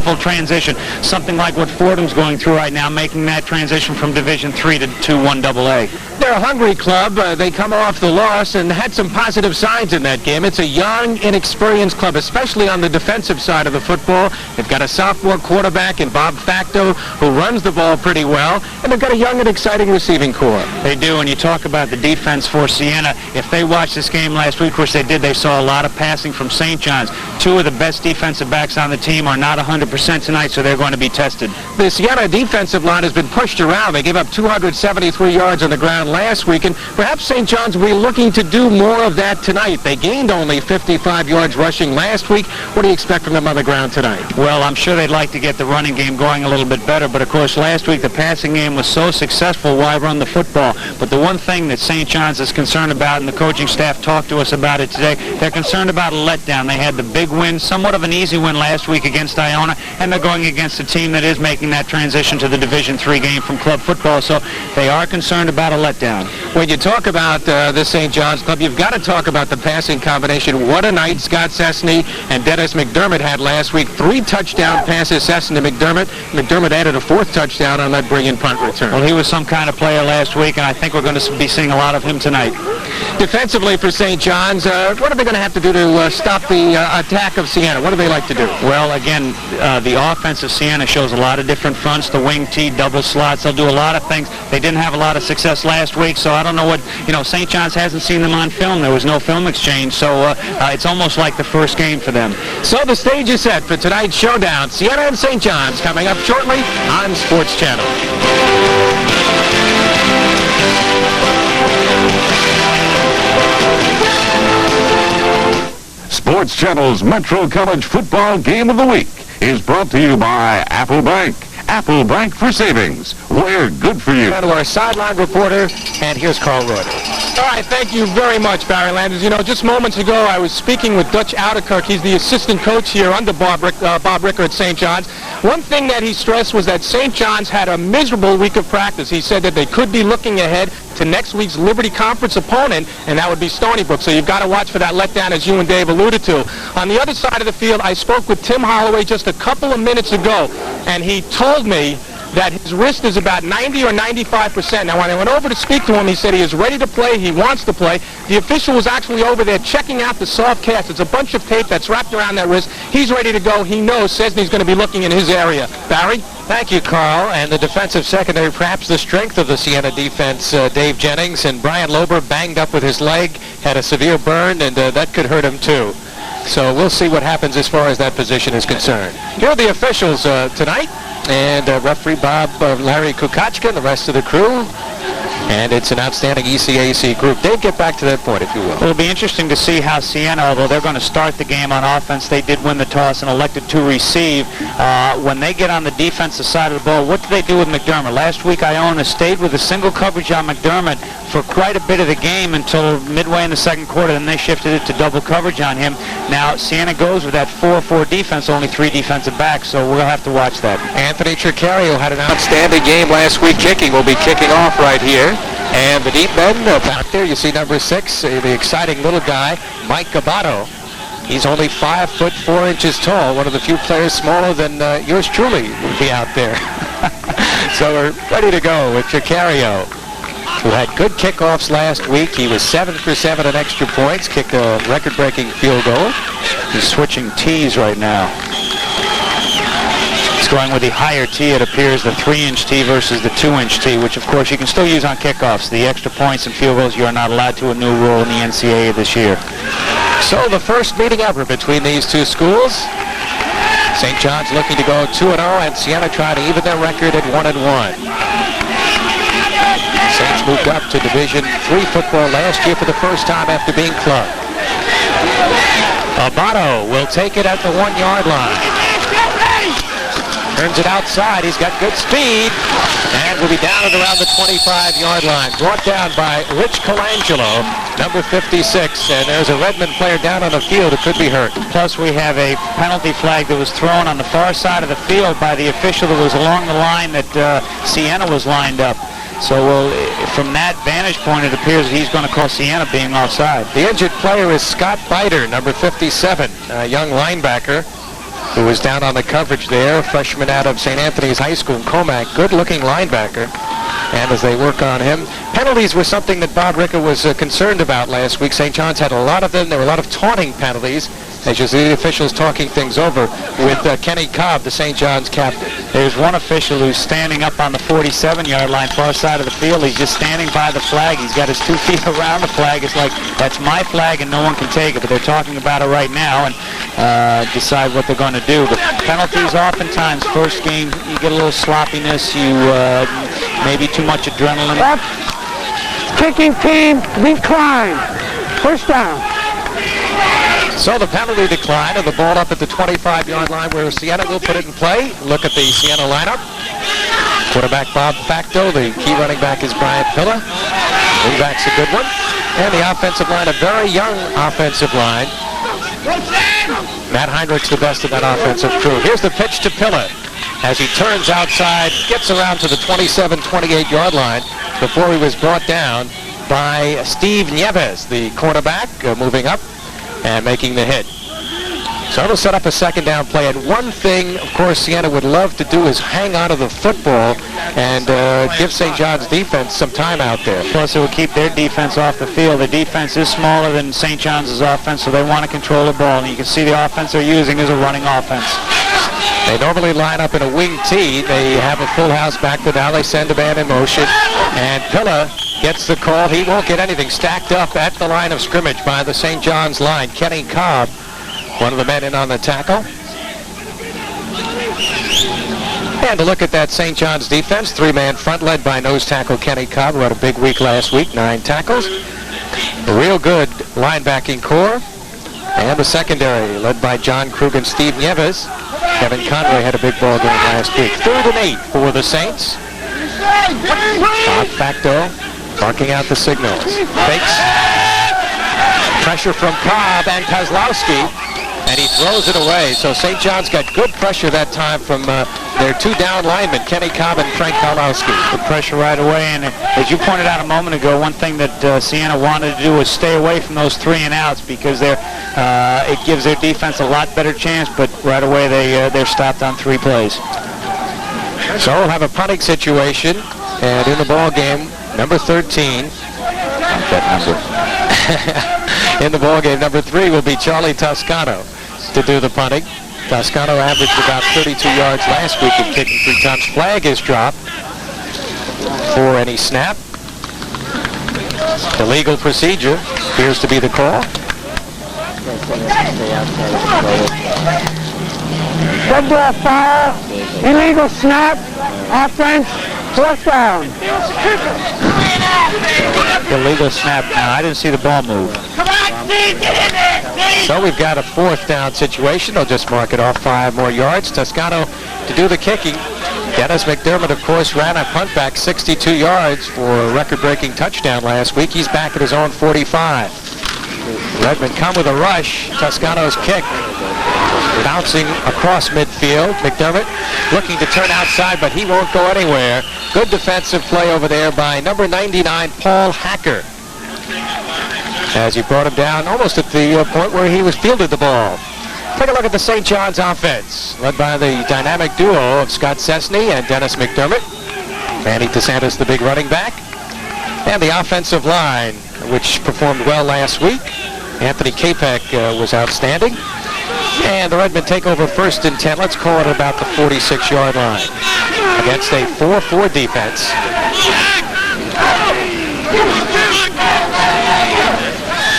difficult transition, something like what Fordham's going through right now, making that transition from Division III to 1AA. They're a hungry club. They come off the loss and had some positive signs in that game. It's a young, inexperienced club, especially on the defensive side of the football. They've got a sophomore quarterback in Bob Facto who runs the ball pretty well, and they've got a young and exciting receiving corps. They do, and you talk about the defense for Siena. If they watched this game last week, which they did, they saw a lot of passing from St. John's. Two of the best defensive backs on the team are not 100% tonight, so they're going to be tested. The Siena defensive line has been pushed around. They gave up 273 yards on the ground last week, and perhaps St. John's will be looking to do more of that tonight. They gained only 55 yards rushing last week. What do you expect from them on the ground tonight? Well, I'm sure they'd like to get the running game going a little bit better, but of course last week the passing game was so successful, why run the football? But the one thing that St. John's is concerned about, and the coaching staff talked to us about it today, they're concerned about a letdown. They had the big win, somewhat of an easy win last week against Iona, and they're going against a team that is making that transition to the Division III game from club football, so they are concerned about a letdown. When you talk about the St. John's club, you've got to talk about the passing combination. What a night Scott Cessny and Dennis McDermott had last week. 3 touchdown passes, Cessny to McDermott. McDermott added a 4th touchdown on that brilliant punt return. Well, he was some kind of player last week, and I think we're going to be seeing a lot of him tonight. Defensively for St. John's, what are they going to have to do to stop the attack of Siena? What do they like to do? Well, again, the offense of Siena shows a lot of different fronts, the wing tee, double slots. They'll do a lot of things. They didn't have a lot of success last week, so I don't know what, St. John's hasn't seen them on film. There was no film exchange, so it's almost like the first game for them. So the stage is set for tonight's showdown. Siena and St. John's coming up shortly on Sports Channel. Sports Channel's Metro College Football Game of the Week is brought to you by Apple Bank. Apple Bank for savings. We're good for you. Our sideline reporter, and here's Carl Reuter. All right, thank you very much, Barry Landers. Just moments ago, I was speaking with Dutch Ouderkirk. He's the assistant coach here under Bob Ricker at St. John's. One thing that he stressed was that St. John's had a miserable week of practice. He said that they could be looking ahead to next week's Liberty Conference opponent, and that would be Stony Brook. So you've got to watch for that letdown, as you and Dave alluded to. On the other side of the field, I spoke with Tim Holloway just a couple of minutes ago, and he told me that his wrist is about 90 or 95%. Now, when I went over to speak to him, he said he is ready to play, he wants to play. The official was actually over there checking out the soft cast. It's a bunch of tape that's wrapped around that wrist. He's ready to go. He knows Cessny's going to be looking in his area. Barry? Thank you, Carl. And the defensive secondary, perhaps the strength of the Siena defense, Dave Jennings, and Brian Lober banged up with his leg, had a severe burn, and that could hurt him too. So we'll see what happens as far as that position is concerned. Here are the officials tonight, and referee Larry Kukachka and the rest of the crew. And it's an outstanding ECAC group. Dave, get back to that point, if you will. It'll be interesting to see how Siena, although they're going to start the game on offense, they did win the toss and elected to receive. When they get on the defensive side of the ball, what do they do with McDermott? Last week, Iona stayed with a single coverage on McDermott for quite a bit of the game until midway in the second quarter. Then they shifted it to double coverage on him. Now, Siena goes with that 4-4 defense, only 3 defensive backs, so we'll have to watch that. Anthony Tricario had an outstanding game last week kicking. Will be kicking off right here. And the deep men, back there, you see number 6, the exciting little guy, Mike Gabato. He's only 5 foot 4 inches tall, one of the few players smaller than yours truly will be out there. So we're ready to go with Tricario, who had good kickoffs last week. He was 7 for 7 on extra points, kicked a record-breaking field goal. He's switching tees right now. Going with the higher tee, it appears, the 3-inch tee versus the 2-inch tee, which of course you can still use on kickoffs. The extra points and field goals, you are not allowed to, a new rule in the NCAA this year. So the first meeting ever between these two schools. St. John's looking to go 2-0, and Siena trying to even their record at 1-1. Saints moved up to Division III football last year for the first time after being clubbed. Abato will take it at the 1-yard line. Turns it outside. He's got good speed. And will be down at around the 25-yard line. Brought down by Rich Colangelo, number 56. And there's a Redmond player down on the field who could be hurt. Plus, we have a penalty flag that was thrown on the far side of the field by the official that was along the line that Siena was lined up. So from that vantage point, it appears that he's going to call Siena being offside. The injured player is Scott Biter, number 57, a young linebacker. who was down on the coverage there, freshman out of St. Anthony's High School in Comac. Good-looking linebacker. And as they work on him, penalties were something that Bob Ricker was concerned about last week. St. John's had a lot of them. There were a lot of taunting penalties, as you see the officials talking things over with Kenny Cobb, the St. John's captain. There's one official who's standing up on the 47-yard line, far side of the field. He's just standing by the flag. He's got his 2 feet around the flag. It's like, that's my flag and no one can take it. But they're talking about it right now and decide what they're going to do. But penalties oftentimes, first game, you get a little sloppiness. You maybe too much adrenaline. Left kicking team decline. First down. So the penalty decline and the ball up at the 25-yard line where Siena will put it in play. Look at the Siena lineup. Quarterback Bob Facto. The key running back is Bryant Pilla. Wingback's a good one. And the offensive line, a very young offensive line. Matt Heinrich's the best of that offensive crew. Here's the pitch to Pilla as he turns outside, gets around to the 27, 28-yard line before he was brought down by Steve Nieves, the cornerback, moving up and making the hit. So it'll set up a second down play. And one thing, of course, Siena would love to do is hang on to the football and give St. John's defense some time out there. Plus, it will keep their defense off the field. The defense is smaller than St. John's offense, so they want to control the ball. And you can see the offense they're using is a running offense. They normally line up in a wing T. They have a full house back, but now they send a man in motion. And Pilla gets the call. He won't get anything. Stacked up at the line of scrimmage by the St. John's line. Kenny Cobb, one of the men in on the tackle. And to look at that St. John's defense, 3-man front led by nose tackle Kenny Cobb, who had a big week last week, 9 tackles. A real good linebacking core. And the secondary led by John Krug and Steve Nieves. Kevin Conway had a big ball game last week. 3rd and 8 for the Saints. Bob Facto barking out the signals. Fakes. Pressure from Cobb and Kozlowski, and he throws it away. So St. John's got good pressure that time from their 2 down linemen, Kenny Cobb and Frank Kozlowski. Good pressure right away, and as you pointed out a moment ago, one thing that Siena wanted to do was stay away from those 3 and outs because it gives their defense a lot better chance, but right away they're stopped on 3 plays. So we'll have a punting situation, and in the ball game, number 13. In the ball game, number 3 will be Charlie Toscano to do the punting. Toscano averaged about 32 yards last week in kicking 3 times. Flag is dropped for any snap. Illegal procedure appears to be the call. Red ball fire. Illegal snap. Offense. First down. Illegal snap. Now, I didn't see the ball move. So we've got a 4th down situation. They'll just mark it off 5 more yards. Toscano to do the kicking. Dennis McDermott, of course, ran a punt back 62 yards for a record-breaking touchdown last week. He's back at his own 45. Redmond come with a rush. Toscano's kick bouncing across midfield. McDermott looking to turn outside, but he won't go anywhere. Good defensive play over there by number 99, Paul Hacker, as he brought him down almost at the point where he was fielded the ball. Take a look at the St. John's offense, led by the dynamic duo of Scott Cessny and Dennis McDermott. Manny DeSantis, the big running back. And the offensive line, which performed well last week. Anthony Kapek was outstanding. And the Redmen take over 1st and 10. Let's call it about the 46-yard line against a 4-4 defense.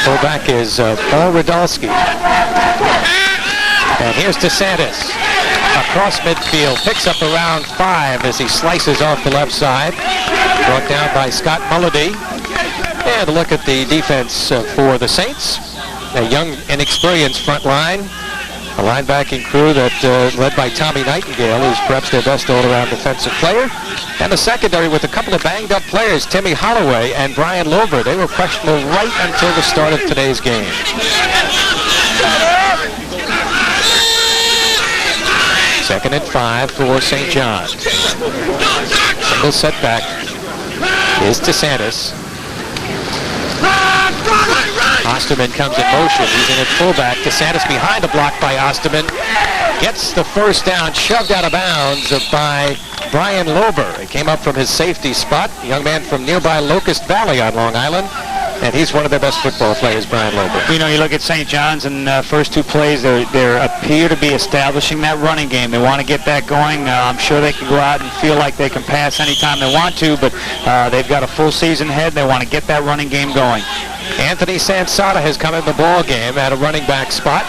Fullback is Paul Radalski. And here's DeSantis across midfield. Picks up around 5 as he slices off the left side. Brought down by Scott Mulledy. And a look at the defense for the Saints. A young, inexperienced front line. A linebacking crew that led by Tommy Nightingale, who's perhaps their best all-around defensive player. And the secondary with a couple of banged-up players, Timmy Holloway and Brian Lover. They were questionable right until the start of today's game. 2nd and 5 for St. John's. Single setback is DeSantis. Osterman comes in motion. He's in at fullback. DeSantis behind a block by Osterman. gets the first down, shoved out of bounds by Brian Lober. He came up from his safety spot, a young man from nearby Locust Valley on Long Island. And he's one of their best football players, Brian Lober. You know, you look at St. John's and first two plays, they appear to be establishing that running game. They want to get that going. I'm sure they can go out and feel like they can pass anytime they want to, but they've got a full season ahead. They want to get that running game going. Anthony Sansada has come in the ball game at a running back spot.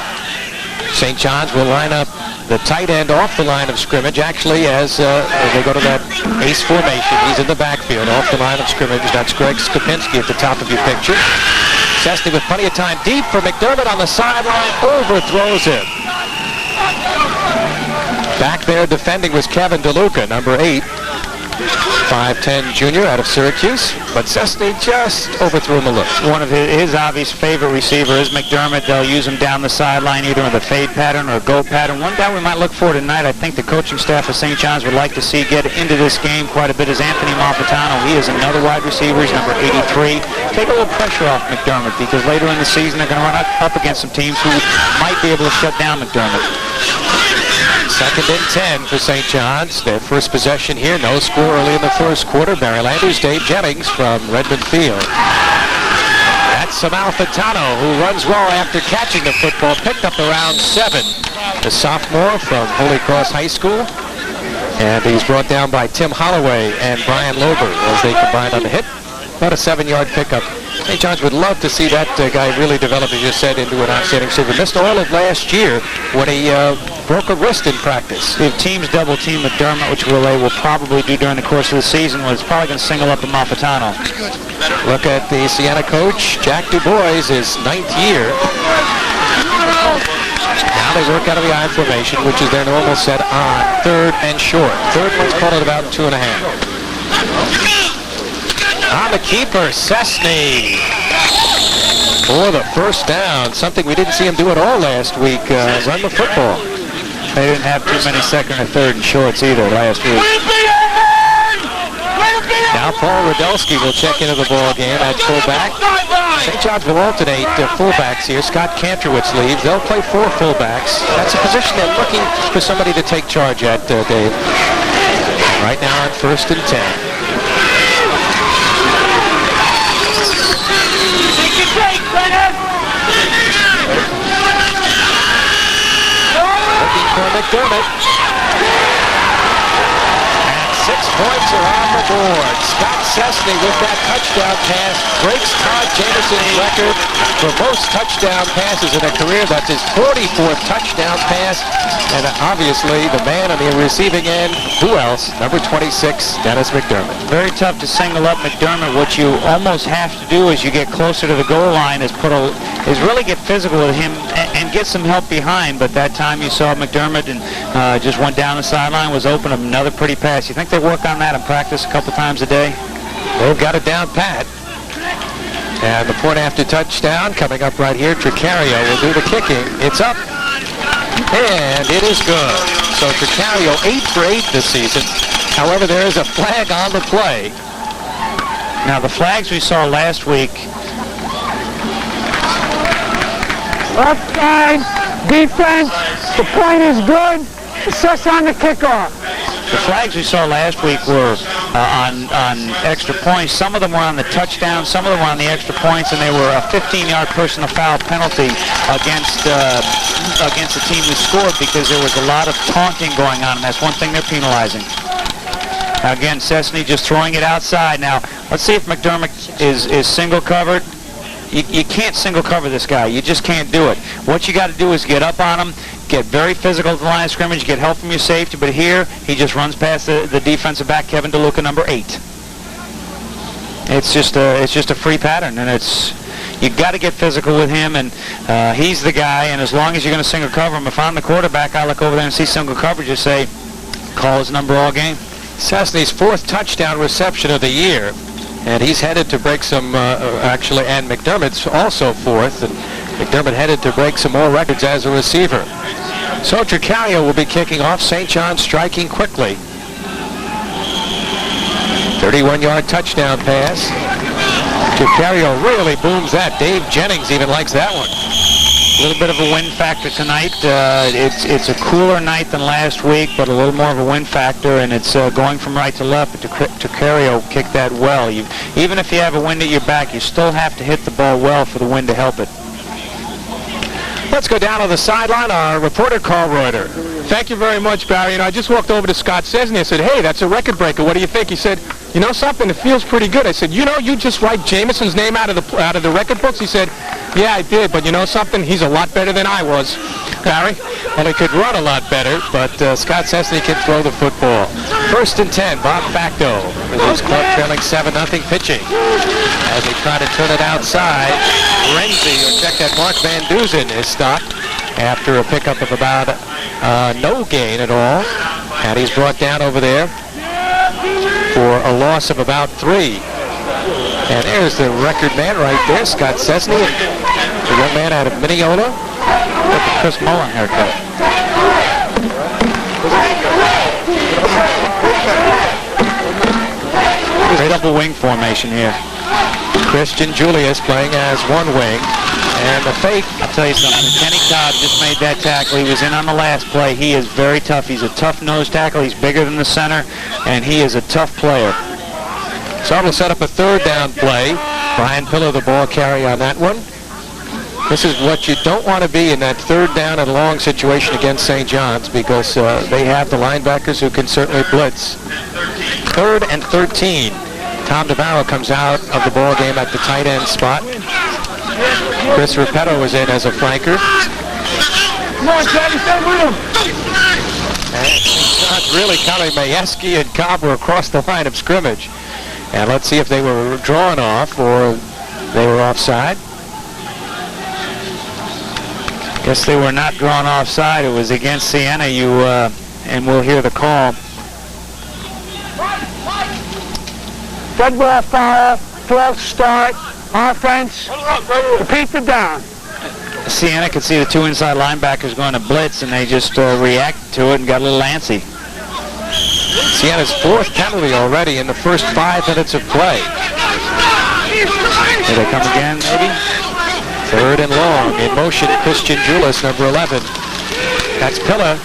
St. John's will line up the tight end off the line of scrimmage, actually, as they go to that ace formation. He's in the backfield off the line of scrimmage. That's Greg Skopinski at the top of your picture. Cessny with plenty of time deep for McDermott on the sideline. Overthrows him. Back there defending was Kevin DeLuca, number 8. 5'10" junior out of Syracuse, but Cessny just overthrew him a little. One of his obvious favorite receiver is McDermott. They'll use him down the sideline either in the fade pattern or a go pattern. One guy we might look for tonight, I think the coaching staff of St. John's would like to see get into this game quite a bit, is Anthony Malfitano. He is another wide receiver. He's number 83. Take a little pressure off McDermott because later in the season they're going to run up against some teams who might be able to shut down McDermott. 2nd and 10 for St. John's. Their first possession here. No score early in the first quarter. Marylanders, Dave Jennings from Redmond Field. That's Malfitano, who runs well after catching the football. Picked up around 7. The sophomore from Holy Cross High School. And he's brought down by Tim Holloway and Brian Lober as they combined on the hit. About a 7-yard pickup. St. John's would love to see that guy really develop, as you said, into an outstanding receiver. Missed all of last year when he broke a wrist in practice. If teams double team McDermott, which they will probably do during the course of the season, it's probably going to single up the Malfitano. Look at the Siena coach, Jack DuBois, his 9th year. Now they work out of the I formation, which is their normal set on 3rd and short. Third one's called at about 2.5. On the keeper, Cessny for the first down. Something we didn't see him do at all last week, run the football. They didn't have too many 2nd or 3rd and shorts either last week. Now Paul Radelsky will check into the ball game at fullback. St. John's will alternate fullbacks here. Scott Kantrowitz leaves. They'll play 4 fullbacks. That's a position they're looking for somebody to take charge at, Dave. Right now on 1st and 10. Looking for McDermott. And 6 points are on the board. Scott Cessny with that touchdown pass breaks Todd Jameson's record for most touchdown passes in a career. That's his 44th touchdown pass. And obviously the man on the receiving end, who else? Number 26, Dennis McDermott. Very tough to single up McDermott. What you almost have to do as you get closer to the goal line is really get physical with him and get some help behind. But that time you saw McDermott and just went down the sideline, was open, another pretty pass. You think they work on that in practice a couple times a day? They've got it down pat. And the point after touchdown coming up right here. Tricario will do the kicking. It's up. And it is good. So Tricario 8 for 8 this season. However, there is a flag on the play. Now the flags we saw last week. Left side, defense, the point is good. Assess on the kickoff. The flags we saw last week were on extra points. Some of them were on the touchdown, some of them were on the extra points, and they were a 15-yard personal foul penalty against the team who scored because there was a lot of taunting going on, and that's one thing they're penalizing. Now again, Cessny just throwing it outside. Now, let's see if McDermott is single covered. You can't single cover this guy. You just can't do it. What you got to do is get up on him, get very physical at the line of scrimmage, get help from your safety. But here, he just runs past the defensive back, Kevin DeLuca, number 8. It's just a free pattern, and you got to get physical with him, and he's the guy. And as long as you're going to single cover him, if I'm the quarterback, I look over there and see single coverage, just say, call his number all game. Cessny's 4th touchdown reception of the year. And he's headed to break some, and McDermott's also 4th. And McDermott headed to break some more records as a receiver. So Tricario will be kicking off. St. John striking quickly. 31-yard touchdown pass. Tricario really booms that. Dave Jennings even likes that one. A little bit of a wind factor tonight. It's a cooler night than last week, but a little more of a wind factor, and it's going from right to left. But Tucario kicked that well. Even if you have a wind at your back, you still have to hit the ball well for the wind to help it. Let's go down on the sideline. Our reporter, Carl Reuter. Thank you very much, Barry. And I just walked over to Scott Cesny. I said, hey, that's a record breaker. What do you think? He said, you know something? It feels pretty good. I said, you know, you just write Jameson's name out of the record books? He said, yeah, I did. But you know something? He's a lot better than I was. Barry? Well, he could run a lot better, but Scott Cesny can throw the football. 1st and 10, Bob Facto with his club trailing 7-0 pitching. As they try to turn it outside, Renzi, or check that, Mark Van Duzen is stopped after a pickup of about no gain at all. And he's brought down over there for a loss of about 3. And there's the record man right there, Scott Cesny, the young man out of Mineola with the Chris Mullen haircut. Great double wing formation here. Christian Julius playing as one wing. And the fake, I'll tell you something. Kenny Cobb just made that tackle. He was in on the last play. He is very tough. He's a tough nose tackle. He's bigger than the center, and he is a tough player. So we'll set up a 3rd down play. Brian Pillar, the ball carrier on that one. This is what you don't want to be in that 3rd down and long situation against St. John's, because they have the linebackers who can certainly blitz. 3rd and 13. Tom DeBarrow comes out of the ball game at the tight end spot. Chris Repetto is in as a flanker. Come on, Chad, stay with him. And it's not really coming. Majewski and Cobb were across the line of scrimmage. And let's see if they were drawn off or they were offside. Guess they were not drawn offside. It was against Siena. And we'll hear the call. Dead left fire, 12 start, offense, repeat the down. Siena could see the 2 inside linebackers going to blitz, and they just reacted to it and got a little antsy. Siena's 4th penalty already in the first 5 minutes of play. Here they come again, maybe? 3rd and long. In motion, Christian Julius, number 11. That's Pillar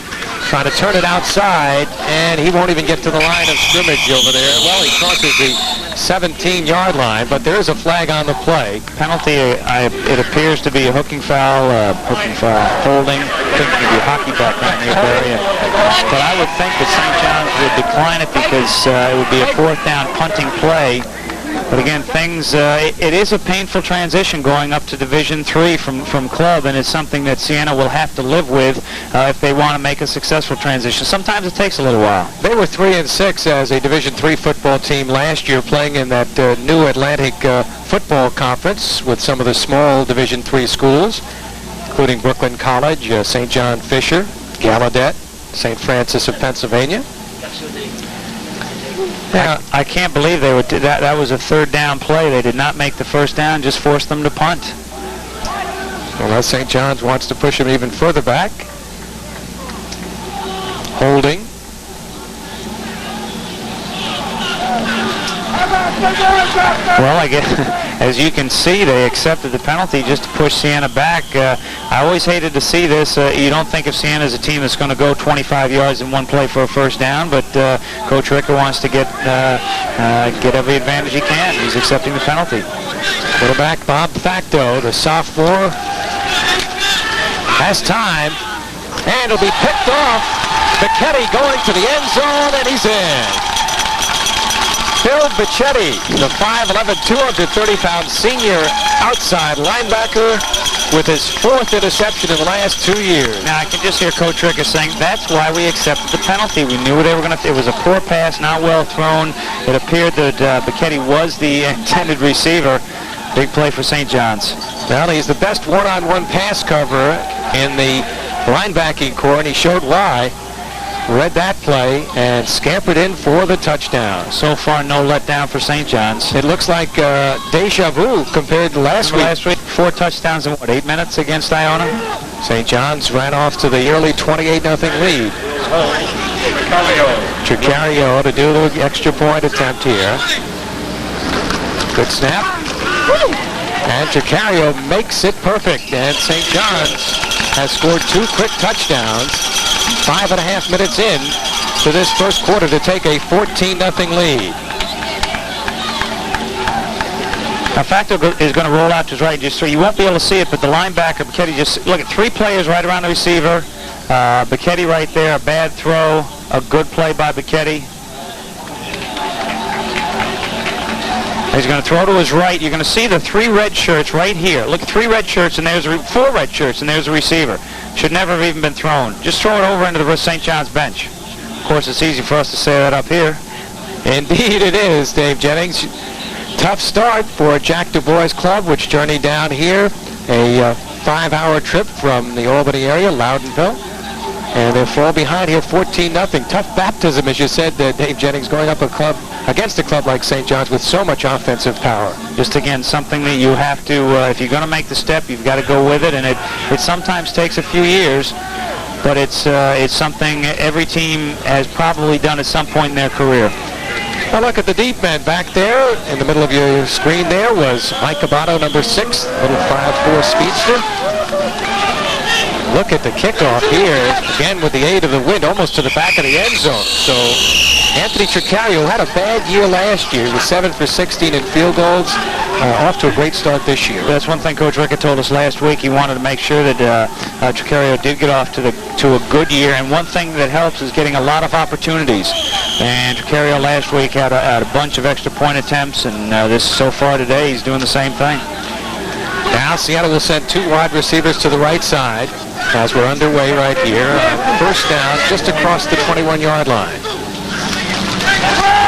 trying to turn it outside, and he won't even get to the line of scrimmage over there. Well, he crosses the 17-yard line, but there is a flag on the play. Penalty, it appears to be a hooking foul, holding. Could be a hockey background here, Barry. But I would think that St. John's would decline it because it would be a 4th down punting play. But again, it is a painful transition going up to Division III from club, and it's something that Siena will have to live with if they want to make a successful transition. Sometimes it takes a little while. They were 3-6 as a Division III football team last year, playing in that new Atlantic football conference with some of the small Division III schools, including Brooklyn College, St. John Fisher, Gallaudet, St. Francis of Pennsylvania. Yeah, I can't believe they would. That was a 3rd down play. They did not make the 1st down, just forced them to punt. Well, St. John's wants to push him even further back. Holding. Well, I guess, as you can see, they accepted the penalty just to push Siena back. I always hated to see this. You don't think of Siena as a team that's going to go 25 yards in one play for a 1st down, but Coach Ricker wants to get every advantage he can. He's accepting the penalty. Quarterback Bob Facto, the sophomore, has time, and it'll be picked off. McKetty going to the end zone, and he's in. Bill Bichetti, the 5'11", 230-pound senior outside linebacker with his 4th interception in the last 2 years. Now, I can just hear Coach Ricker saying, that's why we accepted the penalty. We knew they were going to. It was a poor pass, not well thrown. It appeared that Bichetti was the intended receiver. Big play for St. John's. Well, he's the best one-on-one pass cover in the linebacking corps, and he showed why. Read that play and scampered in for the touchdown. So far, no letdown for St. John's. It looks like deja vu compared to last week. 4 touchdowns in, 8 minutes against Iona? St. John's ran off to the early 28-0 lead. Tucario to do the extra point attempt here. Good snap. And Tricario makes it perfect. And St. John's has scored 2 quick touchdowns. 5.5 minutes in to this first quarter to take a 14-0 lead. Now, Facto is going to roll out to his right, just so you won't be able to see it, but the linebacker, Bicchetti, just look at 3 players right around the receiver. Bicchetti right there, a bad throw, a good play by Bicchetti. He's going to throw to his right. You're going to see the 3 red shirts right here. Look, 3 red shirts, and there's 4 red shirts, and there's a receiver. Should never have even been thrown. Just throw it over into the St. John's bench. Of course, it's easy for us to say that up here. Indeed it is, Dave Jennings. Tough start for Jack Du Bois Club, which journeyed down here. A 5-hour trip from the Albany area, Loudonville. And they fall behind here 14-0. Tough baptism, as you said, Dave Jennings, going up against a club like St. John's with so much offensive power. Just, again, something that you have to, if you're going to make the step, you've got to go with it. And it sometimes takes a few years, but it's something every team has probably done at some point in their career. Well, look at the deep men back there. In the middle of your screen there was Mike Cabato, number 6, little 5'4" speedster. Look at the kickoff here, again with the aid of the wind, almost to the back of the end zone. So Anthony Tricario had a bad year last year. He was 7 for 16 in field goals. Off to a great start this year. That's one thing Coach Rickett told us last week. He wanted to make sure that Tricario did get off to a good year. And one thing that helps is getting a lot of opportunities. And Tricario last week had a bunch of extra point attempts, and so far today he's doing the same thing. Now Seattle will send 2 wide receivers to the right side as we're underway right here. First down just across the 21-yard line.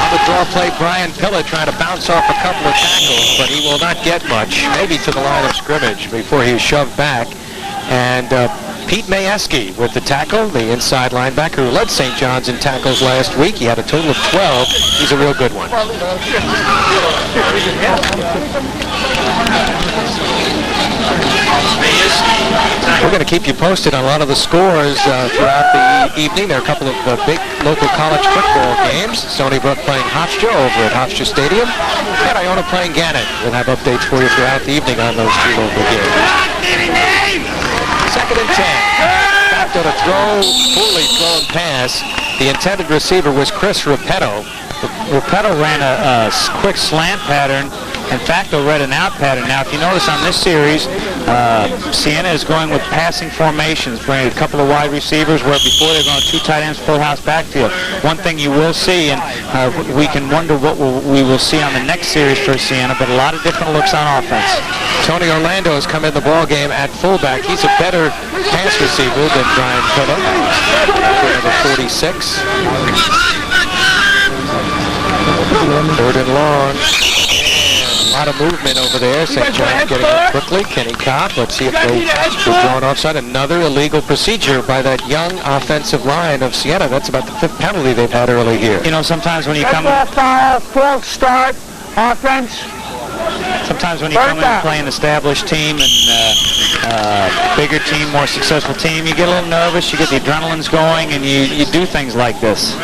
On the draw play, Brian Pilla trying to bounce off a couple of tackles, but he will not get much, maybe to the line of scrimmage before he is shoved back. And Pete Majewski with the tackle, the inside linebacker who led St. John's in tackles last week. He had a total of 12. He's a real good one. We're going to keep you posted on a lot of the scores throughout the evening. There are a couple of big local college football games. Stony Brook playing Hofstra over at Hofstra Stadium. And Iona playing Gannett. We'll have updates for you throughout the evening on those 2 local games. 2nd and 10. Facto to throw, poorly thrown pass. The intended receiver was Chris Repetto. Repetto ran a quick slant pattern, and Facto read an out pattern. Now, if you notice on this series, Siena is going with passing formations, bringing a couple of wide receivers where before they're going 2 tight ends, full house backfield. One thing you will see, and we can wonder what we will see on the next series for Siena, but a lot of different looks on offense. Tony Orlando has come in the ball game at fullback. He's a better pass receiver than Brian Pilla, number 46. 3rd and long. A lot of movement over there. St. John's getting it quickly. Kenny Cobb. Let's see if they were drawn offside. Another illegal procedure by that young offensive line of Siena. That's about the 5th penalty they've had early here. You know, sometimes when you come... False start, offense. Sometimes when you come in and play an established team and bigger team, more successful team, you get a little nervous, you get the adrenaline's going, and you do things like this.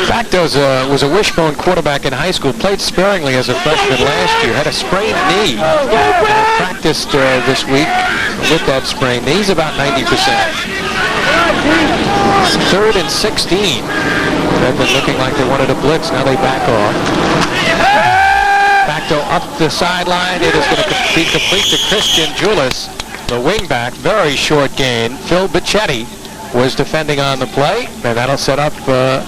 Facto was a wishbone quarterback in high school, played sparingly as a freshman last year, had a sprained knee, practiced this week with that sprained knee. He's about 90%. 3rd and 16. They've been looking like they wanted a blitz, now they back off. Facto up the sideline. It is going to be complete to Christian Julis, the wingback. Very short gain. Phil Bicchetti was defending on the play, and that'll set up a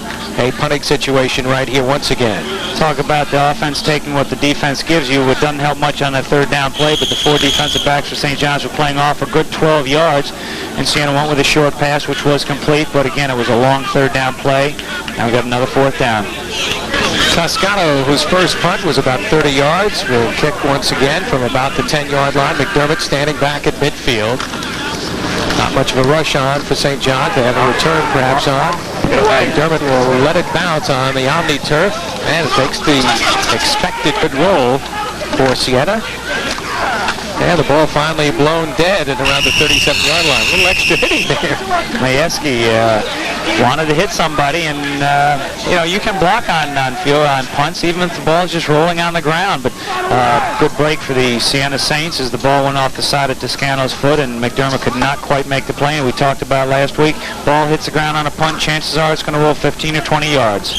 punting situation right here once again. Talk about the offense taking what the defense gives you. It doesn't help much on that 3rd down play, but the 4 defensive backs for St. John's were playing off a good 12 yards, and Siena went with a short pass, which was complete, but again, it was a long 3rd down play. Now we got another 4th down. Toscano, whose first punt was about 30 yards, will kick once again from about the 10-yard line. McDermott standing back at midfield. Not much of a rush on for St. John. They have a return perhaps on. McDermott will let it bounce on the Omni turf, and it takes the expected good roll for Siena. And the ball finally blown dead at around the 37-yard line. A little extra hitting there. Majewski wanted to hit somebody, and you know, you can block on punts, even if the ball is just rolling on the ground. But good break for the Siena Saints as the ball went off the side of Toscano's foot, and McDermott could not quite make the play. And we talked about last week, ball hits the ground on a punt, chances are it's going to roll 15 or 20 yards.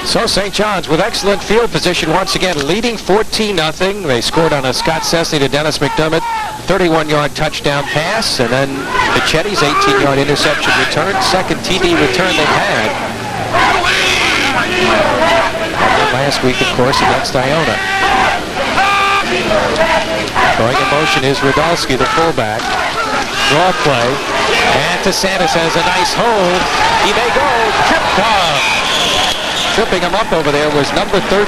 So St. John's with excellent field position once again, leading 14-0. They scored on a Scott Cessny to Dennis McDermott 31-yard touchdown pass, and then Fichetti's 18-yard interception return, second TD return they've had. Last week, of course, against Iona. Going in motion is Radulski, the fullback. Draw play, and DeSantis has a nice hold. He may go, tripped up. Tripping him up over there was number 13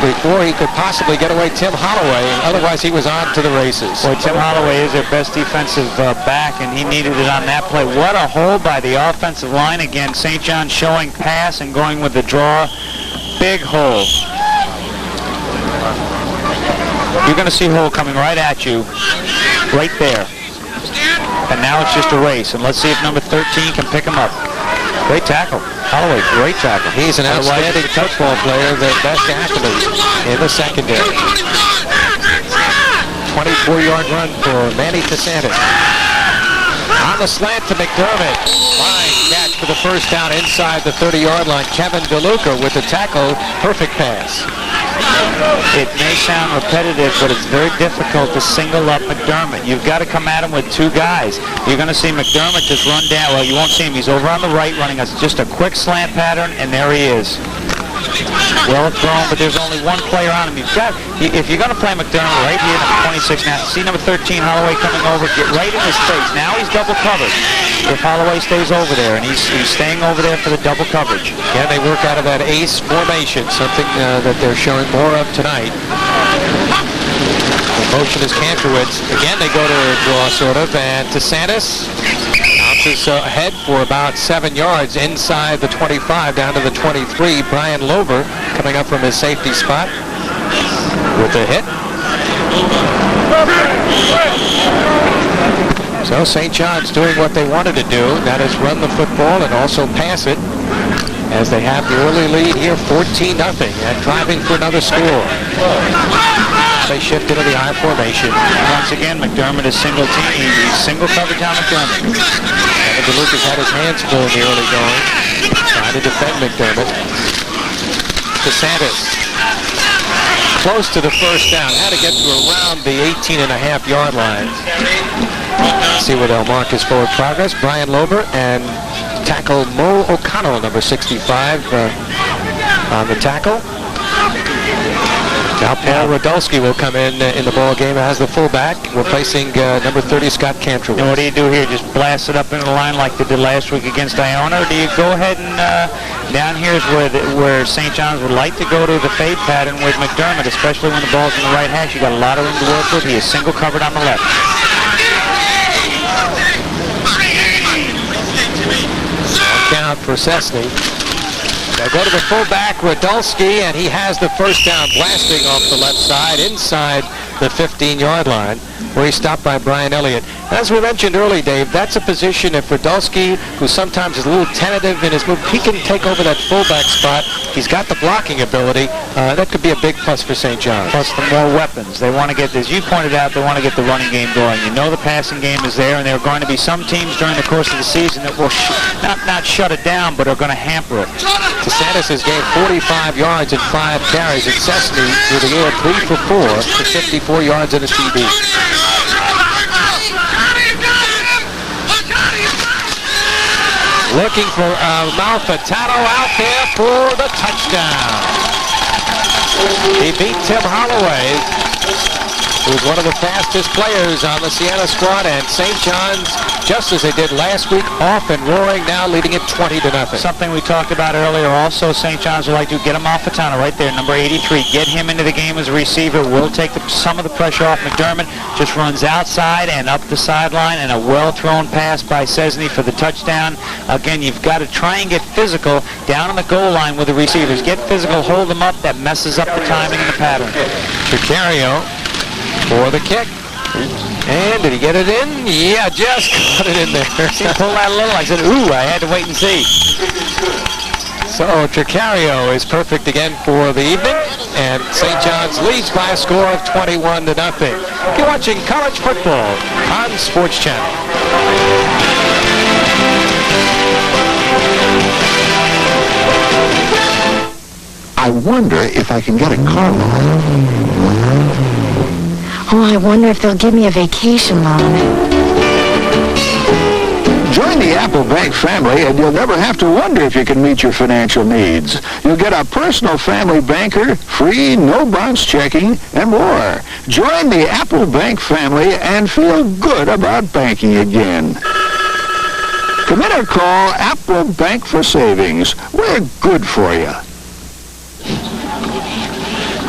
before he could possibly get away Tim Holloway. Otherwise, he was on to the races. Boy, Tim Holloway is their best defensive back, and he needed it on that play. What a hold by the offensive line. Again, St. John showing pass and going with the draw. Big hole. You're going to see hole coming right at you, right there. And now it's just a race, and let's see if number 13 can pick him up. Great tackle. Holloway, great tackle. He's an outstanding football player, the best athlete in the secondary. 24-yard run for Manny DeSantis. On the slant to McDermott. Fine catch for the first down inside the 30-yard line. Kevin DeLuca with the tackle. Perfect pass. It may sound repetitive, but it's very difficult to single up McDermott. You've got to come at him with two guys. You're going to see McDermott just run down. Well, you won't see him. He's over on the right running just a quick slant pattern, and there he is. Well thrown, but there's only one player on him. If you're going to play McDermott right here, number 26 now, see number 13, Holloway coming over, get right in his face. Now he's double covered. If Holloway stays over there, and he's staying over there for the double coverage. Yeah, they work out of that ace formation, something that they're showing more of tonight. The motion is Kantrowitz. Again, they go to draw, sort of, and DeSantis bounces ahead for about 7 yards inside the 25, down to the 23. Brian Lover coming up from his safety spot with a hit. So St. John's doing what they wanted to do, that is run the football and also pass it, as they have the early lead here, 14-0, and driving for another score. They shift into the I formation. Once again, McDermott is single team. He's single coverage on McDermott. And DeLuca's had his hands full in the early going, trying to defend McDermott. DeSantis, close to the first down, had to get to around the 18.5-yard line. Let's see where they'll mark his forward progress. Brian Lober and tackle Mo O'Connell, number 65, on the tackle. Now Paul Radulski will come in the ball game as the fullback, replacing number 30 Scott Kantrowitz. And what do you do here? Just blast it up into the line like they did last week against Iona, or do you go ahead and down here is where St. John's would like to go to the fade pattern with McDermott, especially when the ball's in the right hash. You got a lot of room to work with. He is single covered on the left. Count for Cessny. They'll go to the fullback, Radulski, and he has the first down, blasting off the left side inside the 15-yard line, where he's stopped by Brian Elliott. As we mentioned early, Dave, that's a position if Radulski, who sometimes is a little tentative in his move, he can take over that fullback spot. He's got the blocking ability. That could be a big plus for St. John's. Plus the more weapons. They want to get, as you pointed out, they want to get the running game going. You know the passing game is there, and there are going to be some teams during the course of the season that will not shut it down, but are going to hamper it. DeSantis has gained 45 yards and 5 carries, and Cessny through the air 3 for 4 for 54 yards and a TD. Looking for Malfitano out there for the touchdown. He beat Tim Holloway, who's one of the fastest players on the Siena squad, and St. John's, just as they did last week, off and roaring now, leading it 20-0. Something we talked about earlier also, St. John's would like to get him off Fatana right there, number 83. Get him into the game as a receiver. Will take some of the pressure off McDermott. Just runs outside and up the sideline, and a well-thrown pass by Cessny for the touchdown. Again, you've got to try and get physical down on the goal line with the receivers. Get physical, hold them up. That messes up the timing and the pattern. Tricario for the kick. And did he get it in? Yeah, just got it in there. He pulled out a little. I said, ooh, I had to wait and see. So Tricario is perfect again for the evening, and St. John's leads by a score of 21-0. You're watching college football on Sports Channel. I wonder if I can get a car loan. Oh, I wonder if they'll give me a vacation loan. Join the Apple Bank family and you'll never have to wonder if you can meet your financial needs. You'll get a personal family banker, free, no bounce checking, and more. Join the Apple Bank family and feel good about banking again. Come in or call Apple Bank for Savings. We're good for you.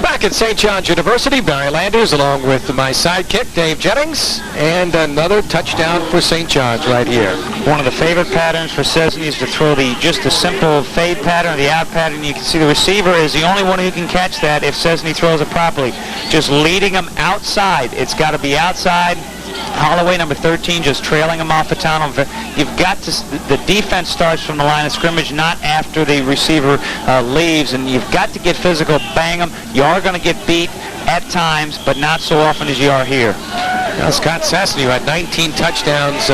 Back at St. John's University, Barry Landers along with my sidekick, Dave Jennings, and another touchdown for St. John's right here. One of the favorite patterns for Cesny is to throw just a simple fade pattern, the out pattern. You can see the receiver is the only one who can catch that if Cesny throws it properly. Just leading him outside. It's got to be outside. Holloway, number 13, just trailing him off the tunnel. You've got to, the defense starts from the line of scrimmage, not after the receiver leaves, and you've got to get physical, bang them. You are going to get beat at times, but not so often as you are here. Now, Scott Cesny, who had 19 touchdowns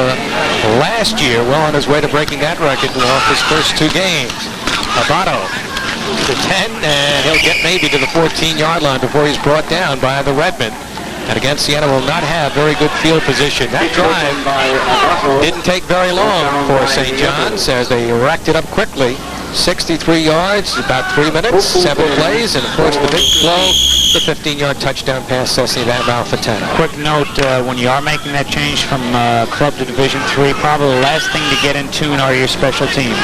last year, well on his way to breaking that record off his first 2 games. Abato to 10, and he'll get maybe to the 14-yard line before he's brought down by the Redmen. And again, Siena will not have very good field position. That drive didn't take very long for St. John's as they racked it up quickly. 63 yards, about 3 minutes, 7 plays, and of course the big throw, the 15-yard touchdown pass, Cesny Van Malfatena. Quick note, when you are making that change from club to Division III, probably the last thing to get in tune are your special teams.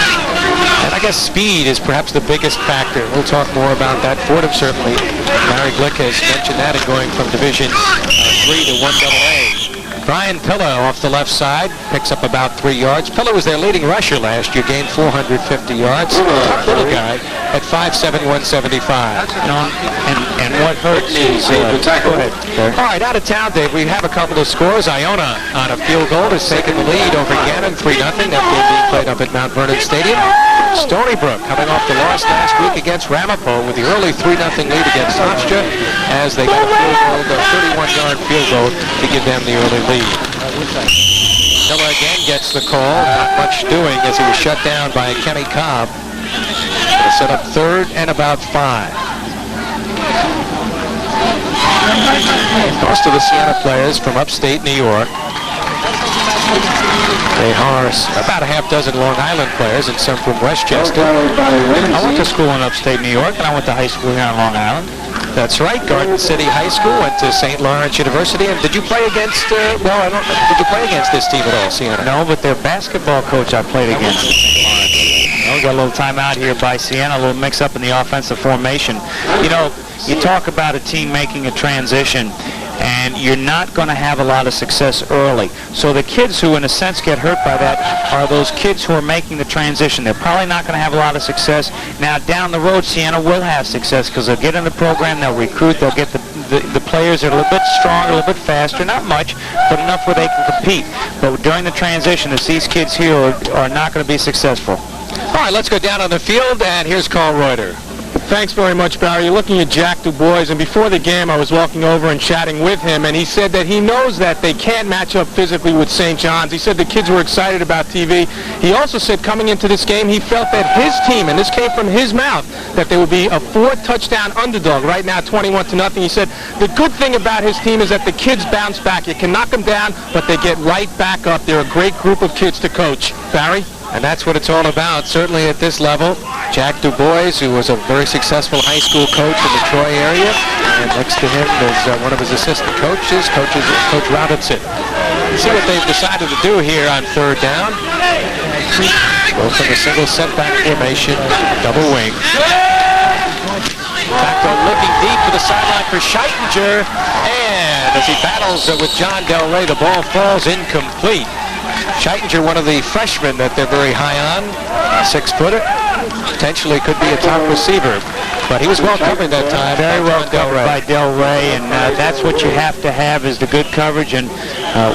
And I guess speed is perhaps the biggest factor. We'll talk more about that. Fordham certainly. Larry Glick has mentioned that in going from Division 3 to 1AA. Brian Pillow off the left side picks up about 3 yards. Pillow was their leading rusher last year, gained 450 yards. Tough little guy at 5'7", 175. And what hurts is... go ahead. All right, out of town, Dave, we have a couple of scores. Iona on a field goal has taken the lead over Gannon, 3-0. That game being played up at Mount Vernon Stadium. Stony Brook coming off the loss last week against Ramapo with the early 3-0 lead against Hofstra as they got a field goal, a 31-yard field goal to give them the early lead. Miller again gets the call. Not much doing as he was shut down by Kenny Cobb. Going to set up 3rd and about 5. Most of the Siena players from upstate New York. They are about a half dozen Long Island players and some from Westchester. I went to school in upstate New York, and I went to high school here on Long Island. That's right. Garden City High School, went to St. Lawrence University. And did you play against, did you play against this team at all, Siena? No, but their basketball coach I played against. We got a little time out here by Siena, a little mix-up in the offensive formation. You know, you talk about a team making a transition, and you're not going to have a lot of success early. So the kids who, in a sense, get hurt by that are those kids who are making the transition. They're probably not going to have a lot of success. Now, down the road, Siena will have success because they'll get in the program, they'll recruit, they'll get the players that are a little bit stronger, a little bit faster, not much, but enough where they can compete. But during the transition, it's these kids here are not going to be successful. All right, let's go down on the field, and here's Carl Reuter. Thanks very much, Barry. You're looking at Jack DuBois, and before the game I was walking over and chatting with him, and he said that he knows that they can't match up physically with St. John's. He said the kids were excited about TV. He also said coming into this game he felt that his team, and this came from his mouth, that they would be a 4-touchdown underdog. Right now 21-0. He said the good thing about his team is that the kids bounce back. You can knock them down, but they get right back up. They're a great group of kids to coach. Barry? And that's what it's all about, certainly at this level. Jack DuBois, who was a very successful high school coach in the Troy area. And next to him is one of his assistant coaches, Coach Robinson. See what they've decided to do here on 3rd down. Go from a single setback formation, double wing. Back on looking deep to the sideline for Scheitinger. And as he battles with John Del Rey, the ball falls incomplete. Scheitinger, one of the freshmen that they're very high on, 6-footer, potentially could be a top receiver. But he was well covered that time. Very well covered by Del Rey, and that's what you have to have is the good coverage. And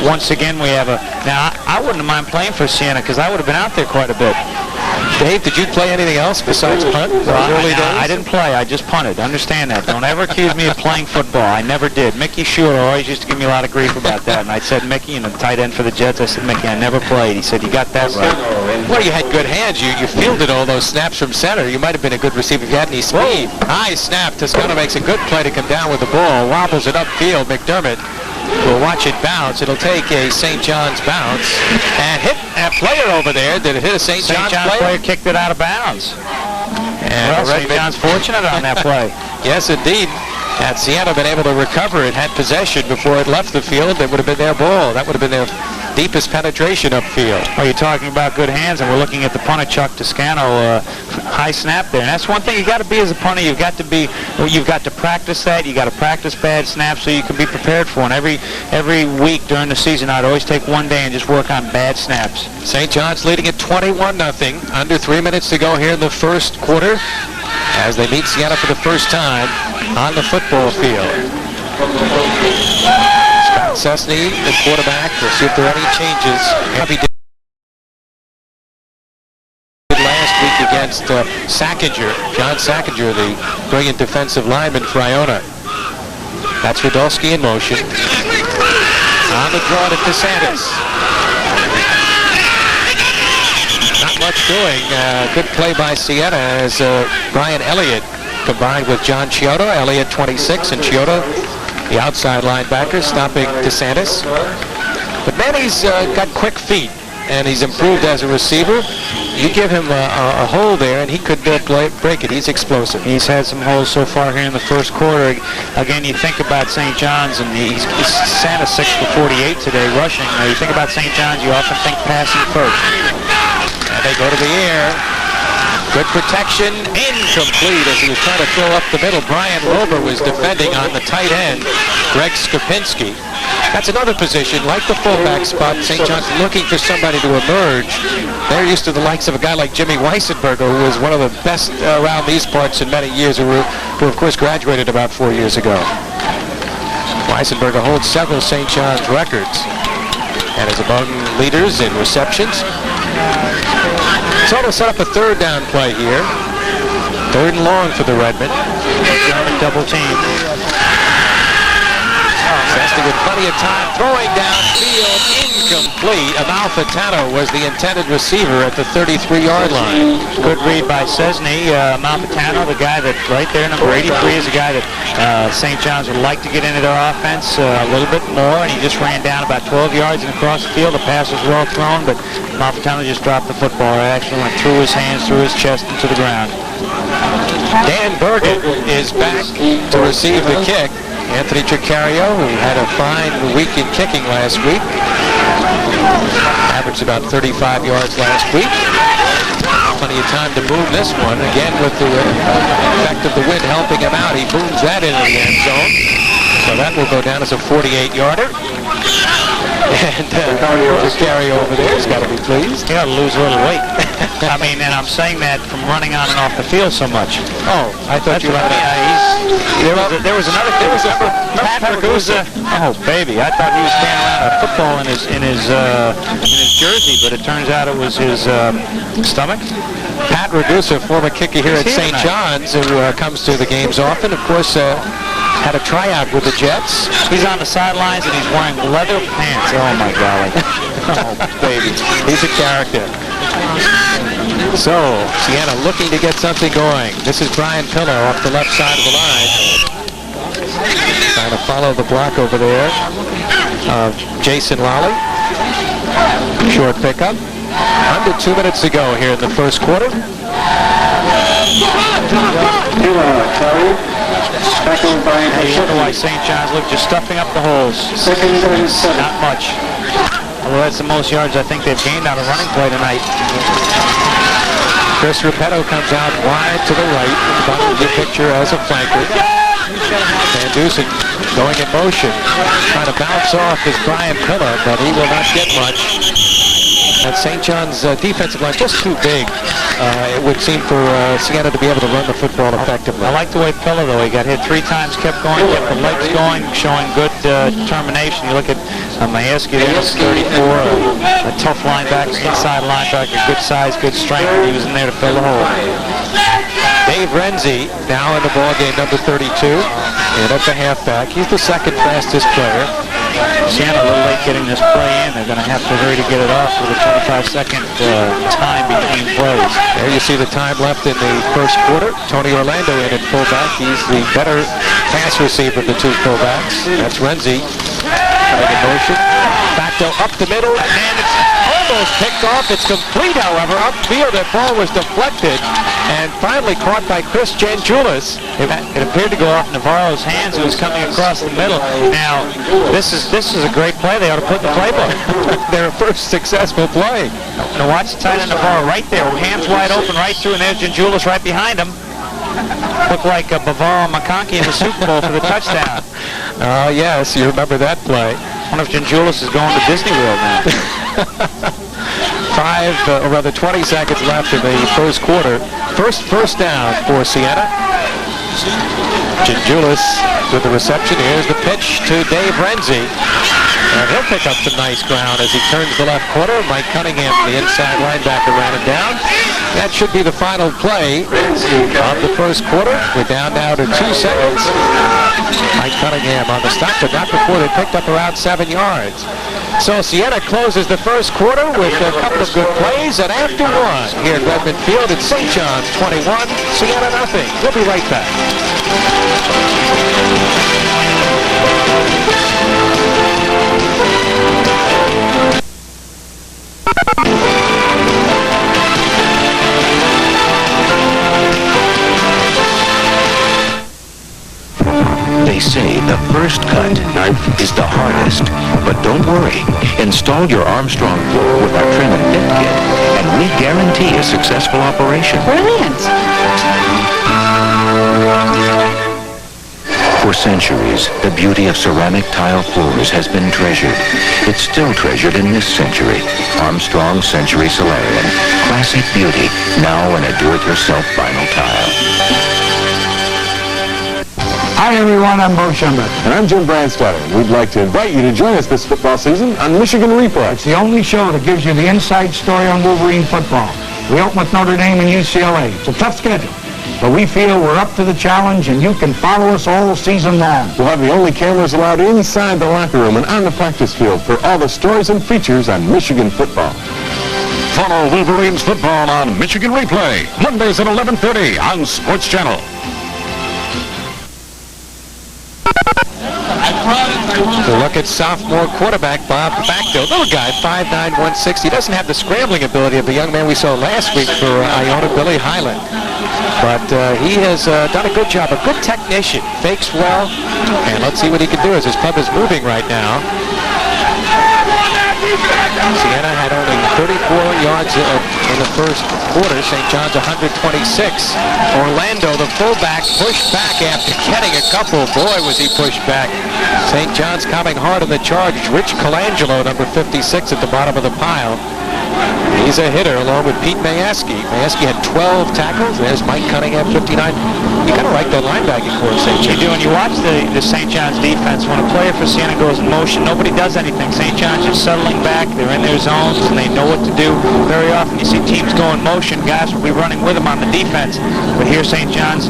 once again, we have a... Now, I wouldn't mind playing for Siena because I would have been out there quite a bit. Dave, did you play anything else besides punt? I didn't play. I just punted. Understand that. Don't ever accuse me of playing football. I never did. Mickey Schuler always used to give me a lot of grief about that. And I said, Mickey, and the tight end for the Jets, I said, Mickey, I never played. He said, you got that right. Well, you had good hands. You fielded all those snaps from center. You might have been a good receiver if you had any speed. High snap. Toscano makes a good play to come down with the ball. Wobbles it upfield. McDermott will watch it bounce. It'll take a St. John's bounce and hit a player over there. Did it hit a St. John's player? Kicked it out of bounds. And well, St. John's fortunate on that play. Yes, indeed. Had Siena been able to recover it, had possession before it left the field, it would have been their ball. That would have been their deepest penetration upfield. Well, you're talking about good hands, and we're looking at the punter, Chuck Toscano, high snap there. And that's one thing you got to be as a punter. You've got to practice that. You got to practice bad snaps so you can be prepared for it. Every week during the season, I'd always take one day and just work on bad snaps. St. John's leading at 21-0. Under 3 minutes to go here in the first quarter as they meet Siena for the first time on the football field. Scott Sesney, the quarterback. We'll see if there are any changes. He did last week against Sackinger, John Sackinger, the brilliant defensive lineman for Iona. That's Radulski in motion. On the draw to DeSantis. Not much doing. Good play by Siena as Brian Elliott combined with John Chiodo. Elliott 26 and Chiodo, the outside linebacker, stopping DeSantis. But Manny's got quick feet, and he's improved as a receiver. You give him a hole there, and he could break it. He's explosive. He's had some holes so far here in the first quarter. Again, you think about St. John's, and he's Santa 6 for 48 today rushing. Now, you think about St. John's, you often think passing first. And they go to the air. Good protection, incomplete as he was trying to throw up the middle. Brian Lober was defending on the tight end, Greg Skopinski. That's another position, like the fullback spot. St. John's looking for somebody to emerge. They're used to the likes of a guy like Jimmy Weissenberger, who was one of the best around these parts in many years, who of course graduated about 4 years ago. Weissenberger holds several St. John's records and is among leaders in receptions. So they'll set up a third down play here. Third and long for the Redmen. Double team. Sesney with plenty of time, throwing downfield, incomplete. Amalfitano was the intended receiver at the 33-yard line. Good read by Sesney. Amalfitano, the guy that right there, number 83, is a guy that St. John's would like to get into their offense a little bit more, and he just ran down about 12 yards and across the field. The pass was well thrown, but Amalfitano just dropped the football. It actually went through his hands, through his chest, into the ground. Dan Bergen is back to receive the kick. Anthony Tricario, who had a fine week in kicking last week, averaged about 35 yards last week. Plenty of time to move this one. Again, with the effect of the wind helping him out, he booms that into the end zone. So that will go down as a 48-yarder. And Tricario over there has got to be pleased. He ought to lose a little weight. I mean, and I'm saying that from running on and off the field so much. Oh, I thought you were... There was another kid. Pat Ragusa. Oh, baby. I thought he was carrying around a football in his jersey, but it turns out it was his stomach. Pat Ragusa, former kicker here at St. John's, who comes to the games often. Of course, had a tryout with the Jets. He's on the sidelines and he's wearing leather pants. Oh, my golly. Oh, baby. He's a character. So, Siena looking to get something going. This is Brian Pillow off the left side of the line. Trying to follow the block over there of Jason Lally. Short pickup. Under 2 minutes to go here in the first quarter. You wonder why St. John's look just stuffing up the holes. Not much. Although that's the most yards I think they've gained out of running play tonight. Chris Repetto comes out wide to the right. Bottom of the picture as a flanker. Van Dusen going in motion. Trying to bounce off is Brian Pillar, but he will not get much. that St. John's defensive line just too big. It would seem for Siena to be able to run the football effectively. I like the way Pilla, though. He got hit 3 times, kept going, kept the legs going, showing good determination. You look at Majewski there, 34, a tough linebacker, inside linebacker, good size, good strength. He was in there to fill the hole. Dave Renzi now in the ball game, number 32, and at the halfback. He's the second fastest player. Siena a little late getting this play in. They're going to have to hurry to get it off with a 25-second time between plays. There you see the time left in the first quarter. Tony Orlando in at fullback. He's the better pass receiver of the 2 fullbacks. That's Renzi coming in motion. Facto up the middle, and it's almost picked off. It's complete, however. Upfield, that ball was deflected and finally caught by Chris Janjulis. It appeared to go off Navarro's hands, who was coming across the middle. Now, this is a great play. They ought to put in the playbook. Their first successful play. Now watch the tight end Navarro right there, hands wide open right through, and there's Janjulis right behind him. Looked like Bavaro and McConkey in the Super Bowl for the touchdown. Oh, yes, you remember that play. I wonder if Janjulis is going to Disney World now. 20 seconds left in the first quarter. First down for Siena. Janjulis with the reception. Here's the pitch to Dave Renzi. And he'll pick up some nice ground as he turns the left corner. Mike Cunningham, the inside linebacker, ran it down. That should be the final play of the first quarter. We're down now to 2 seconds. Mike Cunningham on the stop, but not before they picked up around 7 yards. So Siena closes the first quarter with a couple of good plays, and after 1 here at Redmond Field, it's St. John's 21, Siena nothing. We'll be right back. They say the first cut is the hardest, but don't worry. Install your Armstrong floor with our trim and fit kit, and we guarantee a successful operation. Brilliant. For centuries, the beauty of ceramic tile floors has been treasured. It's still treasured in this century. Armstrong Century Solarium. Classic beauty, now in a do-it-yourself vinyl tile. Hi everyone, I'm Bo Schembech. And I'm Jim Brandstatter. We'd like to invite you to join us this football season on Michigan Replay. It's the only show that gives you the inside story on Wolverine football. We open with Notre Dame and UCLA. It's a tough schedule, but we feel we're up to the challenge, and you can follow us all season long. We'll have the only cameras allowed inside the locker room and on the practice field for all the stories and features on Michigan football. Follow Wolverines football on Michigan Replay, Mondays at 11:30 on Sports Channel. We'll look at sophomore quarterback Bob Facto. Little guy, 5'9", 160. Doesn't have the scrambling ability of the young man we saw last week for Iona, Billy Highland. But he has done a good job. A good technician. Fakes well. And let's see what he can do as his club is moving right now. Siena had only 34 yards in the first quarter. St. John's 126. Orlando, the fullback, pushed back after getting a couple. Boy, was he pushed back. St. John's coming hard on the charge. Rich Colangelo, number 56, at the bottom of the pile. He's a hitter along with Pete Majewski. Majewski had 12 tackles. There's Mike Cunningham, 59. You kind of like that linebacking for St. John's. You do, and you watch the St. John's defense. When a player for Siena goes in motion, nobody does anything. St. John's is settling back. They're in their zones, and they know what to do. Very often you see teams go in motion. Guys will be running with them on the defense. But here St. John's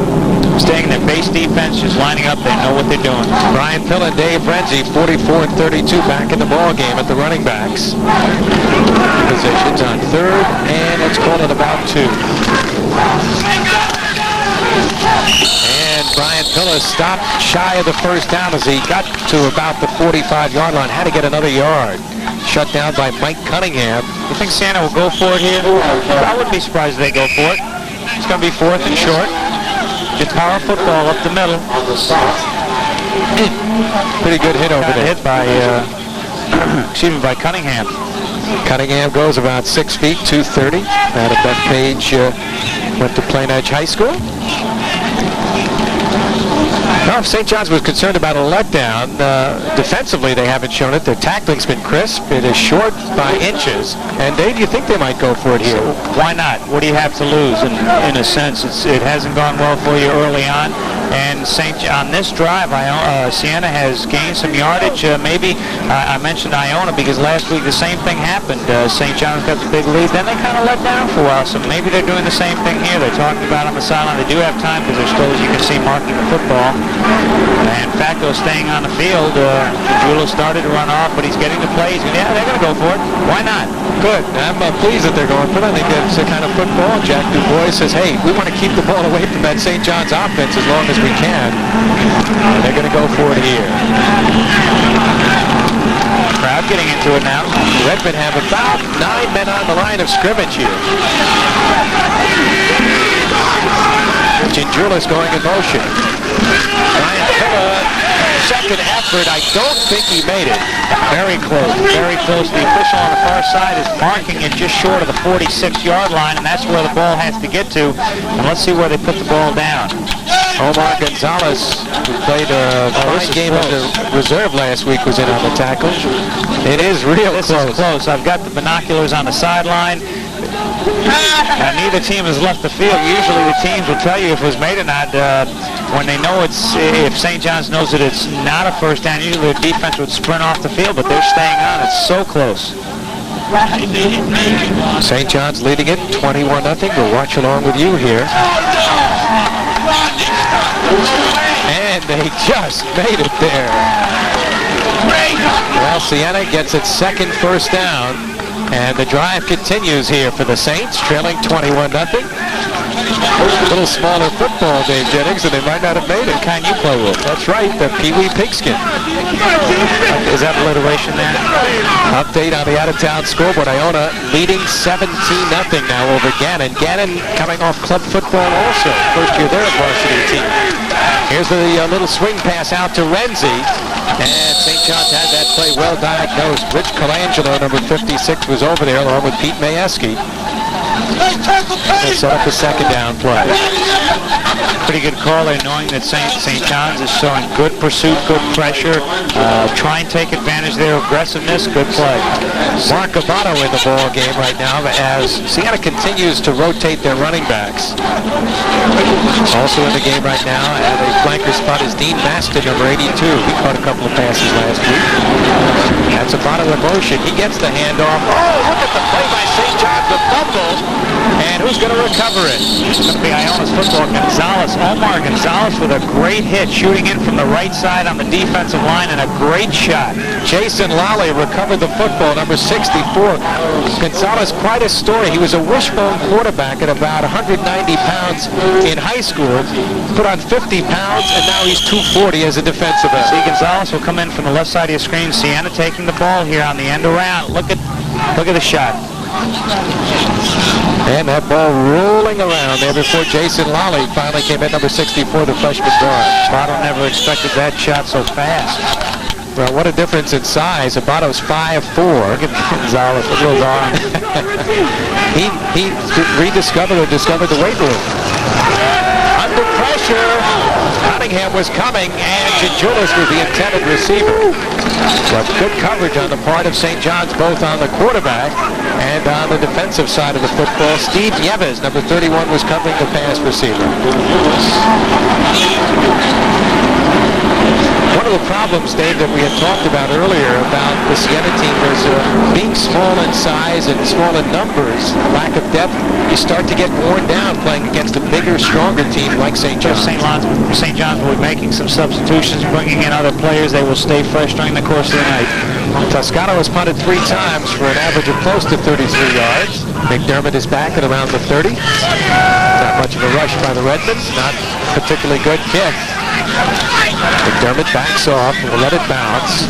staying in their base defense, just lining up. They know what they're doing. Brian Pill and Dave Renzi, 44 and 32, back in the ball game at the running backs. Positions on third, and it's called at about 2. And Brian Pillis stopped shy of the first down as he got to about the 45-yard line. Had to get another yard. Shut down by Mike Cunningham. You think Siena will go for it here? I wouldn't be surprised if they go for it. It's going to be 4th and short. Just power football up the middle. Pretty good hit over there. Hit by, by Cunningham. Cunningham goes about 6 feet, 230. Out of Bethpage, went to Plain Edge High School. Well, if St. John's was concerned about a letdown, defensively they haven't shown it. Their tackling's been crisp. It is short by inches. And Dave, you think they might go for it here? So why not? What do you have to lose? In a sense, it hasn't gone well for you early on. And on this drive, Siena has gained some yardage. Maybe I mentioned Iona because last week the same thing happened. St. John's got the big lead. Then they kind of let down for a while. So maybe they're doing the same thing here. They're talking about on the sideline. They do have time because they're still, as you can see, marking the football. And Facto staying on the field. Julo started to run off, but he's getting the plays. Yeah, they're going to go for it. Why not? Good. I'm pleased that they're going for it. I think that's the kind of football. Jack Dubois says, hey, we want to keep the ball away from that St. John's offense as long as we can. And they're going to go for it here. Crowd getting into it now. Redmen have about 9 men on the line of scrimmage here. Ginjulis going in motion. Ryan Pilla, second effort. I don't think he made it. Very close, very close. The official on the far side is marking it just short of the 46-yard line, and that's where the ball has to get to. And let's see where they put the ball down. Omar Gonzalez, who played a fine game under reserve last week, was in on the tackle. It is real close. This is close. I've got the binoculars on the sideline. Neither team has left the field. Usually the teams will tell you if it was made or not. When they know if St. John's knows that it's not a first down, usually the defense would sprint off the field, but they're staying on. It's so close. St. John's leading it 21-0. We'll watch along with you here. And they just made it there. Well, Siena gets its second first down. And the drive continues here for the Saints, trailing 21-0. A little smaller football, Dave Jennings, and they might not have made it. Kind you play with. That's right, the Pee Wee Pigskin. Is that alliteration there? Update on the out-of-town scoreboard. Iona leading 17-0 now over Gannon. Gannon coming off club football also. First year they're a varsity team. Here's the little swing pass out to Renzi. And St. John's had that play well diagnosed. Rich Colangelo, number 56, was over there along with Pete Mayeski. They set up the second down play. Pretty good call there, knowing that St. John's is showing good pursuit, good pressure. Try and take advantage of their aggressiveness. Good play. Mark Gabato in the ball game right now as Siena continues to rotate their running backs. Also in the game right now at a flanker spot is Dean Maston, number 82. He caught a couple of passes last week. That's Gabato in motion. He gets the handoff. Oh, look at the play by St. John's, the fumble. And who's going to recover it? It's going to be Iona's football. Omar Gonzalez with a great hit, shooting in from the right side on the defensive line, and a great shot. Jason Lally recovered the football, number 64. Gonzalez, quite a story. He was a wishbone quarterback at about 190 pounds in high school, put on 50 pounds, and now he's 240 as a defensive end. See, Gonzalez will come in from the left side of your screen. Siena taking the ball here on the end around. Look at the shot. And that ball rolling around there before Jason Lally finally came in, number 64, the freshman guard. Abato never expected that shot so fast. Well, what a difference in size. Abato's 5'4". Look at Gonzalez, look at those arms. he rediscovered or discovered the weight room. Under pressure, Cunningham was coming, and Ginjulis was the intended receiver. But good coverage on the part of St. John's, both on the quarterback and on the defensive side of the football. Steve Nieves, number 31, was covering the pass receiver. One of the problems, Dave, that we had talked about earlier about the Siena team was being small in size and small in numbers, lack of depth. You start to get worn down playing against a bigger, stronger team like St. John's. St. John's will be making some substitutions, bringing in other players. They will stay fresh during the course of the night. Toscano has punted 3 times for an average of close to 33 yards. McDermott is back at around the 30. Not much of a rush by the Redmen. Not particularly good kick. McDermott backs off and will let it bounce.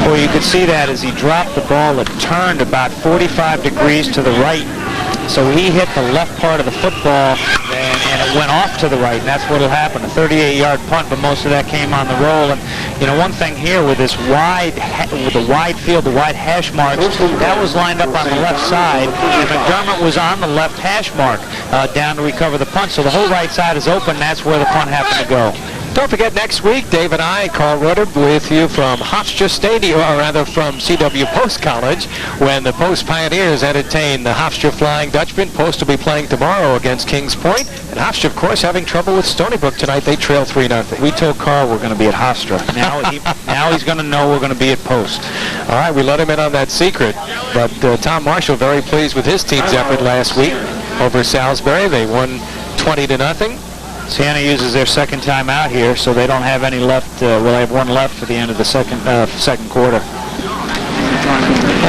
Well, you could see that as he dropped the ball, it turned about 45 degrees to the right. So he hit the left part of the football, and it went off to the right, and that's what will happen. A 38-yard punt, but most of that came on the roll. And you know, one thing here with this with the wide field, the wide hash marks, that was lined up on the left side, and McDermott was on the left hash mark down to recover the punt. So the whole right side is open. That's where the punt happened to go. Don't forget, next week, Dave and I, Carl Reuter, with you from Hofstra Stadium, or rather from CW Post College, when the Post Pioneers entertain the Hofstra Flying Dutchman. Post will be playing tomorrow against Kings Point, and Hofstra, of course, having trouble with Stony Brook tonight. They trail 3-0. We told Carl we're going to be at Hofstra. Now he's going to know we're going to be at Post. All right, we let him in on that secret, but Tom Marshall very pleased with his team's effort last week over Salisbury. They won 20-0. Siena uses their second time out here, so they don't have any left. Well, they have one left for the end of the second quarter.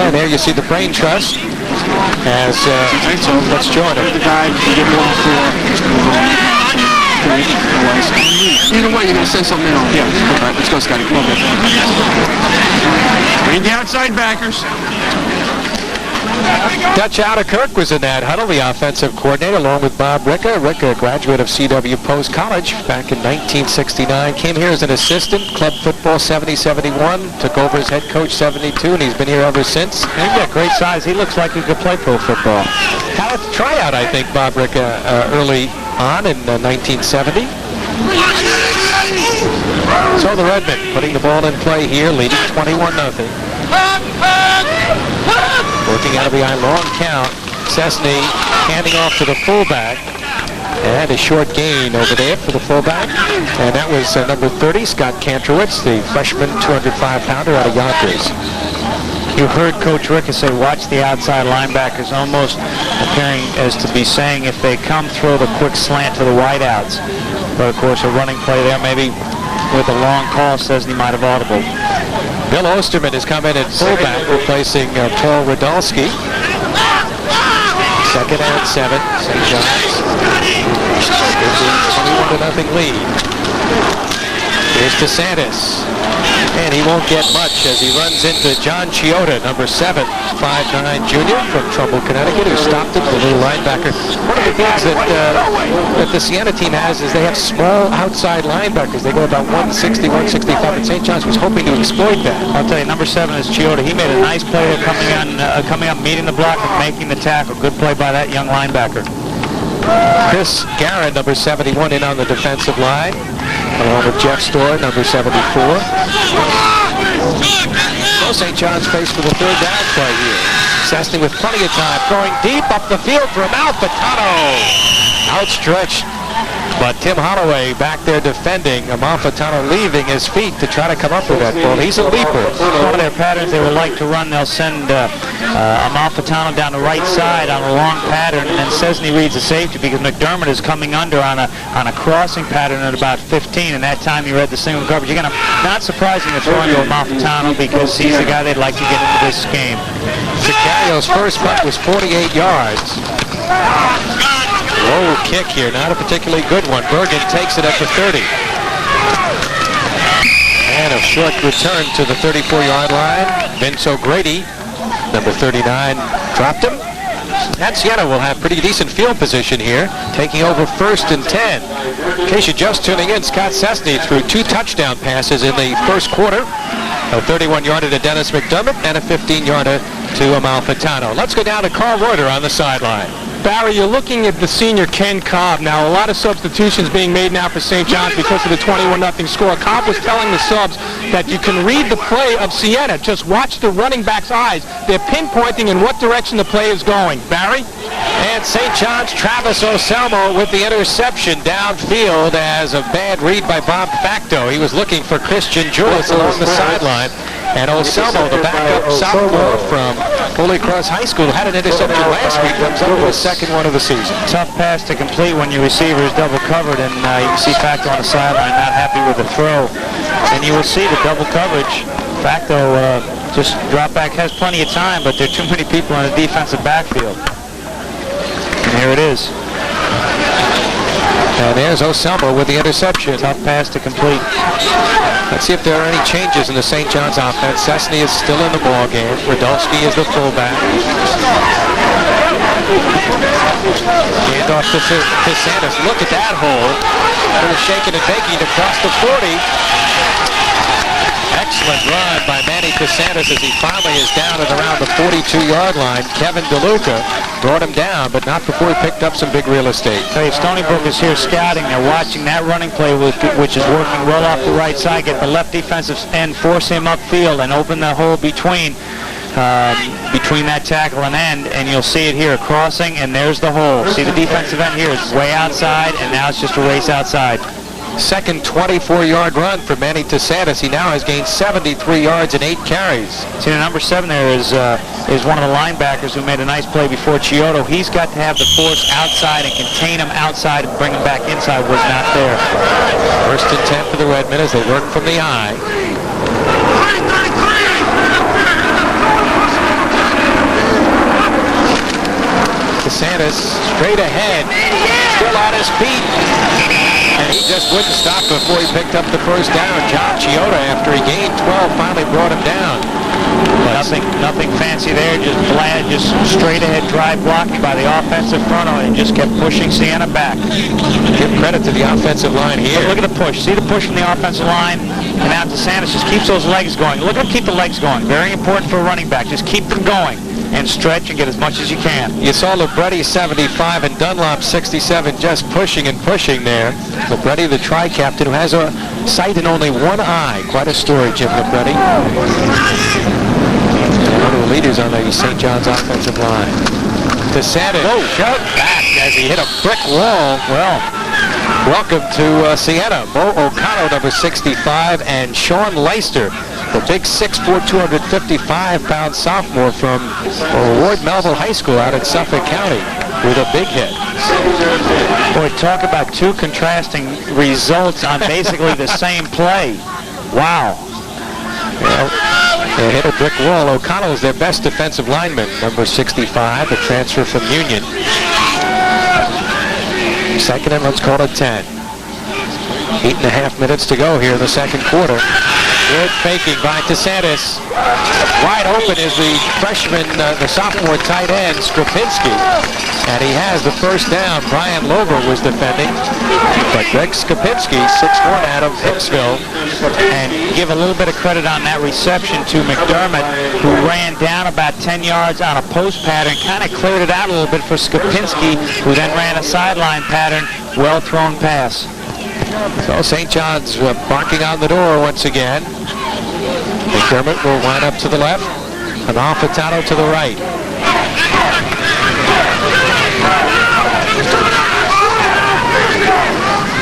And there you see the Brain Trust as let's join it. Either way, you're going to send something in on. Yeah. All right, let's go, Scotty. Come on, man. Read the outside backers. Dutch Outerkirk was in that huddle, the offensive coordinator, along with Bob Ricker. Ricker, a graduate of CW Post College back in 1969. Came here as an assistant, club football 70-71. Took over as head coach 72, and he's been here ever since. He's got great size. He looks like he could play pro football. Had a tryout, I think, Bob Ricker, early on in 1970. So the Redmen putting the ball in play here, leading 21-0. Working out of behind, long count. Cessny handing off to the fullback. And a short gain over there for the fullback. And that was number 30, Scott Kantrowitz, the freshman 205-pounder out of Yonkers. You heard Coach Ricker say, watch the outside linebackers, almost appearing as to be saying if they come, throw the quick slant to the wideouts. But, of course, a running play there, maybe with a long call, Cessny might have audible. Bill Osterman has come in at fullback, replacing Paul Radulski. 2nd and 7, St. John's. 21-0 lead. Here's DeSantis. And he won't get much as he runs into John Chioda, number 7, 5'9" junior from Trumbull, Connecticut, who stopped him, the little linebacker. One of the things that the Siena team has is they have small outside linebackers. They go about 160, 165, and St. John's was hoping to exploit that. I'll tell you, number 7 is Chioda. He made a nice play there coming up, meeting the block, and making the tackle. Good play by that young linebacker. Chris Garrett, number 71, in on the defensive line, along with Jeff Storr, number 74. So St. John's faced with a 3rd down play here. Cessny with plenty of time, throwing deep up the field for Amalfitano. Outstretched, but Tim Holloway back there defending. Amalfitano leaving his feet to try to come up with that ball. He's a leaper. One of their patterns they would like to run, they'll send Amalfitano down the right side on a long pattern, and then Cessny reads the safety because McDermott is coming under on a crossing pattern at about 15, and that time he read the single coverage. You're not surprising to throw into Amalfitano because he's the guy they'd like to get into this game. Sicario's first punt was 48 yards. Low kick here, not a particularly good one. Bergen takes it at the 30. And a short return to the 34-yard line. Vince O'Grady, number 39, dropped him. And Siena will have pretty decent field position here, taking over 1st and 10. In case you're just tuning in, Scott Cessny threw 2 touchdown passes in the first quarter. A 31-yarder to Dennis McDermott and a 15-yarder to Amalfitano. Let's go down to Carl Reuter on the sideline. Barry, you're looking at the senior Ken Cobb. Now, a lot of substitutions being made now for St. John's because of the 21-0 score. Cobb was telling the subs that you can read the play of Siena. Just watch the running back's eyes. They're pinpointing in what direction the play is going. Barry? And St. John's, Travis Oselmo with the interception downfield as a bad read by Bob Facto. He was looking for Christian Julius along the sideline. And Oselmo, the backup sophomore from Holy Cross High School, had an interception last week. Comes up with his 2nd one of the season. Tough pass to complete when your receiver is double covered, and you can see Facto on the sideline not happy with the throw. And you will see the double coverage. Facto just drop back, has plenty of time, but there are too many people in the defensive backfield. And here it is. And there's Oselmo with the interception. Tough pass to complete. Let's see if there are any changes in the St. John's offense. Cessny is still in the ball game. Radulski is the fullback. Hand off to DeSantis. Look at that hole. A little shaking and baking across the 40. Excellent excellent run by Manny DeSantis as he finally is down at around the 42-yard line. Kevin DeLuca brought him down, but not before he picked up some big real estate. Hey, Stony Brook is here scouting. They're watching that running play, which is working well off the right side. Get the left defensive end, force him upfield, and open the hole between that tackle and end, and you'll see it here, crossing, and there's the hole. See the defensive end here is way outside, and now it's just a race outside. Second 24-yard run for Manny DeSantis. He now has gained 73 yards and 8 carries. See, the number 7 there is one of the linebackers who made a nice play before Chiodo. He's got to have the force outside and contain him outside and bring him back inside. Was not there. First and 10 for the Redmen as they work from the eye. DeSantis straight ahead, still on his feet, and he just wouldn't stop before he picked up the first down. John Chioda, after he gained 12, finally brought him down. Nothing fancy there, just straight ahead drive blocking by the offensive front and just kept pushing Siena back. Give credit to the offensive line here. Look at the push. See the push from the offensive line? And now DeSantis just keeps those legs going. Look at him keep the legs going. Very important for a running back. Just keep them going and stretch and get as much as you can. You saw Libretti 75 and Dunlop 67 just pushing and pushing there. Libretti, the tri-captain, who has a sight in only one eye. Quite a story, Jim Libretti. One of the leaders on the St. John's offensive line. DeSantis shoved back as he hit a brick wall. Well, welcome to Siena. Mo O'Connell, number 65, and Sean Leister, the big 6'4", 255-pound sophomore from Ward Melville High School out in Suffolk County, with a big hit. Boy, talk about two contrasting results on basically the same play. Wow. Well, they hit a brick wall. O'Connell is their best defensive lineman, number 65, a transfer from Union. Second and let's call it 10. 8.5 minutes to go here in the second quarter. Good faking by DeSantis. Wide open is the freshman, the sophomore tight end, Skripinski. And he has the first down. Brian Lover was defending. But Greg Skripinski, 6'1", out of Hicksville. And give a little bit of credit on that reception to McDermott, who ran down about 10 yards on a post pattern, kind of cleared it out a little bit for Skripinski, who then ran a sideline pattern. Well thrown pass. So St. John's barking on the door once again. McDermott will line up to the left, and Alfitano to the right.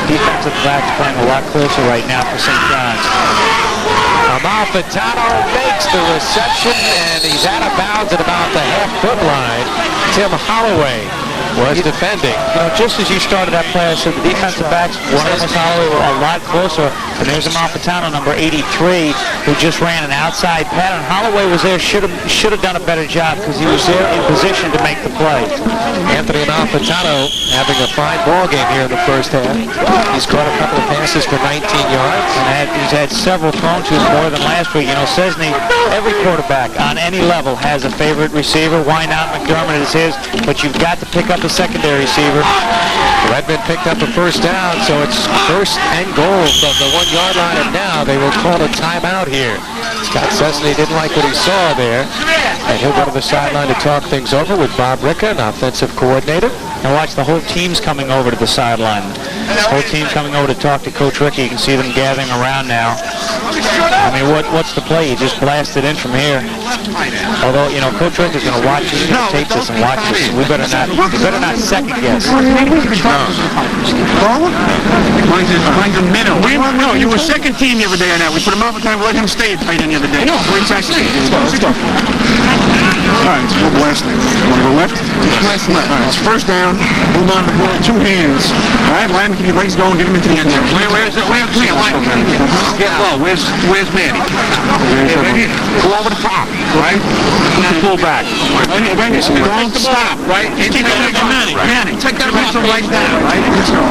Defensive backs playing a lot closer right now for St. John's. Alfitano makes the reception, and he's out of bounds at about the half-foot line. Tim Holloway was defending. You know, just as you started that play, I said the defensive backs, one of us Holloway, were a lot closer. And there's Alfitano, number 83, who just ran an outside pattern. Holloway was there, should have done a better job because he was there in position to make the play. Anthony Alfitano having a fine ball game here in the first half. He's caught a couple of passes for 19 yards. And he's had several thrown to him more than last week. You know, Cesny, every quarterback on any level has a favorite receiver. Why not? McDermott is his, but you've got to pick up a secondary receiver. Redmond picked up a first down, so it's first and goal from the 1-yard line, and now they will call a timeout here. Scott Cesny didn't like what he saw there, and he'll go to the sideline to talk things over with Bob Ricca, an offensive coordinator. And watch, the whole team's coming over to the sideline. The whole team's coming over to talk to Coach Ricky. You can see them gathering around now. I mean, what's the play? You just blasted in from here. Although, you know, Coach Rick is going to watch this, he's going to tape this and watch this. We better not second guess. Mine's a minnow. No, you were second team the other day on that. We put him up and let him stay tight end the other day. No, let's go. All right, so we'll blast it. Want to go left? Left. All right, it's first down. Hold on to the ball, 2 hands. All right, Lamb, keep your legs going, get him into the end zone. Where's get low. Where's Manny? Go over the top, right? Pull back. Don't stop, right? Take that legs to Manny. Manny, take that legs right down, right?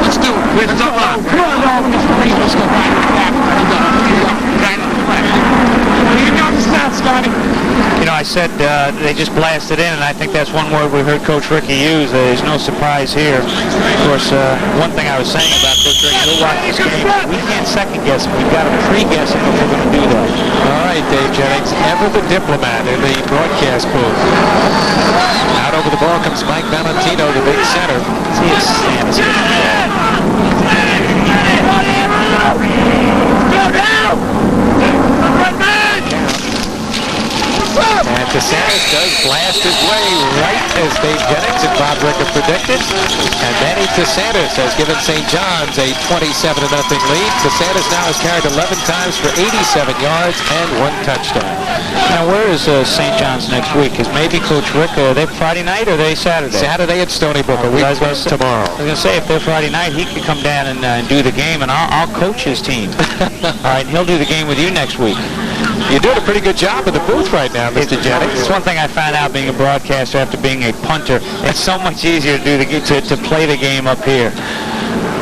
Let's do it. Let's go. Let's go back. You got the stats, guys. You know, I said they just blasted in, and I think that's one word we heard Coach Ricky use. There's no surprise here. Of course, one thing I was saying about this, we'll watch this game. We can't second guess it. We've got to pre-guess it if we're going to do that. All right, Dave Jennings, ever the diplomat in the broadcast booth. Out over the ball comes Mike Valentino, the big center. See his stance. And DeSantis does blast his way right as Dave Jennings and Bob Ricker predicted. And Manny DeSantis has given St. John's a 27-0 lead. DeSantis now has carried 11 times for 87 yards and 1 touchdown. Now, where is St. John's next week? Is maybe Coach Rick, are they Friday night or are they Saturday? Saturday at Stony Brook, a week from tomorrow. I was going to say, if they're Friday night, he could come down and do the game, and I'll coach his team. All right, and he'll do the game with you next week. You're doing a pretty good job in the booth right now, Mr. Jennings. It's one thing I found out being a broadcaster after being a punter. It's so much easier to play the game up here.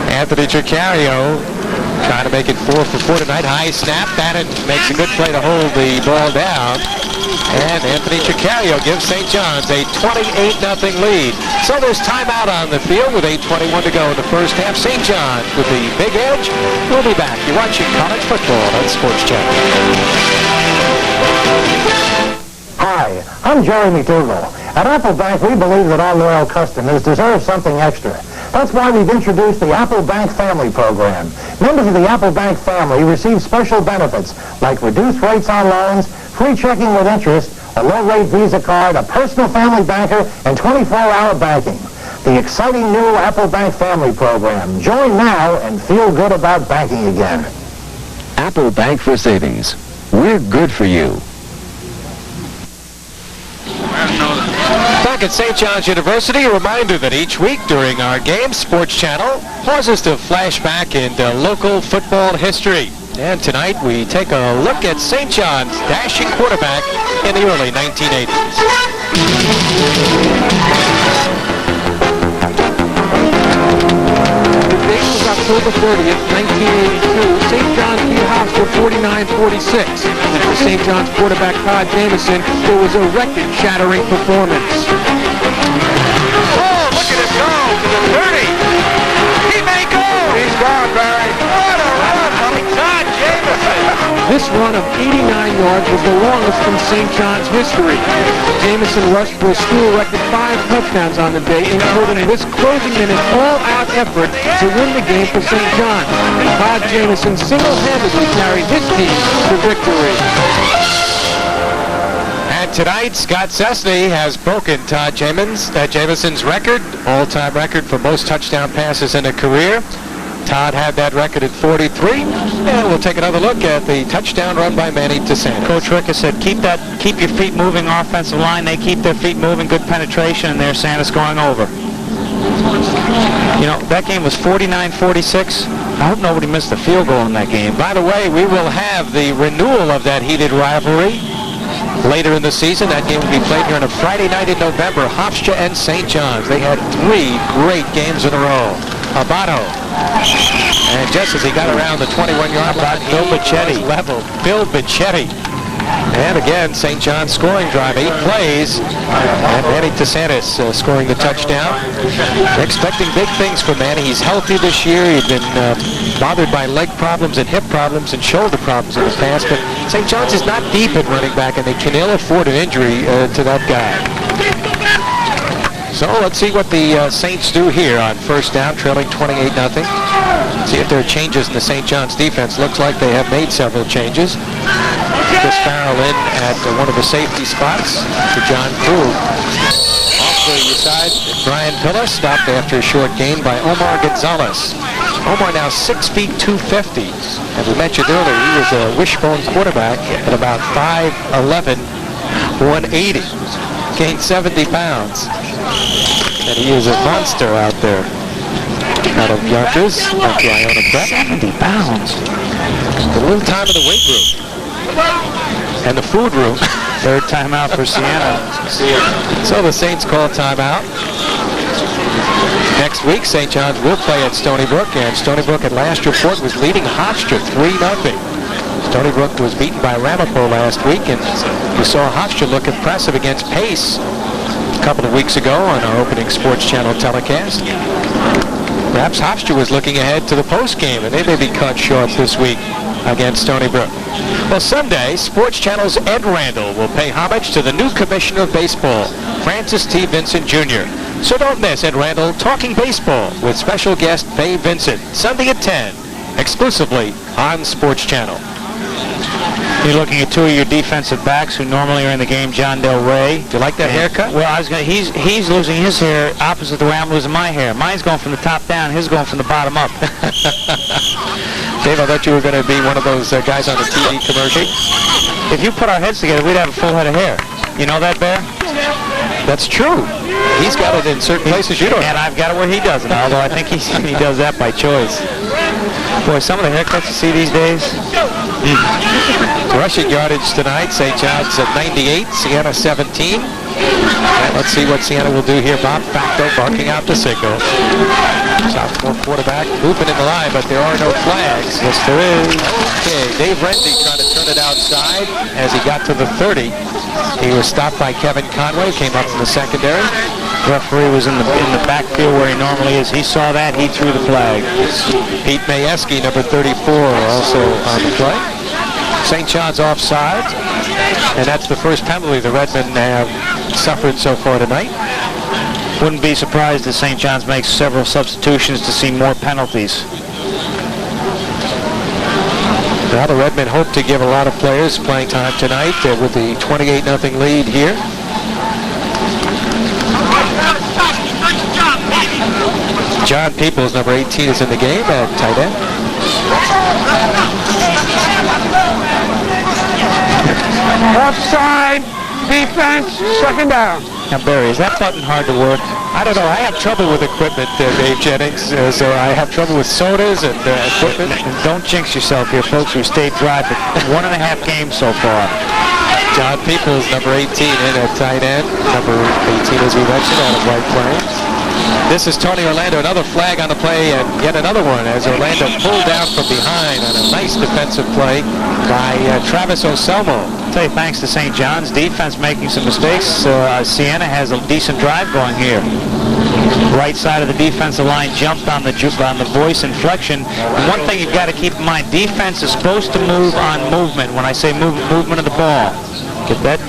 Anthony Tricario trying to make it 4 for 4 tonight. High snap. Bannon makes a good play to hold the ball down. And Anthony Tricario gives St. John's a 28-0 lead. So there's timeout on the field with 8:21 to go in the first half. St. John's with the big edge. We'll be back. You're watching college football on Sports Channel. Hi, I'm Jerry McDougal. At Apple Bank, we believe that our loyal customers deserve something extra. That's why we've introduced the Apple Bank Family Program. Members of the Apple Bank family receive special benefits like reduced rates on loans, free checking with interest, a low-rate Visa card, a personal family banker, and 24-hour banking. The exciting new Apple Bank Family Program. Join now and feel good about banking again. Apple Bank for Savings. We're good for you. Back at St. John's University, a reminder that each week during our game, Sports Channel pauses to flash back into local football history. And tonight we take a look at St. John's dashing quarterback in the early 1980s. The date was October 30th, 1982. St. John's beat Hofstra 49-46. For St. John's quarterback Todd Jameson, it was a record-shattering performance. Oh, look at him go to the 30. He may go. He's gone, Barry. What a run by Todd Jameson. This run of 89 yards was the longest in St. John's history. Jameson rushed for a school record 5 touchdowns on the day, including this closing minute all-out effort to win the game for St. John's. Todd Jameson single-handedly carried his team to victory. And tonight, Scott Cessny has broken Todd Jameson's record, all-time record for most touchdown passes in a career. Todd had that record at 43, and we'll take another look at the touchdown run by Manny DeSantis. Coach Ricker said, keep your feet moving, offensive line. They keep their feet moving, good penetration, and there's Santis going over. You know, that game was 49-46. I hope nobody missed a field goal in that game. By the way, we will have the renewal of that heated rivalry later in the season. That game will be played here on a Friday night in November. Hofstra and St. John's. They had 3 great games in a row. Abato. And just as he got around the 21-yard line, Bill Bichetti leveled. Bill Bichetti. And again, St. John's scoring drive, 8 plays. And Manny DeSantis scoring the touchdown. Expecting big things from Manny. He's healthy this year. He'd been bothered by leg problems and hip problems and shoulder problems in the past. But St. John's is not deep at running back, and they can ill afford an injury to that guy. So let's see what the Saints do here on first down, trailing 28-0. See if there are changes in the St. John's defense. Looks like they have made several changes. Chris Farrell in at one of the safety spots for John Krug. Off the side, Brian Pilla stopped after a short gain by Omar Gonzalez. Omar now 6 feet 250. As we mentioned earlier, he was a wishbone quarterback at about 5'11", 180. Gained 70 pounds. And he is a monster out there. Out of Yonkers, at the Iona Prep. 70 pounds. A little time in the weight room. And the food room. Third timeout for Siena. So the Saints call timeout. Next week, St. John's will play at Stony Brook, and Stony Brook at last report was leading Hofstra 3-0. Stony Brook was beaten by Ramapo last week, and we saw Hofstra look impressive against Pace a couple of weeks ago on our opening Sports Channel telecast. Perhaps Hofstra was looking ahead to the postgame, and they may be cut short this week against Stony Brook. Well, Sunday, Sports Channel's Ed Randall will pay homage to the new commissioner of baseball, Francis T. Vincent Jr. So don't miss Ed Randall Talking Baseball with special guest Faye Vincent, Sunday at 10, exclusively on Sports Channel. You're looking at two of your defensive backs who normally are in the game, John Del Rey. Do you like that haircut? Well, he's losing his hair opposite the way I'm losing my hair. Mine's going from the top down, his going from the bottom up. Dave, I thought you were going to be one of those guys on the TV commercial. If you put our heads together, we'd have a full head of hair. You know that, Bear? That's true. He's got it in certain places you don't. And I've got it where he doesn't, although I think he does that by choice. Boy, some of the haircuts you see these days. Rushing yardage tonight, St. John's at 98, Siena 17. And let's see what Siena will do here. Bob Facto barking out the signal. Sophomore quarterback moving in the line, but there are no flags. Yes, there is. Okay, Dave Renzi trying to turn it outside as he got to the 30. He was stopped by Kevin Conway, came up from the secondary. Referee was in the backfield where he normally is. He saw that. He threw the flag. Pete Majewski, number 34, also on the play. St. John's offside, and that's the first penalty the Redmen have suffered so far tonight. Wouldn't be surprised if St. John's makes several substitutions to see more penalties. Now the Redmen hope to give a lot of players playing time tonight with the 28-0 lead here. John Peoples, number 18, is in the game at tight end. Offside, defense, second down. Now, Barry, is that button hard to work? I don't know. I have trouble with equipment, Dave Jennings. So I have trouble with sodas and equipment. And don't jinx yourself here, folks. We stayed dry for 1.5 games so far. John Peoples, number 18, in at tight end. Number 18, as we mentioned, out of White Plains. This is Tony Orlando, another flag on the play, and yet another one as Orlando pulled down from behind on a nice defensive play by Travis Oselmo. I'll tell you, thanks to St. John's defense making some mistakes, Siena has a decent drive going here. Right side of the defensive line jumped on the voice inflection. And one thing you've got to keep in mind, defense is supposed to move on movement. When I say movement of the ball, get that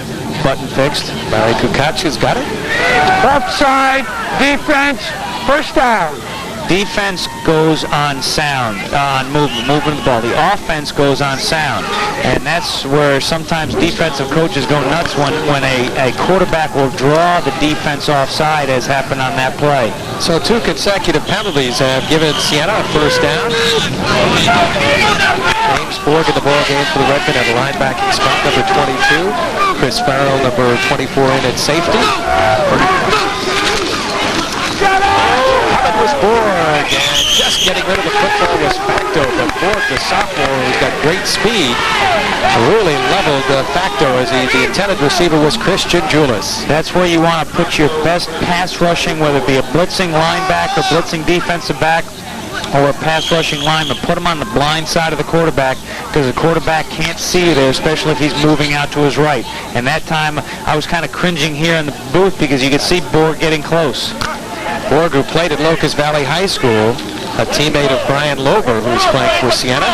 button fixed. Barry Kukac's got it. Offside, defense, first down. Defense goes on sound, on movement of the ball. The offense goes on sound. And that's where sometimes defensive coaches go nuts when a quarterback will draw the defense offside, as happened on that play. So 2 consecutive penalties have given Siena a first down. James Borg in the ball game for the Redmen at the linebacking spot, number 22. Chris Farrell, number 24, in at safety. Was Borg, and just getting rid of the football was Facto, but Borg, the sophomore, who's got great speed, really leveled Facto as the intended receiver was Christian Julis. That's where you want to put your best pass rushing, whether it be a blitzing linebacker, blitzing defensive back, or a pass rushing lineman. Put him on the blind side of the quarterback, because the quarterback can't see you there, especially if he's moving out to his right. And that time, I was kind of cringing here in the booth because you could see Borg getting close. Borg, who played at Locust Valley High School, a teammate of Brian Lober, who's playing for Siena.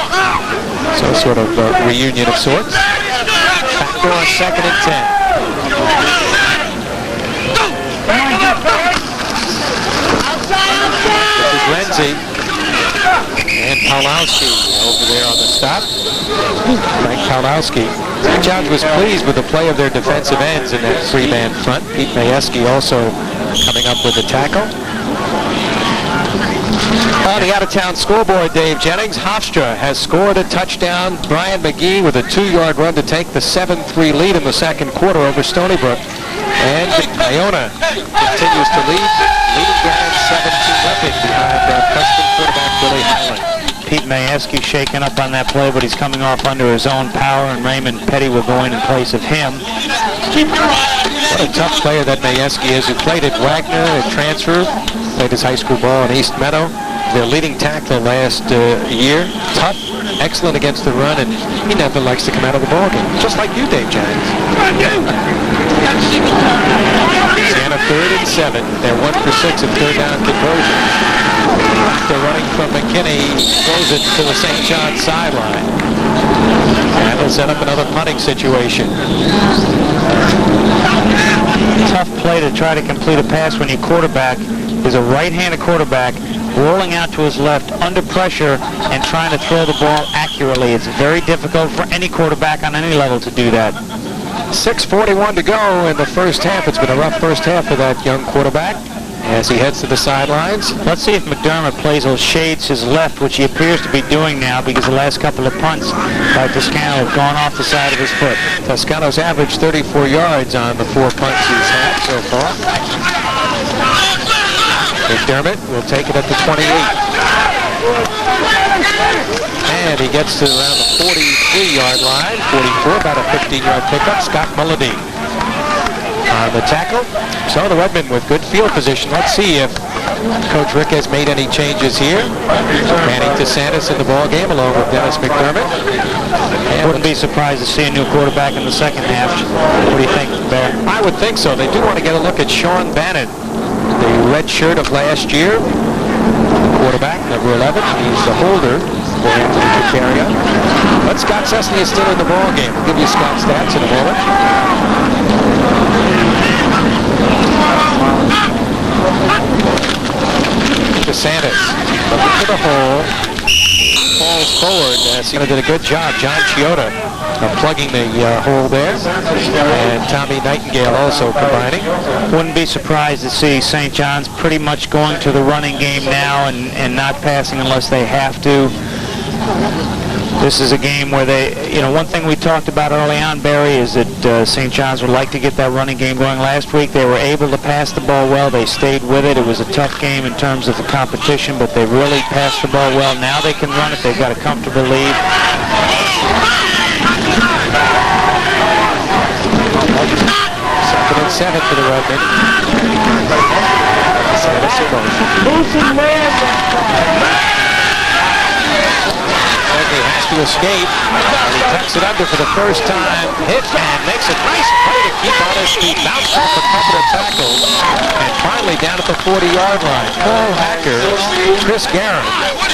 So sort of a reunion of sorts. Factor on 2nd and 10. This is Renzi and Pawlowski over there on the stop. Frank Pawlowski. St. John's was pleased with the play of their defensive ends in that 3-man front. Pete Majewski also coming up with the tackle. On the out-of-town scoreboard, Dave Jennings, Hofstra has scored a touchdown. Brian McGee with a 2-yard run to take the 7-3 lead in the second quarter over Stony Brook. And Iona continues to lead, leading Grand 17-0 behind freshman quarterback Billy Highland. Pete Majewski shaking up on that play, but he's coming off under his own power, and Raymond Petty will go in place of him. What a tough player that Majewski is, who played at Wagner, a transfer, played his high school ball in East Meadow. their leading tackler last year. Tough, excellent against the run, and he never likes to come out of the ballgame. Just like you, Dave Giants. Siena 3rd and 7. They're 1 for 6 in third down conversion. They're running from McKinney, throws it to the St. John's sideline. And they'll set up another punting situation. Tough play to try to complete a pass when your quarterback is a right-handed quarterback rolling out to his left under pressure and trying to throw the ball accurately. It's very difficult for any quarterback on any level to do that. 6:41 to go in the first half. It's been a rough first half for that young quarterback as he heads to the sidelines. Let's see if McDermott plays those shades his left, which he appears to be doing now because the last couple of punts by Toscano have gone off the side of his foot. Toscano's averaged 34 yards on the 4 punts he's had so far. McDermott will take it at the 28. And he gets to around the 43-yard line, 44, about a 15-yard pickup. Scott Mulledy on the tackle. So the Redmen with good field position. Let's see if Coach Rick has made any changes here. Manny DeSantis in the ball game along with Dennis McDermott. And wouldn't be surprised to see a new quarterback in the second half. What do you think, Bear? I would think so. They do want to get a look at Sean Bannon, the red shirt of last year. Quarterback, number 11. He's the holder for Anthony Cacaria. But Scott Cessny is still in the ball game. We'll give you Scott's stats in a moment. DeSantis looking for the hole. Falls forward. Siena did a good job. John Chioda plugging the hole there. And Tommy Nightingale also combining. Wouldn't be surprised to see St. John's pretty much going to the running game now and not passing unless they have to. This is a game where they, one thing we talked about early on, Barry, is that St. John's would like to get that running game going. Last week they were able to pass the ball well. They stayed with it. It was a tough game in terms of the competition, but they really passed the ball well. Now they can run it. They've got a comfortable lead. Second and 7 for the Redmen. He has to escape. He tucks it under for the first time. Hit and makes a nice play to keep on his feet. Bounced off a couple of tackles. And finally down at the 40-yard line. Paul Hacker, Chris Guerin,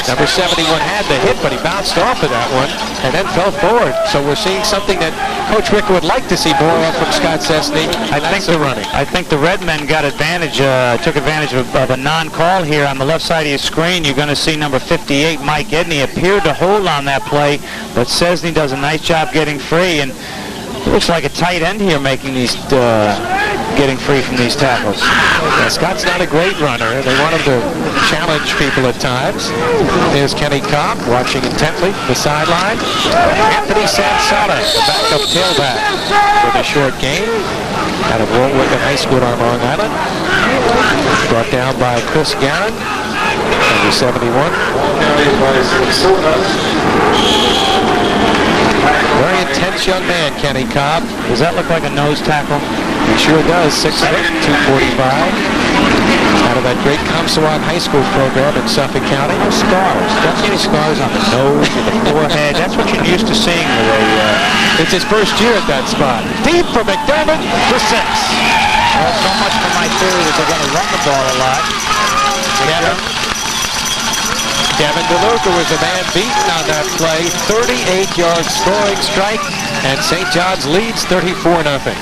number 71, had the hit, but he bounced off of that one and then fell forward. So we're seeing something that Coach Rick would like to see more of from Scott Cessny. I think the Redmen got advantage, took advantage of a non-call here on the left side of your screen. You're going to see number 58, Mike Edney, appeared to hold on that play, but Cessny does a nice job getting free, and it looks like a tight end here making these, getting free from these tackles. Yeah, Scott's not a great runner. They want him to challenge people at times. There's Kenny Cobb watching intently the sideline. Anthony Sansana, the backup tailback with a short game out of Warwick High School on Long Island. Brought down by Chris Guerin, number 71. Very intense young man, Kenny Cobb. Does that look like a nose tackle? He sure does. 6'4", 245. Out of that great Comstock High School program in Suffolk County. No scars. Don't see any scars on the nose or the forehead. That's what you're used to seeing with It's his first year at that spot. Deep for McDermott for 6. Well, so much for my theory that they're going to run the ball a lot. Kevin DeLuca was the man beaten on that play. 38-yard scoring strike, and St. John's leads 34-0.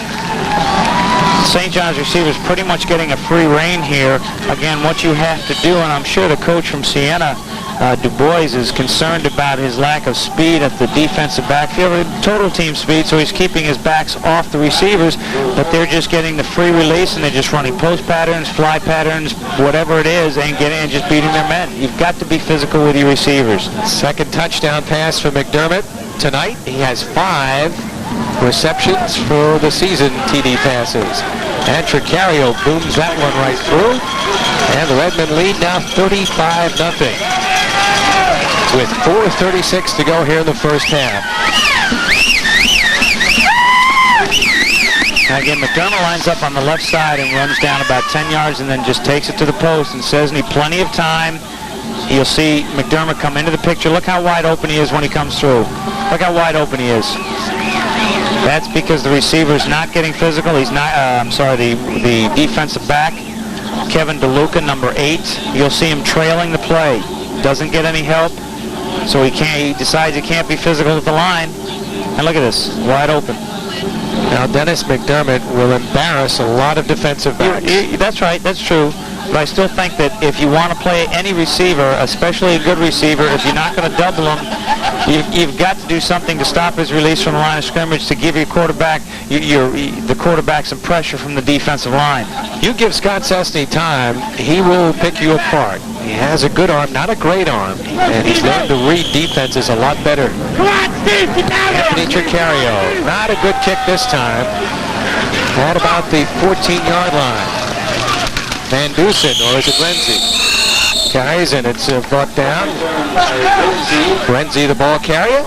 St. John's receivers pretty much getting a free rein here. Again, what you have to do, and I'm sure the coach from Siena, Du Bois, is concerned about his lack of speed at the defensive backfield, total team speed, so he's keeping his backs off the receivers, but they're just getting the free release, and they're just running post patterns, fly patterns, whatever it is, and getting and just beating their men. You've got to be physical with your receivers. Second touchdown pass for McDermott tonight. He has 5 receptions for the season, TD passes. And Tricario booms that one right through. And the Redmen lead now 35-0. With 4:36 to go here in the first half. Now again, McDermott lines up on the left side and runs down about 10 yards and then just takes it to the post, and Cessny plenty of time you'll see McDermott come into the picture. Look how wide open he is when he comes through. Look how wide open he is. That's because the receiver's not getting physical. He's not, the defensive back, Kevin DeLuca, number 8. You'll see him trailing the play. Doesn't get any help, so he decides he can't be physical at the line. And look at this, wide open. Now, Dennis McDermott will embarrass a lot of defensive backs. That's right, that's true. But I still think that if you want to play any receiver, especially a good receiver, if you're not going to double him, you've got to do something to stop his release from the line of scrimmage to give your quarterback, the quarterback some pressure from the defensive line. You give Scott Cessny time, he will pick you apart. He has a good arm, not a great arm, and he's learned to read defenses a lot better. Anthony Tricario, not a good kick this time. At about the 14-yard line. Van Dusen, or is it Renzi? Carries, and it's brought down. Renzi, the ball carrier.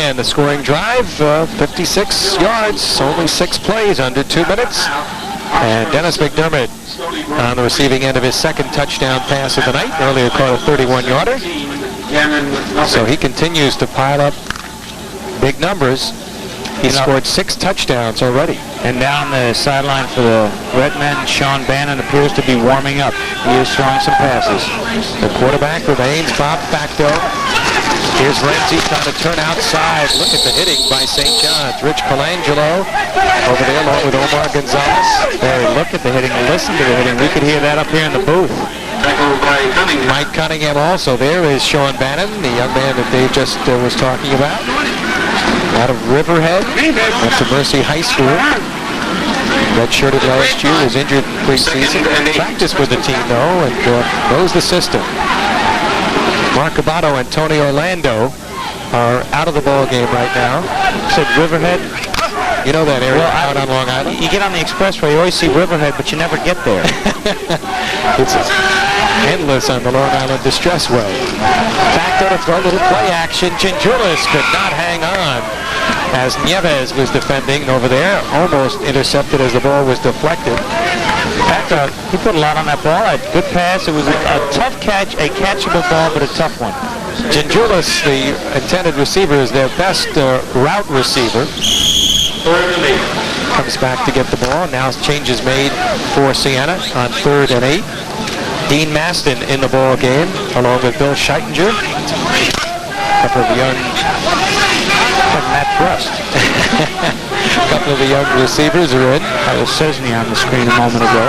And the scoring drive, 56 yards, only 6 plays, under 2 minutes. And Dennis McDermott on the receiving end of his second touchdown pass of the night. Earlier caught a 31-yarder. So he continues to pile up big numbers. He's scored 6 touchdowns already. And down the sideline for the REDMEN, Sean Bannon appears to be warming up. He is throwing some passes. The quarterback remains Bob Facto. Here's Renzi trying to turn outside. Look at the hitting by St. John's. Rich Colangelo over there along with Omar Gonzalez. Barry, look at the hitting. Listen to the hitting. We could hear that up here in the booth. Mike Cunningham also. There is Sean Bannon, the young man that Dave just was talking about. Out of Riverhead, went to Mercy High School. Redshirted last year, was injured preseason. Practiced with the team though, and knows the system. Mark Cabato and Tony Orlando are out of the ball game right now. Said Riverhead. You know that area out on Long Island? You get on the expressway, you always see Riverhead, but you never get there. It's endless on the Long Island Distressway. Facto to throw a little play action. Gingiulis could not hang on as Nieves was defending over there. Almost intercepted as the ball was deflected. Facto, he put a lot on that ball. A good pass. It was a tough catch, a catchable ball, but a tough one. Gingiulis, the intended receiver, is their best route receiver. Comes back to get the ball. Now change is made for Siena on 3rd and 8. Dean Maston in the ball game, along with Bill Scheitinger. A couple of young... Matt Brust. A couple of the young receivers are in. That was Cessny on the screen a moment ago.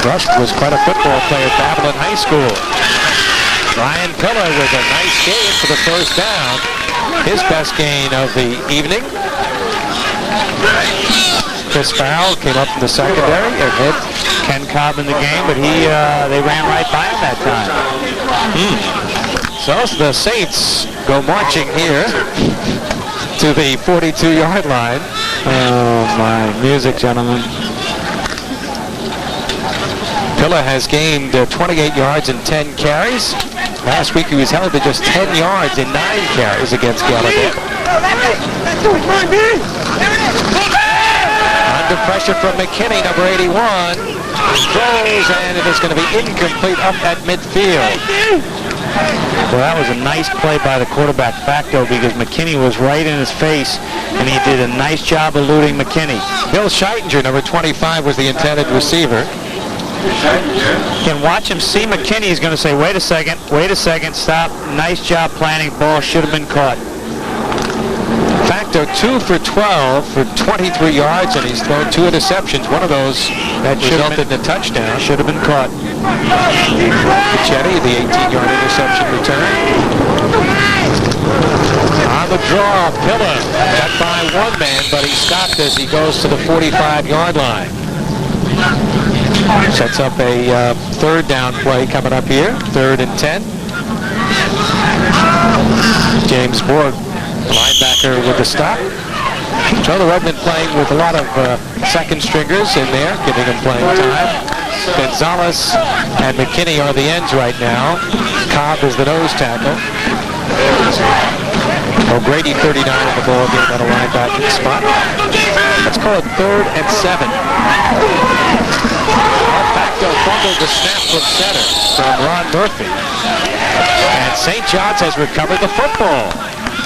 Brust was quite a football player at Babylon High School. Ryan Pillar with a nice gain for the first down. His best gain of the evening. Chris Farrell came up from the secondary and hit Ken Cobb in the game, but they ran right by him that time. So the Saints go marching here to the 42-yard line. Oh my, music, gentlemen. Pilla has gained 28 yards and 10 carries. Last week he was held to just 10 yards and 9 carries against Gallaudet. Under pressure from McKinney, number 81. Throws, and it is going to be incomplete up at midfield. Well, that was a nice play by the quarterback, Facto, because McKinney was right in his face, and he did a nice job eluding McKinney. Bill Scheitinger, number 25, was the intended receiver. Can watch him see McKinney. He's going to say, wait a second, stop. Nice job planting. Ball should have been caught. Facto 2 for 12 for 23 yards, and he's thrown 2 interceptions. One of those that resulted in a touchdown. Should have been caught. Pichetti, the 18-yard interception return. On the draw, Pilla got by one man, but he stopped as he goes to the 45-yard line. Sets up a 3rd down play coming up here, 3rd and 10. James Borg, linebacker, with the stop. So the Redmen playing with a lot of second stringers in there, giving them playing time. Gonzalez and McKinney are the ends right now. Cobb is the nose tackle. O'Grady, 39 in the ball game at a linebacking spot. Let's call it 3rd and 7. facto fumbled the snap from center from Ron Murphy. And St. John's has recovered the football.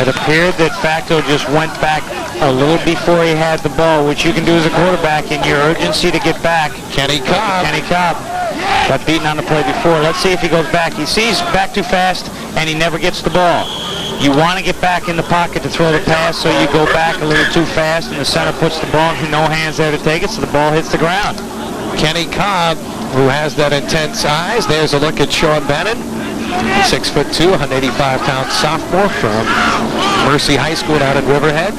It appeared that Facto just went back a little before he had the ball, which you can do as a quarterback in your urgency to get back. Kenny Cobb got beaten on the play before. Let's see if he goes back. He sees back too fast, and he never gets the ball. You want to get back in the pocket to throw the pass, so you go back a little too fast, and the center puts the ball, no hands there to take it, so the ball hits the ground. Kenny Cobb, who has that intense eyes. There's a look at Sean Bannon, 6'2", 185-pound sophomore from Mercy High School out at Riverhead.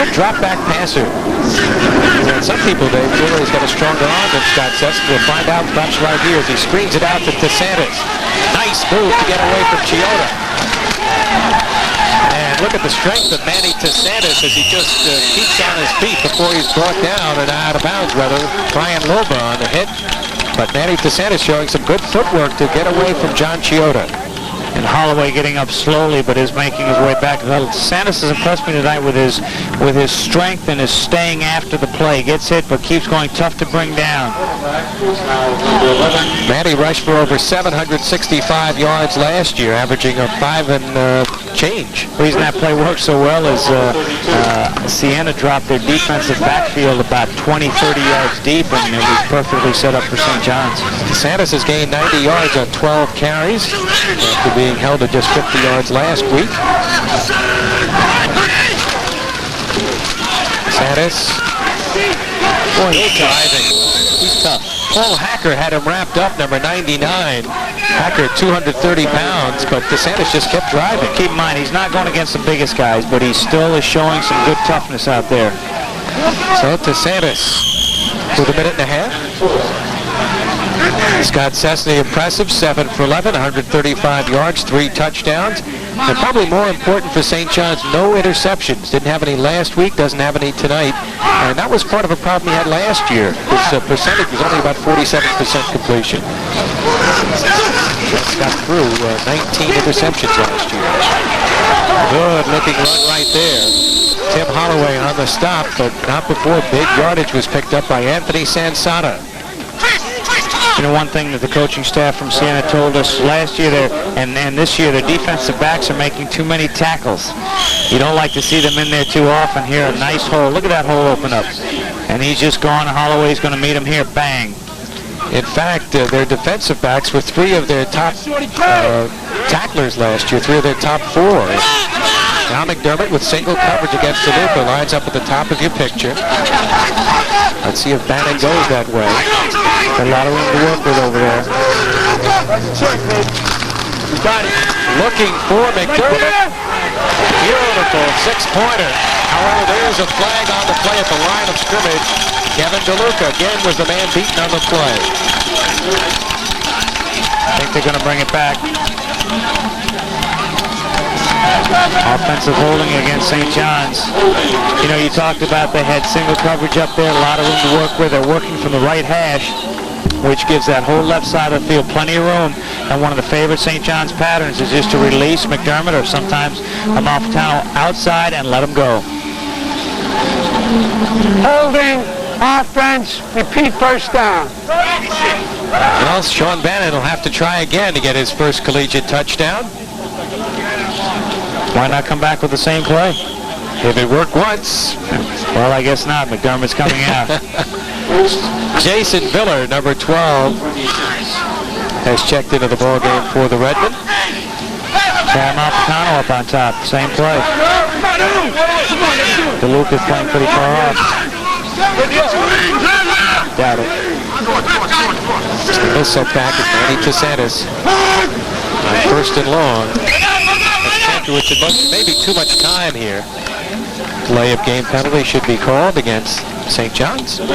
Good drop-back passer. And some people, Dave, feel he's got a stronger arm than Scott Sesson. We'll find out perhaps right here as he screens it out to DeSantis. Nice move to get away from Chioda. And look at the strength of Manny DeSantis as he just keeps on his feet before he's brought down and out of bounds, rather. Brian Loba on the hit. But Manny DeSantis showing some good footwork to get away from John Chioda. And Holloway getting up slowly, but is making his way back. DeSantis has impressed me tonight with his strength and his staying after the play. Gets hit, but keeps going, tough to bring down. Manny rushed for over 765 yards last year, averaging a 5 and change. The reason that play worked so well is Siena dropped their defensive backfield about 20, 30 yards deep, and it was perfectly set up for St. John's. DeSantis has gained 90 yards on 12 carries after being held at just 50 yards last week. DeSantis. Boy, he's driving. He's tough. Paul Hacker had him wrapped up, number 99. Hacker, 230 pounds, but DeSantis just kept driving. Keep in mind, he's not going against the biggest guys, but he still is showing some good toughness out there. So DeSantis with a minute and a half. Scott Sesson, impressive, 7 for 11, 135 yards, 3 touchdowns. And probably more important for St. John's, no interceptions. Didn't have any last week, doesn't have any tonight. And that was part of a problem he had last year. His percentage was only about 47% completion. That's got through 19 interceptions last year. Good looking run right there. Tim Holloway on the stop, but not before big yardage was picked up by Anthony Sansata. You know, one thing that the coaching staff from Siena told us last year and this year, the defensive backs are making too many tackles. You don't like to see them in there too often. Here, a nice hole. Look at that hole open up. And he's just gone. Holloway's going to meet him here. Bang. In fact, their defensive backs were 3 of their top tacklers last year, 3 of their top 4. Now McDermott with single coverage against DeLuca lines up at the top of your picture. Let's see if Bannon goes that way. A lot of room to work with over there. Looking for McDermott. Beautiful 6-pointer. However, there's a flag on the play at the line of scrimmage. Kevin DeLuca again was the man beaten on the play. I think they're going to bring it back. Offensive holding against St. John's. You know, you talked about they had single coverage up there, a lot of room to work with. They're working from the right hash, which gives that whole left side of the field plenty of room. And one of the favorite St. John's patterns is just to release McDermott or sometimes Amalfitano outside and let him go. Holding, offense, repeat first down. Well, Sean Bannon will have to try again to get his first collegiate touchdown. Why not come back with the same play? If it worked once. Well, I guess not. McDermott's coming out. Jason Viller, number 12, has checked into the ball game for the Redmen. Sam Amalfitano up on top. Same play. DeLuca's playing pretty far off. Doubt it. The setback is Manny DeSantis. First and long. Which maybe too much time here. Delay of game penalty should be called against St. John's. So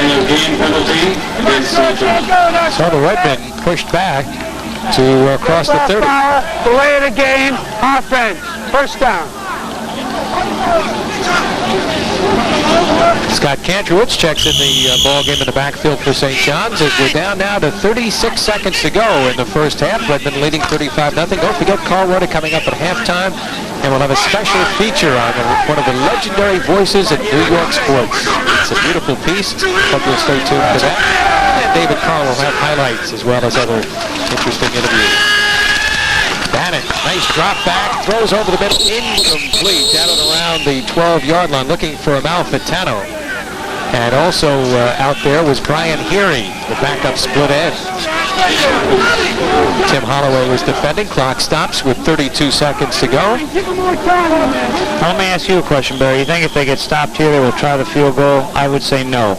the Redmen pushed back to cross the 30. Delay of the game, offense, first down. Scott Kantrowitz checks in the ball game in the backfield for St. John's as we're down now to 36 seconds to go in the first half. Redmond leading 35-0. Don't forget Carl Rudder coming up at halftime, and we'll have a special feature on one of the legendary voices in New York sports. It's a beautiful piece. Hope you'll stay tuned for that. David Carl will have highlights as well as other interesting interviews. Bannock, nice drop back, throws over the middle, incomplete, down and around the 12-yard line, looking for Amalfitano. And also out there was Brian Heary, the backup split end. Tim Holloway was defending. Clock stops with 32 seconds to go. Let me ask you a question, Barry. You think if they get stopped here, they will try the field goal? I would say no.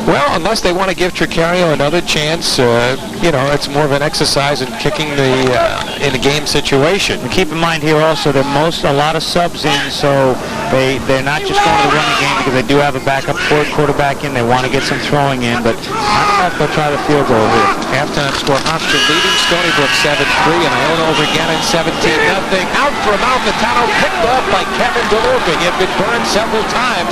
Well, unless they want to give Tricario another chance, it's more of an exercise in kicking in a game situation. And keep in mind here also that a lot of subs in, so they're not just going to the running game because they do have a backup quarterback in. They want to get some throwing in, but I don't know if they'll try the field goal here. Halftime score: Hofstra leading Stony Brook 7-3, and Iona over Gannon 17-0. Out for Amalfitano, picked off by Kevin DeLuca. He had been burned several times,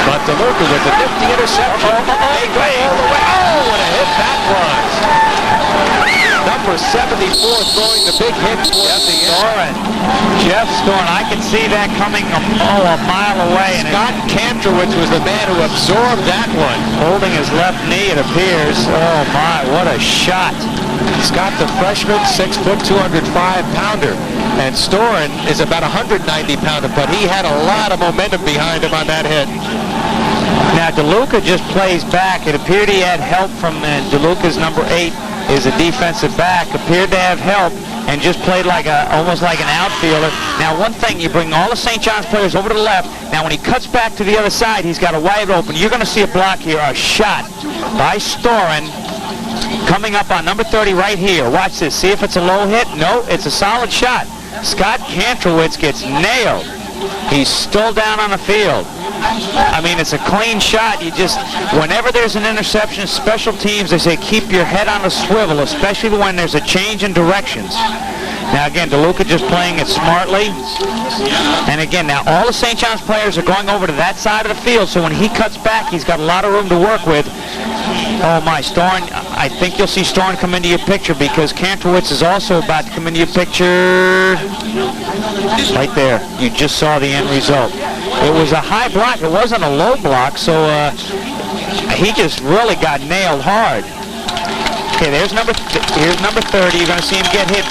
but DeLuca with a nifty interception. They go all the way. Oh, what a hit that was. Number 74 throwing the big hit towards the end. Jeff Storen, I can see that coming a mile away. Scott Kantrowitz was the man who absorbed that one. Holding his left knee, it appears. Oh, my, what a shot. Scott, the freshman, 6 foot, 205-pounder. And Storen is about 190-pounder, but he had a lot of momentum behind him on that hit. Now, DeLuca just plays back. It appeared he had help from DeLuca's number 8 is a defensive back. Appeared to have help and just played almost like an outfielder. Now, one thing, you bring all the St. John's players over to the left. Now, when he cuts back to the other side, he's got a wide open. You're going to see a block here, a shot by Storen coming up on number 30 right here. Watch this. See if it's a low hit? No, it's a solid shot. Scott Kantrowitz gets nailed. He's still down on the field. I mean, it's a clean shot. Whenever there's an interception, special teams, they say keep your head on a swivel, especially when there's a change in directions. Now, again, DeLuca just playing it smartly. And again, now all the St. John's players are going over to that side of the field, so when he cuts back, he's got a lot of room to work with. Oh, my, Storen, I think you'll see Storen come into your picture because Kantrowitz is also about to come into your picture. Right there. You just saw the end result. It was a high block. It wasn't a low block, so he just really got nailed hard. Okay, here's number 30. You're going to see him get hit.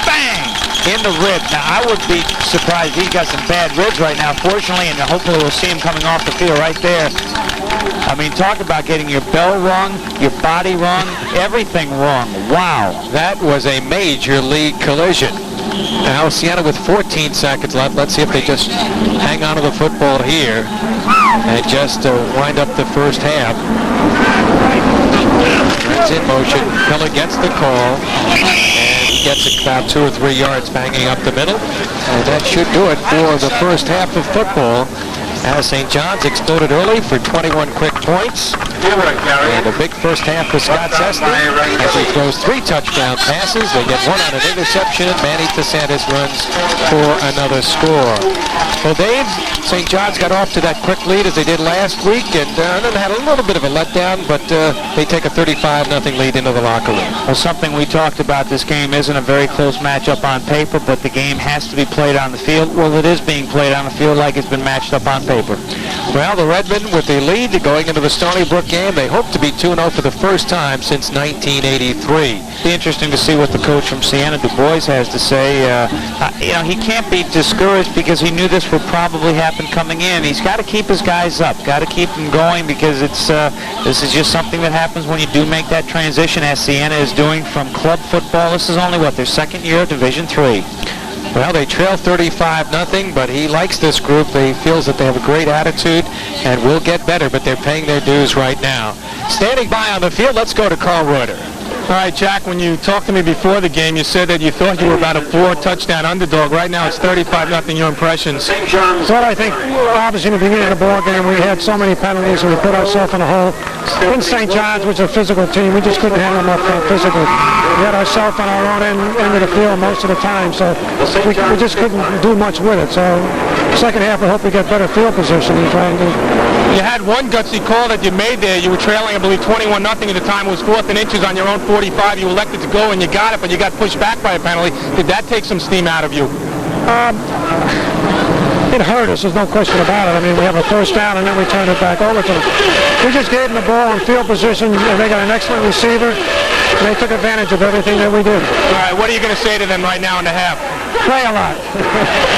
Bang! In the rib. Now, I would be surprised. He's got some bad ribs right now, fortunately, and hopefully we'll see him coming off the field right there. I mean, talk about getting your bell rung, your body rung, everything wrong. Wow. That was a major league collision. Now Siena with 14 seconds left. Let's see if they just hang on to the football here and just wind up the first half. It's in motion. Keller gets the call and gets about 2 or 3 yards banging up the middle. And that should do it for the first half of football. As St. John's exploded early for 21 quick points. And a big first half for Scott Seston as he throws 3 touchdown passes. They get 1 on an interception. Manny DeSantis runs for another score. Well, Dave, St. John's got off to that quick lead as they did last week and then had a little bit of a letdown, but they take a 35-0 lead into the locker room. Well, something we talked about, this game isn't a very close matchup on paper, but the game has to be played on the field. Well, it is being played on the field like it's been matched up on paper. Well, the Redmen with the lead going into the Stony Brook game. They hope to be 2-0 for the first time since 1983. Be interesting to see what the coach from Siena, Du Bois, has to say. He can't be discouraged because he knew this would probably happen coming in. He's got to keep his guys up, got to keep them going because this is just something that happens when you do make that transition, as Siena is doing from club football. This is only, their second year of Division III. Well, they trail 35-0, but he likes this group. He feels that they have a great attitude and will get better, but they're paying their dues right now. Standing by on the field, let's go to Carl Reuter. All right, Jack, when you talked to me before the game, you said that you thought you were about a 4-touchdown underdog. Right now it's 35-0. Your impressions? Well, I think obviously in the beginning of the ball game we had so many penalties and we put ourselves in a hole. In St. John's, which is a physical team, we just couldn't handle them up physically. We had ourselves on our own end of the field most of the time, so we just couldn't do much with it. So second half, I hope we get better field position and try and do. You had one gutsy call that you made there. You were trailing, I believe, 21-0 at the time. It was 4th and inches on your own 45. You elected to go and you got it, but you got pushed back by a penalty. Did that take some steam out of you? It hurt us, there's no question about it. I mean, we have a first down and then we turn it back over to them. We just gave them the ball in field position, and they got an excellent receiver, and they took advantage of everything that we did. All right, what are you going to say to them right now in the half? Play a lot.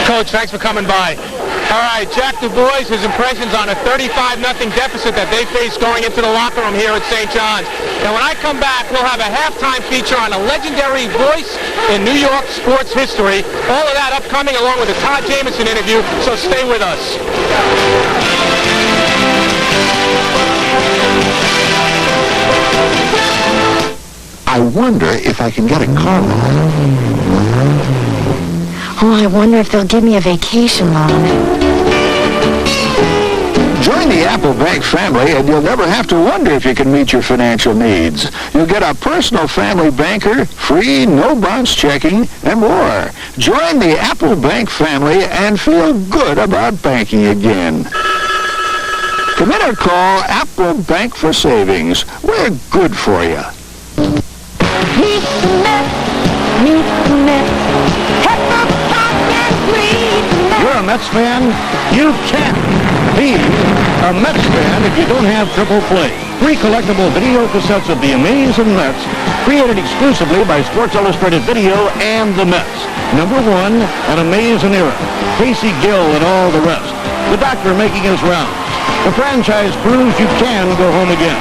Coach, thanks for coming by. All right, Jack Du Bois, his impressions on a 35-0 deficit that they face going into the locker room here at St. John's. And when I come back, we'll have a halftime feature on a legendary voice in New York sports history. All of that upcoming along with a Todd Jamison interview, so stay with us. I wonder if I can get a car loan. Oh, I wonder if they'll give me a vacation loan. Join the Apple Bank family and you'll never have to wonder if you can meet your financial needs. You'll get a personal family banker, free, no bounce checking, and more. Join the Apple Bank family and feel good about banking again. Come in or call Apple Bank for Savings. We're good for you. Meet the Mets, meet the Mets. You're a Mets fan? You can't be a Mets fan if you don't have Triple Play. 3 collectible video cassettes of the Amazing Mets, created exclusively by Sports Illustrated Video and the Mets. Number 1, an amazing era. Casey Gill and all the rest. The doctor making his rounds. The franchise proves you can go home again.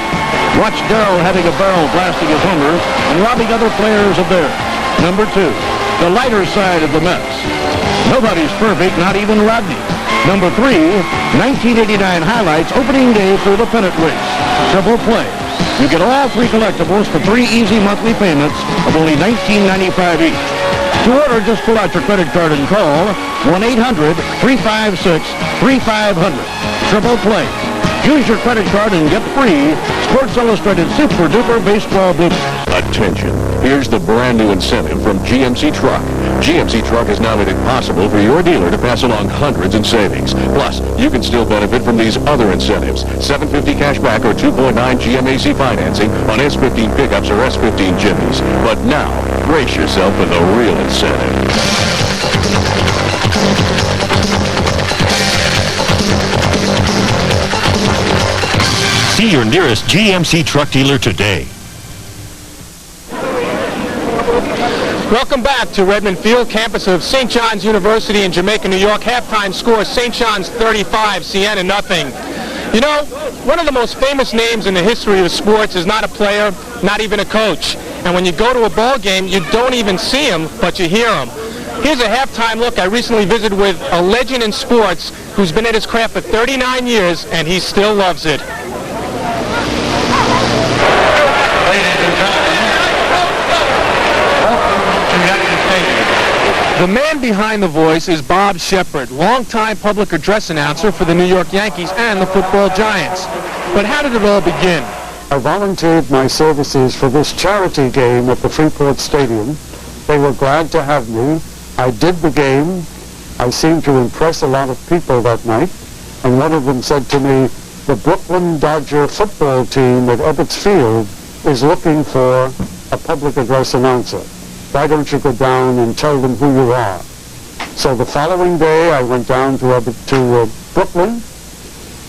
Watch Darryl having a barrel blasting his homer and robbing other players of theirs. Number 2, the lighter side of the Mets. Nobody's perfect, not even Rodney. Number 3, 1989 highlights, opening day for the pennant race. Triple Play. You get all 3 collectibles for 3 easy monthly payments of only $19.95 each. To order, just pull out your credit card and call 1-800-356-3500. Triple Play. Use your credit card and get free Sports Illustrated Super Duper Baseball Blue. Attention. Here's the brand new incentive from GMC Truck. GMC Truck has now made it possible for your dealer to pass along hundreds in savings. Plus, you can still benefit from these other incentives. $750 cash back or 2.9 GMAC financing on S15 pickups or S15 Jimmys. But now, brace yourself for the real incentive. See your nearest GMC Truck dealer today. Welcome back to Redmond Field, campus of St. John's University in Jamaica, New York. Halftime score, St. John's 35, Siena nothing. You know, one of the most famous names in the history of sports is not a player, not even a coach. And when you go to a ball game, you don't even see him, but you hear him. Here's a halftime look. I recently visited with a legend in sports who's been at his craft for 39 years, and he still loves it. The man behind the voice is Bob Shepard, longtime public address announcer for the New York Yankees and the football Giants. But how did it all begin? I volunteered my services for this charity game at the Freeport Stadium. They were glad to have me. I did the game. I seemed to impress a lot of people that night. And one of them said to me, the Brooklyn Dodger football team at Ebbets Field is looking for a public address announcer. Why don't you go down and tell them who you are? So the following day, I went down to Brooklyn,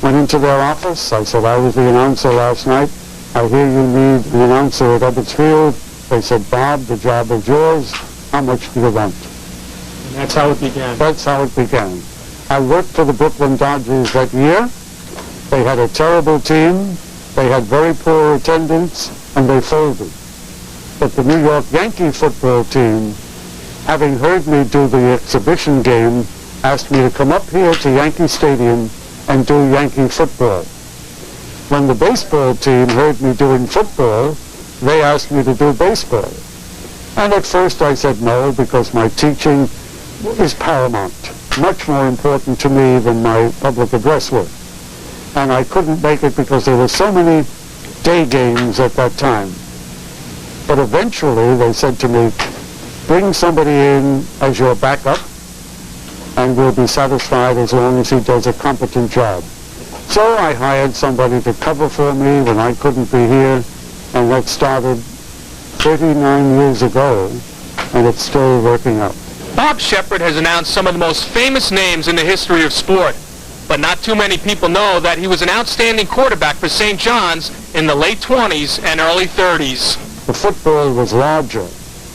went into their office. I said, I was the announcer last night. I hear you need an announcer at Ebbets Field. They said, Bob, the job is yours. How much do you want? And that's how it began. That's how it began. I worked for the Brooklyn Dodgers that year. They had a terrible team. They had very poor attendance, and they folded. But the New York Yankee football team, having heard me do the exhibition game, asked me to come up here to Yankee Stadium and do Yankee football. When the baseball team heard me doing football, they asked me to do baseball. And at first I said no, because my teaching is paramount, much more important to me than my public address work. And I couldn't make it because there were so many day games at that time. But eventually they said to me, bring somebody in as your backup and we'll be satisfied as long as he does a competent job. So I hired somebody to cover for me when I couldn't be here, and that started 39 years ago, and it's still working out. Bob Shepard has announced some of the most famous names in the history of sport, but not too many people know that he was an outstanding quarterback for St. John's in the late 20s and early 30s. The football was larger.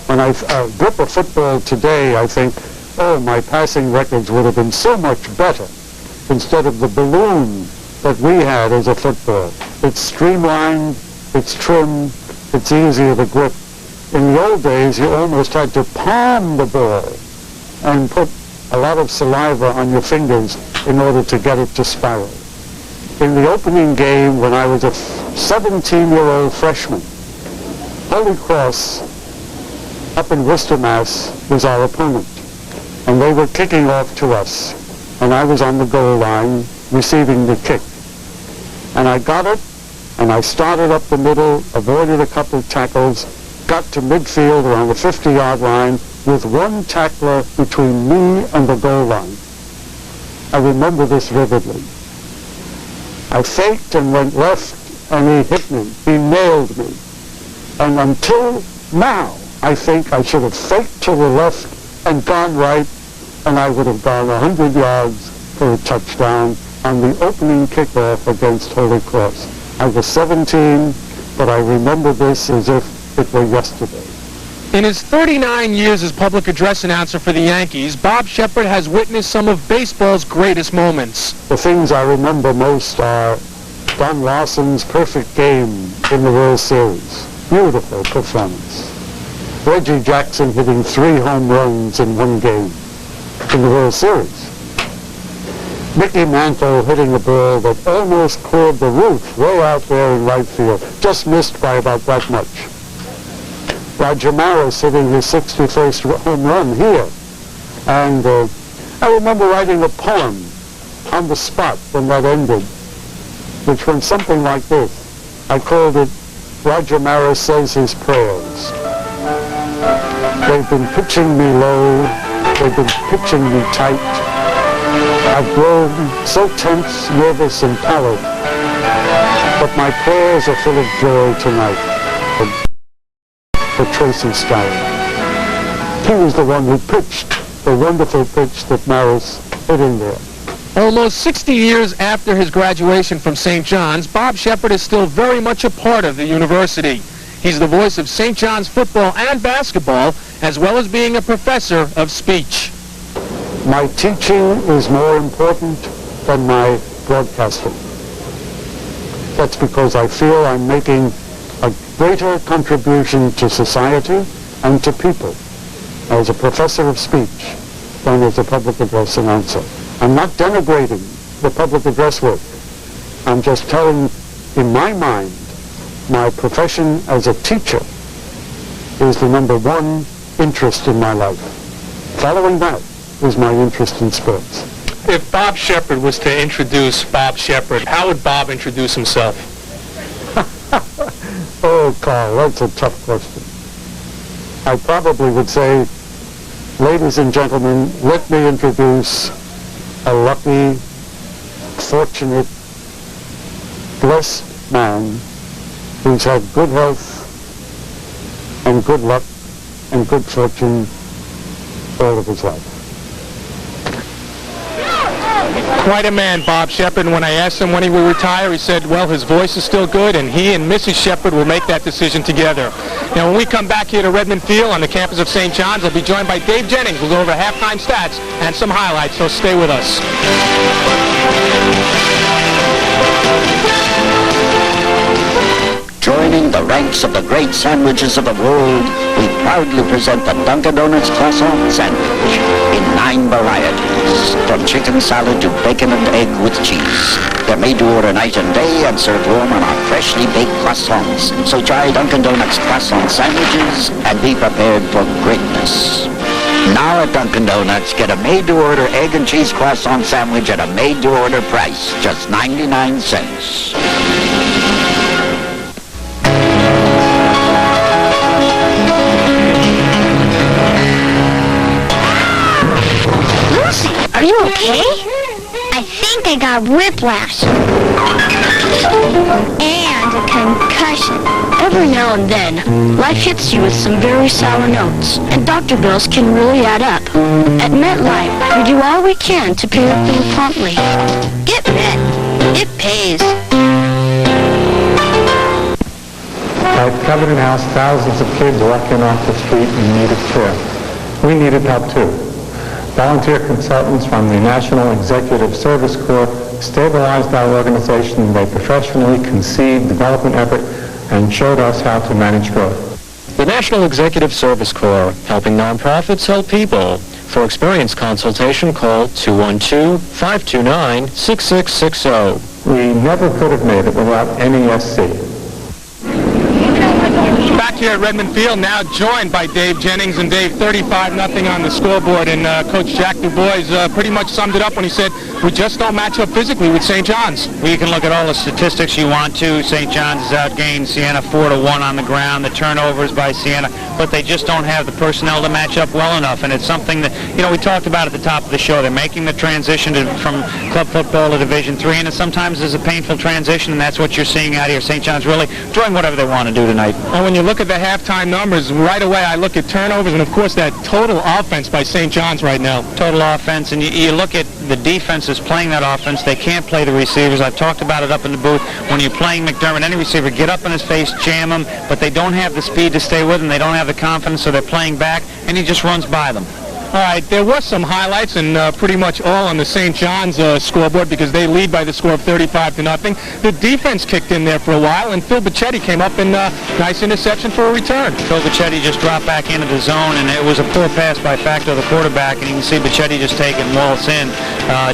When I grip a football today, I think, oh, my passing records would have been so much better instead of the balloon that we had as a football. It's streamlined, it's trim, it's easier to grip. In the old days, you almost had to palm the ball and put a lot of saliva on your fingers in order to get it to spiral. In the opening game, when I was a 17-year-old freshman, Holy Cross up in Worcester, Mass. was our opponent, and they were kicking off to us, and I was on the goal line receiving the kick. And I got it, and I started up the middle, avoided a couple of tackles, got to midfield around the 50-yard line with one tackler between me and the goal line. I remember this vividly. I faked and went left, and he hit me. He nailed me. And until now, I think I should have faked to the left and gone right, and I would have gone 100 yards for a touchdown on the opening kickoff against Holy Cross. I was 17, but I remember this as if it were yesterday. In his 39 years as public address announcer for the Yankees, Bob Shepard has witnessed some of baseball's greatest moments. The things I remember most are Don Larson's perfect game in the World Series. Beautiful performance. Reggie Jackson hitting 3 home runs in one game in the World Series. Mickey Mantle hitting a ball that almost cleared the roof way out there in right field, just missed by about that much. Roger Maris hitting his 61st home run here. And I remember writing a poem on the spot when that ended, which went something like this. I called it Roger Maris Says His Prayers. They've been pitching me low, they've been pitching me tight. I've grown so tense, nervous, and pallid, but my prayers are full of joy tonight. For Tracy Skyward. He was the one who pitched the wonderful pitch that Maris hit in there. Almost 60 years after his graduation from St. John's, Bob Shepard is still very much a part of the university. He's the voice of St. John's football and basketball, as well as being a professor of speech. My teaching is more important than my broadcasting. That's because I feel I'm making a greater contribution to society and to people as a professor of speech than as a public address announcer. I'm not denigrating the public address work. I'm just telling, in my mind, my profession as a teacher is the #1 interest in my life. Following that is my interest in sports. If Bob Shepard was to introduce Bob Shepard, how would Bob introduce himself? Oh, Carl, that's a tough question. I probably would say, ladies and gentlemen, let me introduce a lucky, fortunate, blessed man who's had good health and good luck and good fortune all of his life. Quite a man, Bob Shepard. When I asked him when he will retire, he said, well, his voice is still good, and he and Mrs. Shepard will make that decision together. Now, when we come back here to Redmond Field on the campus of St. John's, I'll be joined by Dave Jennings. We'll go over halftime stats and some highlights, so stay with us. Joining the ranks of the great sandwiches of the world, we proudly present the Dunkin' Donuts croissant sandwich in 9 varieties, from chicken salad to bacon and egg with cheese. They're made to order night and day and served warm on our freshly baked croissants. So try Dunkin' Donuts croissant sandwiches and be prepared for greatness. Now at Dunkin' Donuts, get a made-to-order egg and cheese croissant sandwich at a made-to-order price, just 99 cents. Are you okay? I think I got whiplash. And a concussion. Every now and then, life hits you with some very sour notes, and doctor bills can really add up. At MetLife, we do all we can to pay your bill promptly. Get Met. It pays. I've covered and housed thousands of kids walking off the street in need of care. We needed help too. Volunteer consultants from the National Executive Service Corps stabilized our organization. They professionally conceived development effort and showed us how to manage growth. The National Executive Service Corps, helping nonprofits help people. For experience consultation, call 212-529-6660. We never could have made it without NESC. Back here at Redmond Field, now joined by Dave Jennings. And Dave, 35-0 on the scoreboard. And Coach Jack DuBois pretty much summed it up when he said, we just don't match up physically with St. John's. Well, you can look at all the statistics you want to. St. John's has outgained Siena 4-1 on the ground. The turnovers by Siena, but they just don't have the personnel to match up well enough. And it's something that, we talked about at the top of the show. They're making the transition from club football to Division III, and it sometimes is a painful transition, and that's what you're seeing out here. St. John's really doing whatever they want to do tonight. And when you look at the halftime numbers, right away I look at turnovers and, of course, that total offense by St. John's right now. Total offense, and you look at the defense is playing that offense. They can't play the receivers. I've talked about it up in the booth. When you're playing McDermott, any receiver, get up in his face, jam him, but they don't have the speed to stay with him. They don't have the confidence, so they're playing back, and he just runs by them. All right, there were some highlights, and pretty much all on the St. John's scoreboard because they lead by the score of 35-0. The defense kicked in there for a while, and Phil Bicchetti came up in nice interception for a return. Phil Bicchetti just dropped back into the zone, and it was a poor pass by Facto, the quarterback, and you can see Bicchetti just take it and waltz in.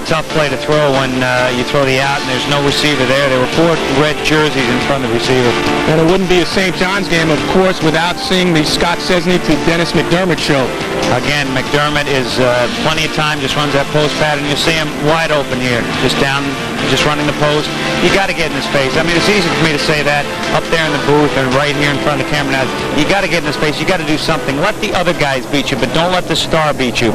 Tough play to throw when you throw the out, and there's no receiver there. There were 4 red jerseys in front of the receiver. And it wouldn't be a St. John's game, of course, without seeing the Scott Cesny to Dennis McDermott show. Again, McDermott is plenty of time, just runs that post pattern. You see him wide open here, just running the post. You got to get in his face. I mean, it's easy for me to say that up there in the booth and right here in front of the camera now. You got to get in his face. You got to do something. Let the other guys beat you, but don't let the star beat you.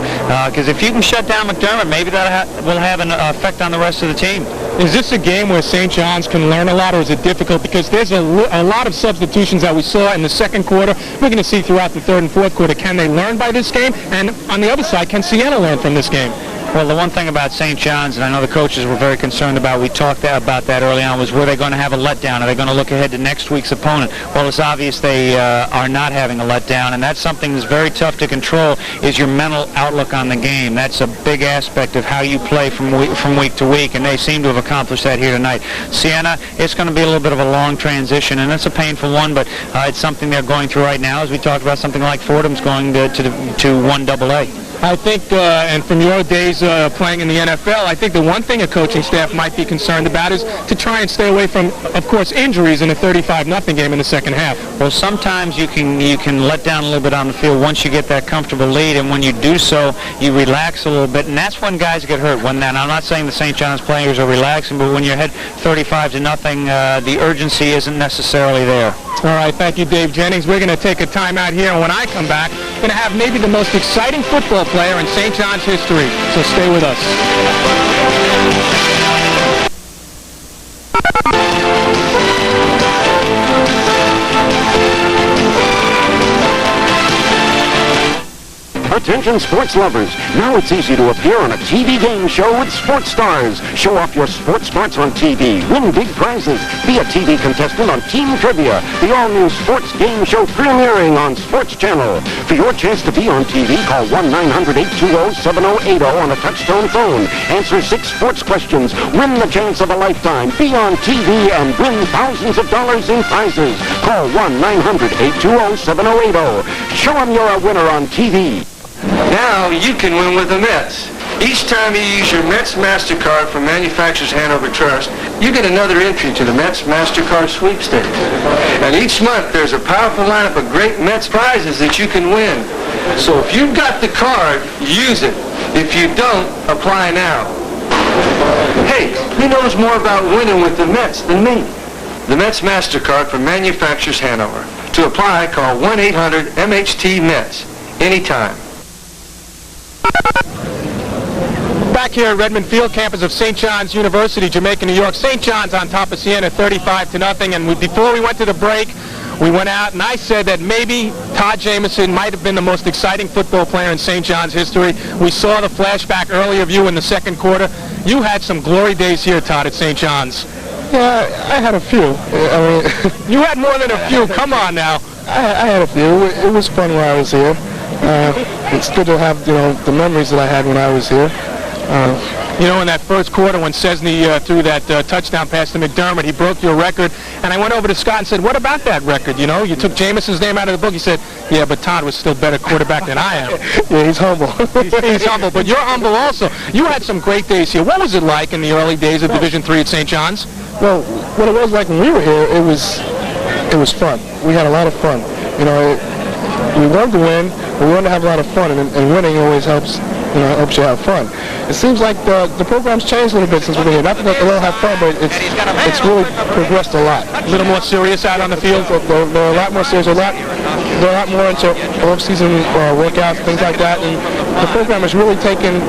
Because if you can shut down McDermott, maybe that will have an effect on the rest of the team. Is this a game where St. John's can learn a lot, or is it difficult? Because there's a lot of substitutions that we saw in the second quarter. We're going to see throughout the third and fourth quarter. Can they learn by this game? And on the other side, can Siena learn from this game? Well, the one thing about St. John's, and I know the coaches were very concerned about, we talked about that early on, was were they going to have a letdown? Are they going to look ahead to next week's opponent? Well, it's obvious they are not having a letdown, and that's something that's very tough to control, is your mental outlook on the game. That's a big aspect of how you play from week to week, and they seem to have accomplished that here tonight. Siena, it's going to be a little bit of a long transition, and it's a painful one, but it's something they're going through right now. As we talked about, something like Fordham's going to 1AA. I think, and from your days playing in the NFL, I think the one thing a coaching staff might be concerned about is to try and stay away from, of course, injuries in a 35-0 game in the second half. Well, sometimes you can let down a little bit on the field once you get that comfortable lead, and when you do so, you relax a little bit, and that's when guys get hurt. When that, I'm not saying the St. John's players are relaxing, but when you're ahead 35-0, the urgency isn't necessarily there. All right, thank you, Dave Jennings. We're going to take a timeout here, and when I come back, we're going to have maybe the most exciting football player in St. John's history. So stay with us. Attention sports lovers, now it's easy to appear on a TV game show with Sports Stars. Show off your sports smarts on TV, win big prizes, be a TV contestant on Team Trivia, the all-new sports game show premiering on Sports Channel. For your chance to be on TV, call 1-900-820-7080 on a touch-tone phone. Answer 6 sports questions, win the chance of a lifetime, be on TV, and win thousands of dollars in prizes. Call 1-900-820-7080. Show them you're a winner on TV. Now you can win with the Mets. Each time you use your Mets MasterCard from Manufacturers Hanover Trust, you get another entry to the Mets MasterCard sweepstakes. And each month there's a powerful lineup of great Mets prizes that you can win. So if you've got the card, use it. If you don't, apply now. Hey, who knows more about winning with the Mets than me? The Mets MasterCard from Manufacturers Hanover. To apply, call 1-800-MHT-METS. Anytime. Back here at Redmond Field, campus of St. John's University, Jamaica, New York. St. John's on top of Siena, 35-0. And before we went to the break, we went out and I said that maybe Todd Jamison might have been the most exciting football player in St. John's history. We saw the flashback earlier of you in the second quarter. You had some glory days here, Todd, at St. John's. Yeah, I had a few. I mean, you had more than a few. Come on now. I had a few. It was fun while I was here. It's good to have, the memories that I had when I was here. In that first quarter when Cesny threw that touchdown pass to McDermott, he broke your record. And I went over to Scott and said, what about that record? You took Jamison's name out of the book. He said, yeah, but Todd was still better quarterback than I am. Yeah, he's humble. He's humble, but you're humble also. You had some great days here. What was it like in the early days of Division III at St. John's? Well, what it was like when we were here, it was fun. We had a lot of fun. We wanted to win, but we wanted to have a lot of fun, and winning always helps. Helps you have fun. It seems like the program's changed a little bit since we've been here. Not that they'll have fun, but it's really progressed a lot. A little more serious out on the field? They're a lot more serious. They're a lot more into off-season workouts, things like that. And the program is really taking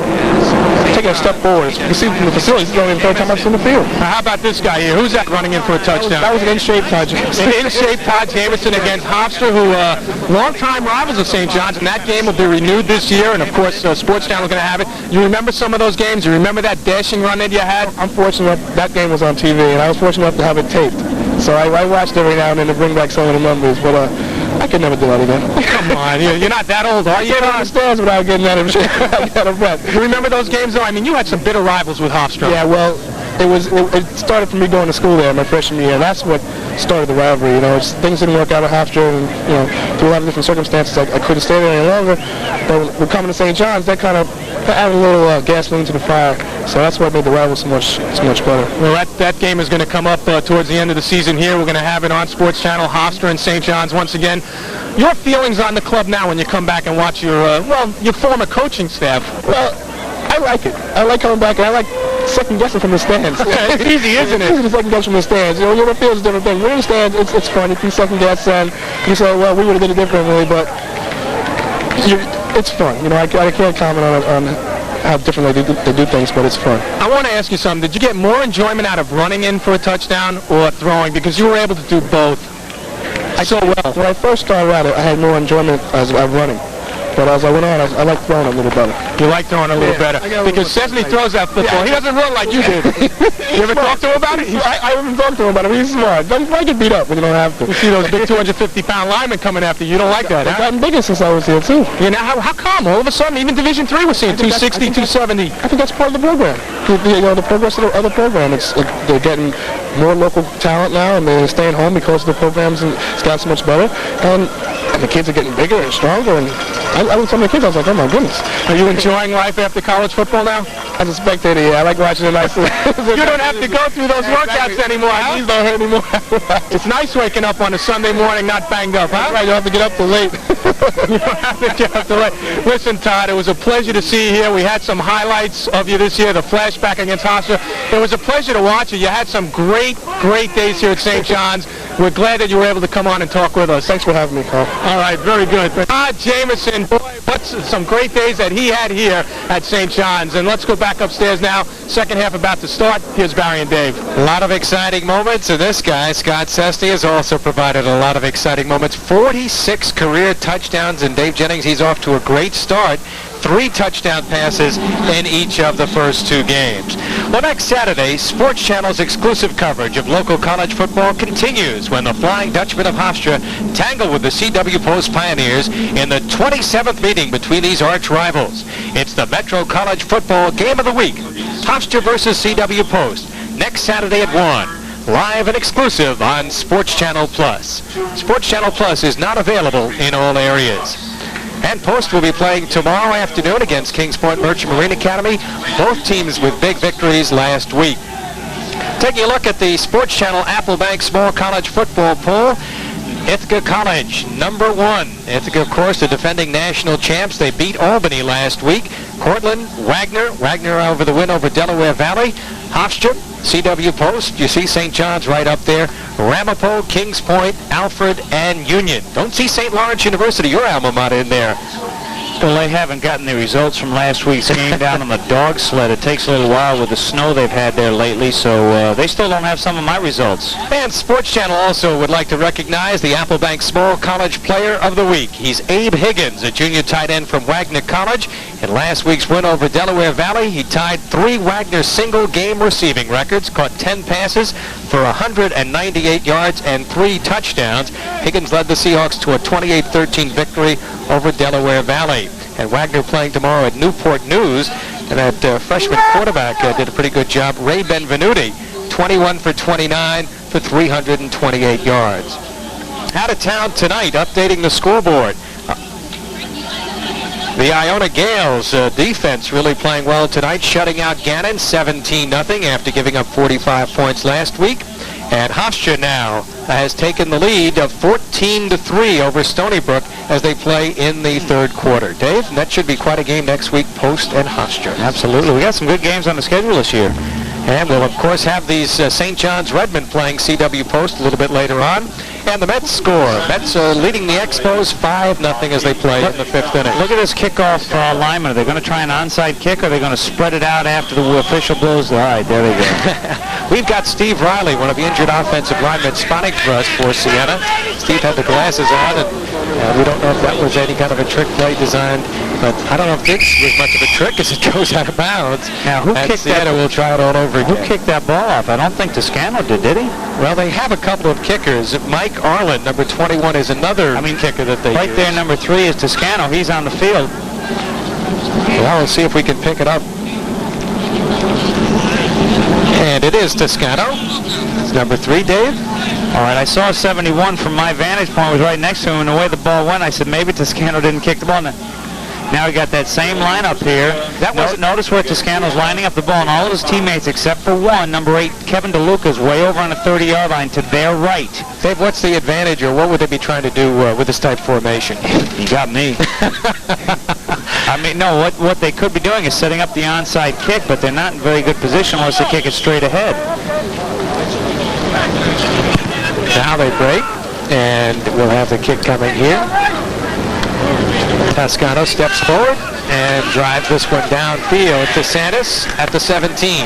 a step forward. You can see from the facilities, it's only the third time I've seen the field. Now, how about this guy here? Who's that running in for a touchdown? That was an in-shape Todd Jamison. An in-shape Todd Jamison against Hofstra, who long-time rivals of St. John's, and that game will be renewed this year, and of course, Sports Channel is going to have it. You remember some of those games? You remember that dashing run that you had? I'm fortunate that game was on TV, and I was fortunate enough to have it taped. So I watched every now and then to bring back some of the memories, but I could never do that again. Come on, you're not that old, are you? I can't understand without getting out of breath. You remember those games, though? I mean, you had some bitter rivals with Hofstra. Yeah, well, it started from me going to school there my freshman year, and that's what started the rivalry. Things didn't work out at Hofstra, and through a lot of different circumstances, I couldn't stay there any longer. But we're coming to St. John's, that kind of added a little gasoline to the fire. So that's what made the rival so much better. Well, that game is going to come up towards the end of the season here. We're going to have it on Sports Channel, Hofstra and St. John's once again. Your feelings on the club now when you come back and watch your former coaching staff? Well, I like it. I like coming back, and I like second-guessing from the stands. It's easy, isn't it? It's easy to second-guess from the stands. You're in the field, it's a different thing. We're in the stands, it's fun. You can second-guess, and you say, well, we would have did it differently, but it's fun. I can't comment on how different they do things, but it's fun. I want to ask you something. Did you get more enjoyment out of running in for a touchdown or throwing? Because you were able to do both so well. When I first started out, I had more enjoyment as I'm running. But as I went on, I like throwing a little better. You like throwing a little better? Because Cesny throws that football. He doesn't run like you did. You ever talk to him about it? I haven't talked to him about it. He's smart. Don't get beat up when you don't have to. You see those big 250-pound linemen coming after you. You don't like that, huh? I've gotten bigger since I was here, too. How come? All of a sudden, even Division III, we're seeing 260, 270. I think that's part of the program. The progress of the other program. They're getting more local talent now, and they're staying home because the programs it's gotten so much better. And the kids are getting bigger and stronger, and I looked at some of the kids, I was like, oh my goodness. Are you enjoying life after college football now? As a spectator, yeah. I like watching the nice. You don't have to go through those workouts anymore. These don't hurt anymore. It's nice waking up on a Sunday morning not banged up, huh? Right, you don't have to get up till late. You don't have to get up till late. Listen, Todd, it was a pleasure to see you here. We had some highlights of you this year, the flashback against Hofstra. It was a pleasure to watch you. You had some great days here at St. John's. We're glad that you were able to come on and talk with us. Thanks for having me, Carl. All right, very good. Todd Jamison, boy, what's some great days that he had here at St. John's. And let's go back upstairs now. Second half about to start. Here's Barry and Dave. A lot of exciting moments, and this guy, Scott Cesny, has also provided a lot of exciting moments. 46 career touchdowns, and Dave Jennings, he's off to a great start. 3 touchdown passes in each of the first 2 games. Well, next Saturday, Sports Channel's exclusive coverage of local college football continues when the Flying Dutchman of Hofstra tangle with the CW Post Pioneers in the 27th meeting between these arch rivals. It's the Metro College Football Game of the Week. Hofstra versus CW Post, next Saturday at 1. Live and exclusive on Sports Channel Plus. Sports Channel Plus is not available in all areas. And Post will be playing tomorrow afternoon against Kings Point Merchant Marine Academy, both teams with big victories last week. Taking a look at the Sports Channel Applebank Small College Football poll, Ithaca College, number 1. Ithaca, of course, the defending national champs. They beat Albany last week. Cortland, Wagner over the win over Delaware Valley. Hofstra, CW Post, you see St. John's right up there. Ramapo, Kings Point, Alfred, and Union. Don't see St. Lawrence University, your alma mater, in there. Well, they haven't gotten the results from last week's game down on the dog sled. It takes a little while with the snow they've had there lately, so they still don't have some of my results. And Sports Channel also would like to recognize the Applebank Small College Player of the Week. He's Abe Higgins, a junior tight end from Wagner College. In last week's win over Delaware Valley, he tied 3 Wagner single-game receiving records, caught 10 passes for 198 yards and 3 touchdowns. Higgins led the Seahawks to a 28-13 victory over Delaware Valley. And Wagner playing tomorrow at Newport News. And that freshman quarterback did a pretty good job. Ray Benvenuti, 21 for 29 for 328 yards. Out of town tonight, updating the scoreboard. The Iona Gales defense really playing well tonight, shutting out Gannon 17-0 after giving up 45 points last week. And Hofstra now has taken the lead of 14-3 over Stony Brook as they play in the third quarter. Dave, that should be quite a game next week, Post and Hofstra. Absolutely. We got some good games on the schedule this year. And we'll, of course, have these St. John's REDMEN playing CW Post a little bit later on. And the Mets score. Mets leading the Expos 5-0 as they play in the 5th inning. Look at this kickoff lineman. Are they going to try an onside kick, or are they going to spread it out after the official blows? All right, there they go. We've got Steve Riley, one of the injured offensive linemen, spotting for us for Siena. Steve had the glasses on, and we don't know if that was any kind of a trick play designed, but I don't know if this was much of a trick as it goes out of bounds. Now, who kicked Siena will try it all over again. Who kicked that ball off? I don't think Toscano did he? Well, they have a couple of kickers. Mike Arlen, number 21, is another kicker that they right use. There, number 3 is Toscano. He's on the field. Well, let's see if we can pick it up. And it is Toscano. It's number 3, Dave. All right, I saw 71 from my vantage point. Was right next to him, and the way the ball went, I said maybe Toscano didn't kick the ball. Now we got that same lineup here. Notice where Toscano's lining up the ball, and all of his teammates except for one, number 8, Kevin DeLuca, is way over on the 30-yard line to their right. Dave, what's the advantage, or what would they be trying to do with this type formation? You got me. I mean, no, what they could be doing is setting up the onside kick, but they're not in very good position unless they kick it straight ahead. Now they break, and we'll have the kick coming here. Toscano steps forward and drives this one downfield to Santis at the 17.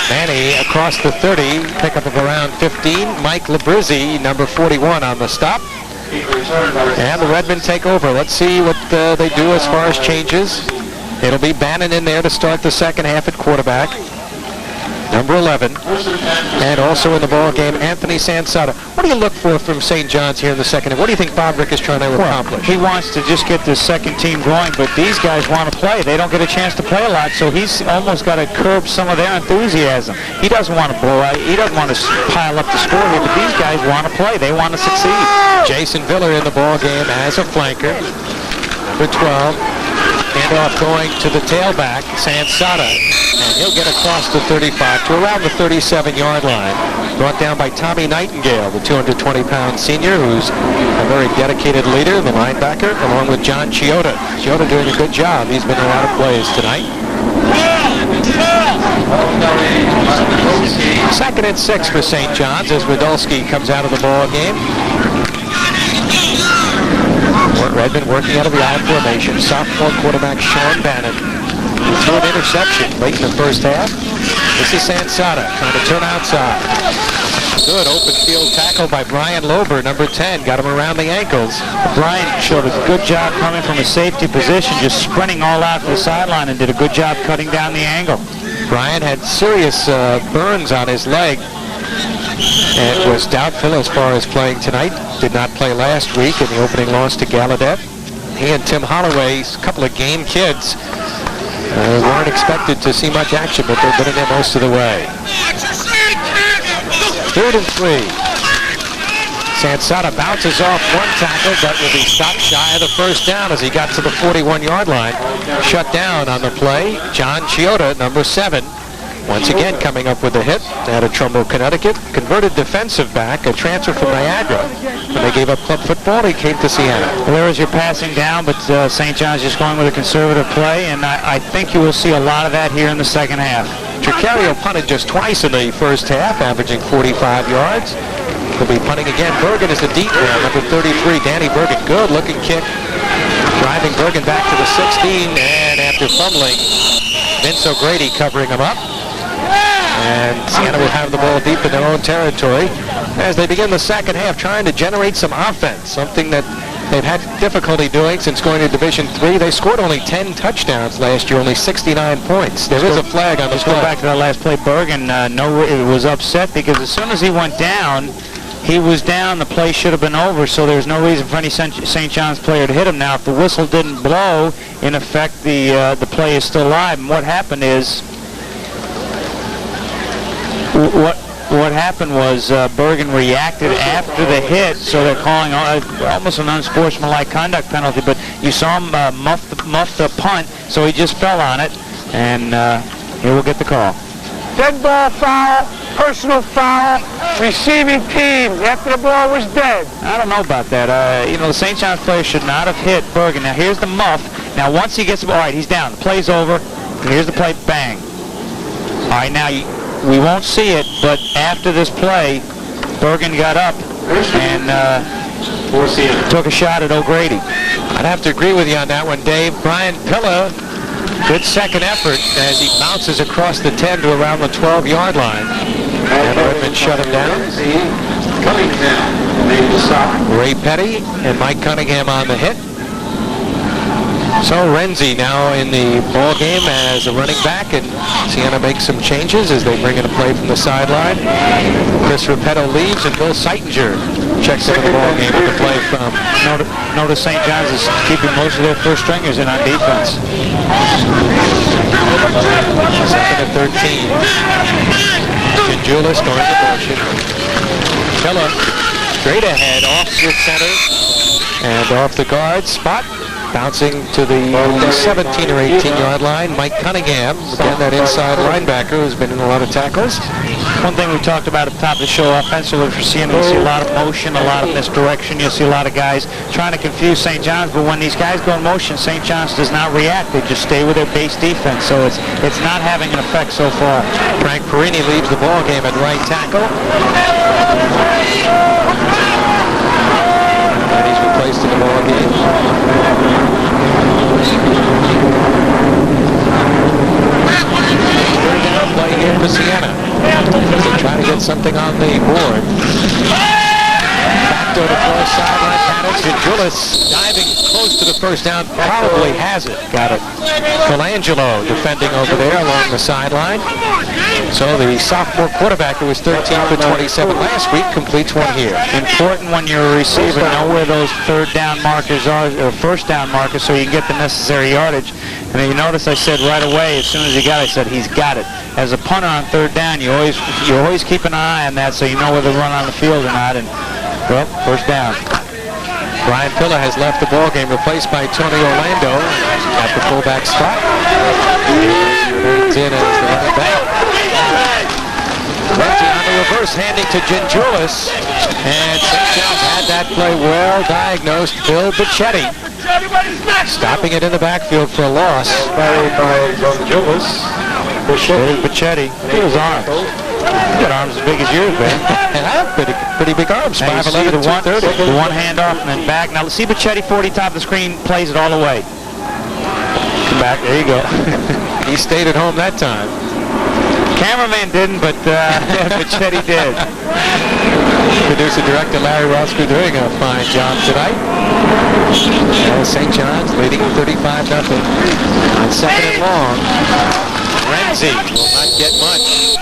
Manny across the 30, pickup of around 15. Mike Labrizzi, number 41, on the stop. And the REDMEN take over. Let's see what they do as far as changes. It'll be Bannon in there to start the second half at quarterback. Number 11. And also in the ball game, Anthony Sansada. What do you look for from St. John's here in the second half? What do you think Bob Rick is trying to accomplish? He wants to just get the second team going, but these guys want to play. They don't get a chance to play a lot, so he's almost got to curb some of their enthusiasm. He doesn't want to blow out. He doesn't want to pile up the score here, but these guys want to play. They want to succeed. Jason Viller in the ball game as a flanker. Number 12. Handoff going to the tailback, Sansada, and he'll get across the 35 to around the 37-yard line. Brought down by Tommy Nightingale, the 220-pound senior, who's a very dedicated leader, the linebacker, along with John Chioda. Chioda doing a good job. He's been in a lot of plays tonight. Second and 6 for St. John's as Radulski comes out of the ball game. REDMEN working out of the I formation. Sophomore quarterback Sean Bannon threw an interception late in the first half. This is Sansada trying to turn outside. Good open field tackle by Brian Lober, number 10. Got him around the ankles. Brian showed a good job coming from a safety position, just sprinting all out to the sideline, and did a good job cutting down the angle. Brian had serious burns on his leg and was doubtful as far as playing tonight. Did not play last week in the opening loss to Gallaudet. He and Tim Holloway, a couple of game kids, weren't expected to see much action, but they've been in there most of the way. 3rd and 3. Sansada bounces off one tackle, but will be stopped shy of the first down as he got to the 41-yard line. Shut down on the play. John Chioda, number 7. Once again coming up with a hit out of Trumbull, Connecticut. Converted defensive back, a transfer from Niagara. When they gave up club football, he came to Siena. Well, there was your passing down, but St. John's just going with a conservative play, and I think you will see a lot of that here in the second half. Tricario punted just twice in the first half, averaging 45 yards. will be punting again. Bergen is the deep man, number 33, Danny Bergen. Good looking kick. Driving Bergen back to the 16, and after fumbling, Vince O'Grady covering him up. And Siena will have the ball deep in their own territory as they begin the second half, trying to generate some offense, something that they've had difficulty doing since going to Division III. They scored only 10 touchdowns last year, only 69 points. There is a flag on the play. Let's go back to that last play. Bergen was upset because as soon as he went down, he was down. The play should have been over, so there's no reason for any St. John's player to hit him. Now, if the whistle didn't blow, in effect, the play is still live. And what happened is, what happened was Bergen reacted after the hit, so they're calling almost an unsportsmanlike conduct penalty. But you saw him muff the punt, so he just fell on it, and he will get the call. Dead ball foul, personal foul, receiving team after the ball was dead. I don't know about that. The St. John's player should not have hit Bergen. Now, here's the muff. Now, once he gets the ball, all right, he's down. The play's over. Here's the play. Bang. All right, now, we won't see it, but after this play, Bergen got up and took a shot at O'Grady. I'd have to agree with you on that one, Dave. Brian Pilla, good second effort as he bounces across the 10 to around the 12-yard line. And REDMEN shut him down. Ray Petty and Mike Cunningham on the hit. So Renzi now in the ball game as a running back, and Siena makes some changes as they bring in a play from the sideline. Chris Repetto leaves, and Bill Seitinger checks into the ball game with the play from. Notice St. John's is keeping most of their first stringers in on defense. Second and 13. Ginjulis during the motion. Pilla straight ahead, off with center, and off the guard spot. Bouncing to the 17 or 18-yard line, Mike Cunningham, again that inside linebacker who's been in a lot of tackles. One thing we talked about at the top of the show, offensively for Siena, you see a lot of motion, a lot of misdirection. You'll see a lot of guys trying to confuse St. John's, but when these guys go in motion, St. John's does not react. They just stay with their base defense, so it's not having an effect so far. Frank Perini leaves the ball game at right tackle. And he's replaced in the ball game. Play here for Siena. They're trying to get something on the board. Back to the far sideline pattern. Ginjulis diving close to the first down. Probably has it. Got it. Colangelo defending over there along the sideline. So the sophomore quarterback who was 13 for 27 last week completes one here. Important when you're a receiver, know where those third down markers are, or first down markers, so you can get the necessary yardage. And you notice I said right away, as soon as he got it, I said he's got it. As a punter on third down, you always keep an eye on that so you know whether to run on the field or not. And well, first down. Brian Pilla has left the ball game, replaced by Tony Orlando at the fullback spot. He's in as the running back. Renzi on the reverse, handing to Ginjulis. And St. John's had that play well diagnosed. Bill Bichetti stopping it in the backfield for a loss. By Ginjulis. Bichetti. Look at his arms. He's got arms as big as yours, man. pretty big arms. 5'11", the one hand off and then back. Now, see Bichetti 40 top of the screen, plays it all the way. Come back. There you go. He stayed at home that time. Cameraman didn't, but Bichetti did. Producer director Larry Roscoe doing a fine job tonight. St. John's leading 35-0 on second and long. Renzi will not get much.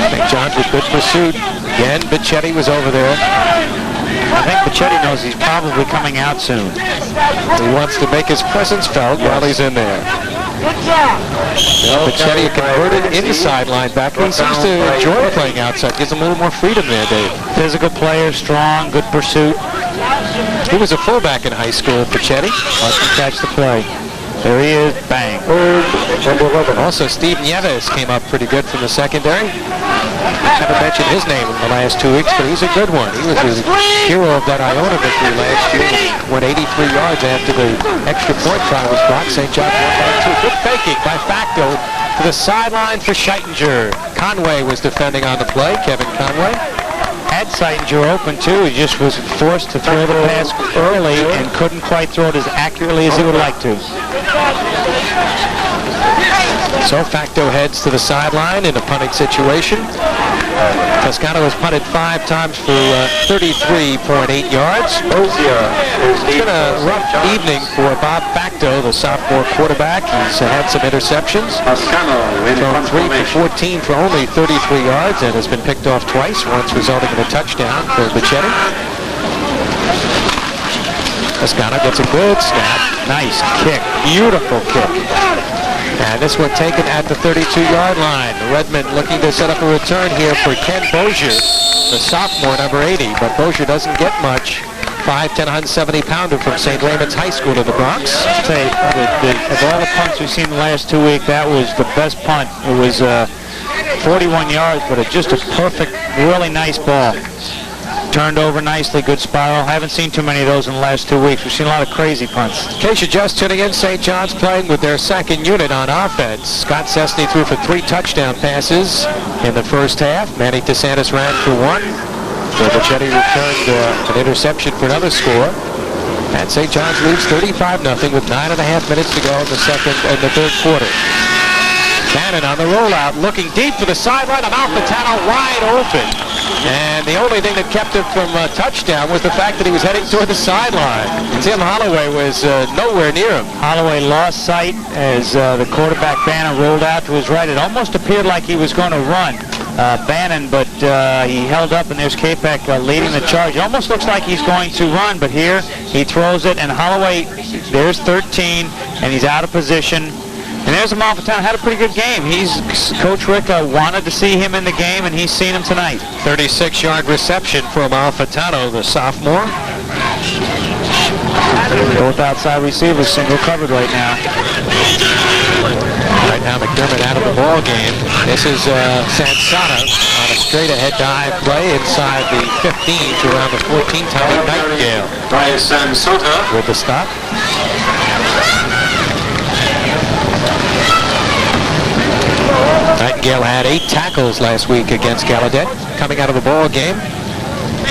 St. John's with good pursuit. Again, Bichetti was over there. I think Bichetti knows he's probably coming out soon. He wants to make his presence felt while he's in there. Bichetti, a converted inside linebacker. He seems to enjoy playing outside. Gives him a little more freedom there, Dave. Physical player, strong, good pursuit. He was a fullback in high school, Bichetti. Watch him catch the play. There he is, bang. Also, Steve Nieves came up pretty good from the secondary. Haven't mentioned his name in the last 2 weeks, but he's a good one. He was the hero of that Iona victory last year. Went 83 yards after the extra point try was blocked. St. John's won by 2. Good faking by Facto to the sideline for Scheitinger. Conway was defending on the play, Kevin Conway. had Seitinger open, too. He just was forced to throw the pass early and couldn't quite throw it as accurately as he would like to. So Facto heads to the sideline in a punting situation. Toscano has punted 5 times for 33.8 yards. It's been a rough evening for Bob Facto, the sophomore quarterback. He's had some interceptions. Thrown 3 for 14 for only 33 yards and has been picked off twice, once resulting in a touchdown for Bichetti. Toscano gets a good snap. Nice kick. Beautiful kick. And this one taken at the 32-yard line. Redmond looking to set up a return here for Ken Bozier, the sophomore, number 80. But Bozier doesn't get much. 5'10", 170-pounder from St. Raymond's High School in the Bronx. Say, of all the punts we've seen the last 2 weeks, that was the best punt. It was 41 yards, but just a perfect, really nice ball. Turned over nicely, good spiral. Haven't seen too many of those in the last 2 weeks. We've seen a lot of crazy punts. In case you're just tuning in, St. John's playing with their second unit on offense. Scott Cessny threw for 3 touchdown passes in the first half. Manny DeSantis ran for 1. Bichetti returned an interception for another score. And St. John's leads 35-0 with 9.5 minutes to go in the third quarter. Bannon on the rollout, looking deep for the sideline. Amalfitano wide open. And the only thing that kept him from a touchdown was the fact that he was heading toward the sideline. Tim Holloway was nowhere near him. Holloway lost sight as the quarterback Bannon rolled out to his right. It almost appeared like he was going to run, Bannon, but he held up, and there's Capek leading the charge. It almost looks like he's going to run, but here he throws it, and Holloway, there's 13, and he's out of position. And there's Amalfitano, had a pretty good game. Coach Rick wanted to see him in the game, and he's seen him tonight. 36-yard reception for Amalfitano, the sophomore. Both outside receivers single covered right now. Right now McDermott out of the ball game. This is Sansana on a straight-ahead dive play inside the 15 to around the 14. Tommy Nightingale with the stop. Nightingale had 8 tackles last week against Gallaudet. Coming out of the ball game,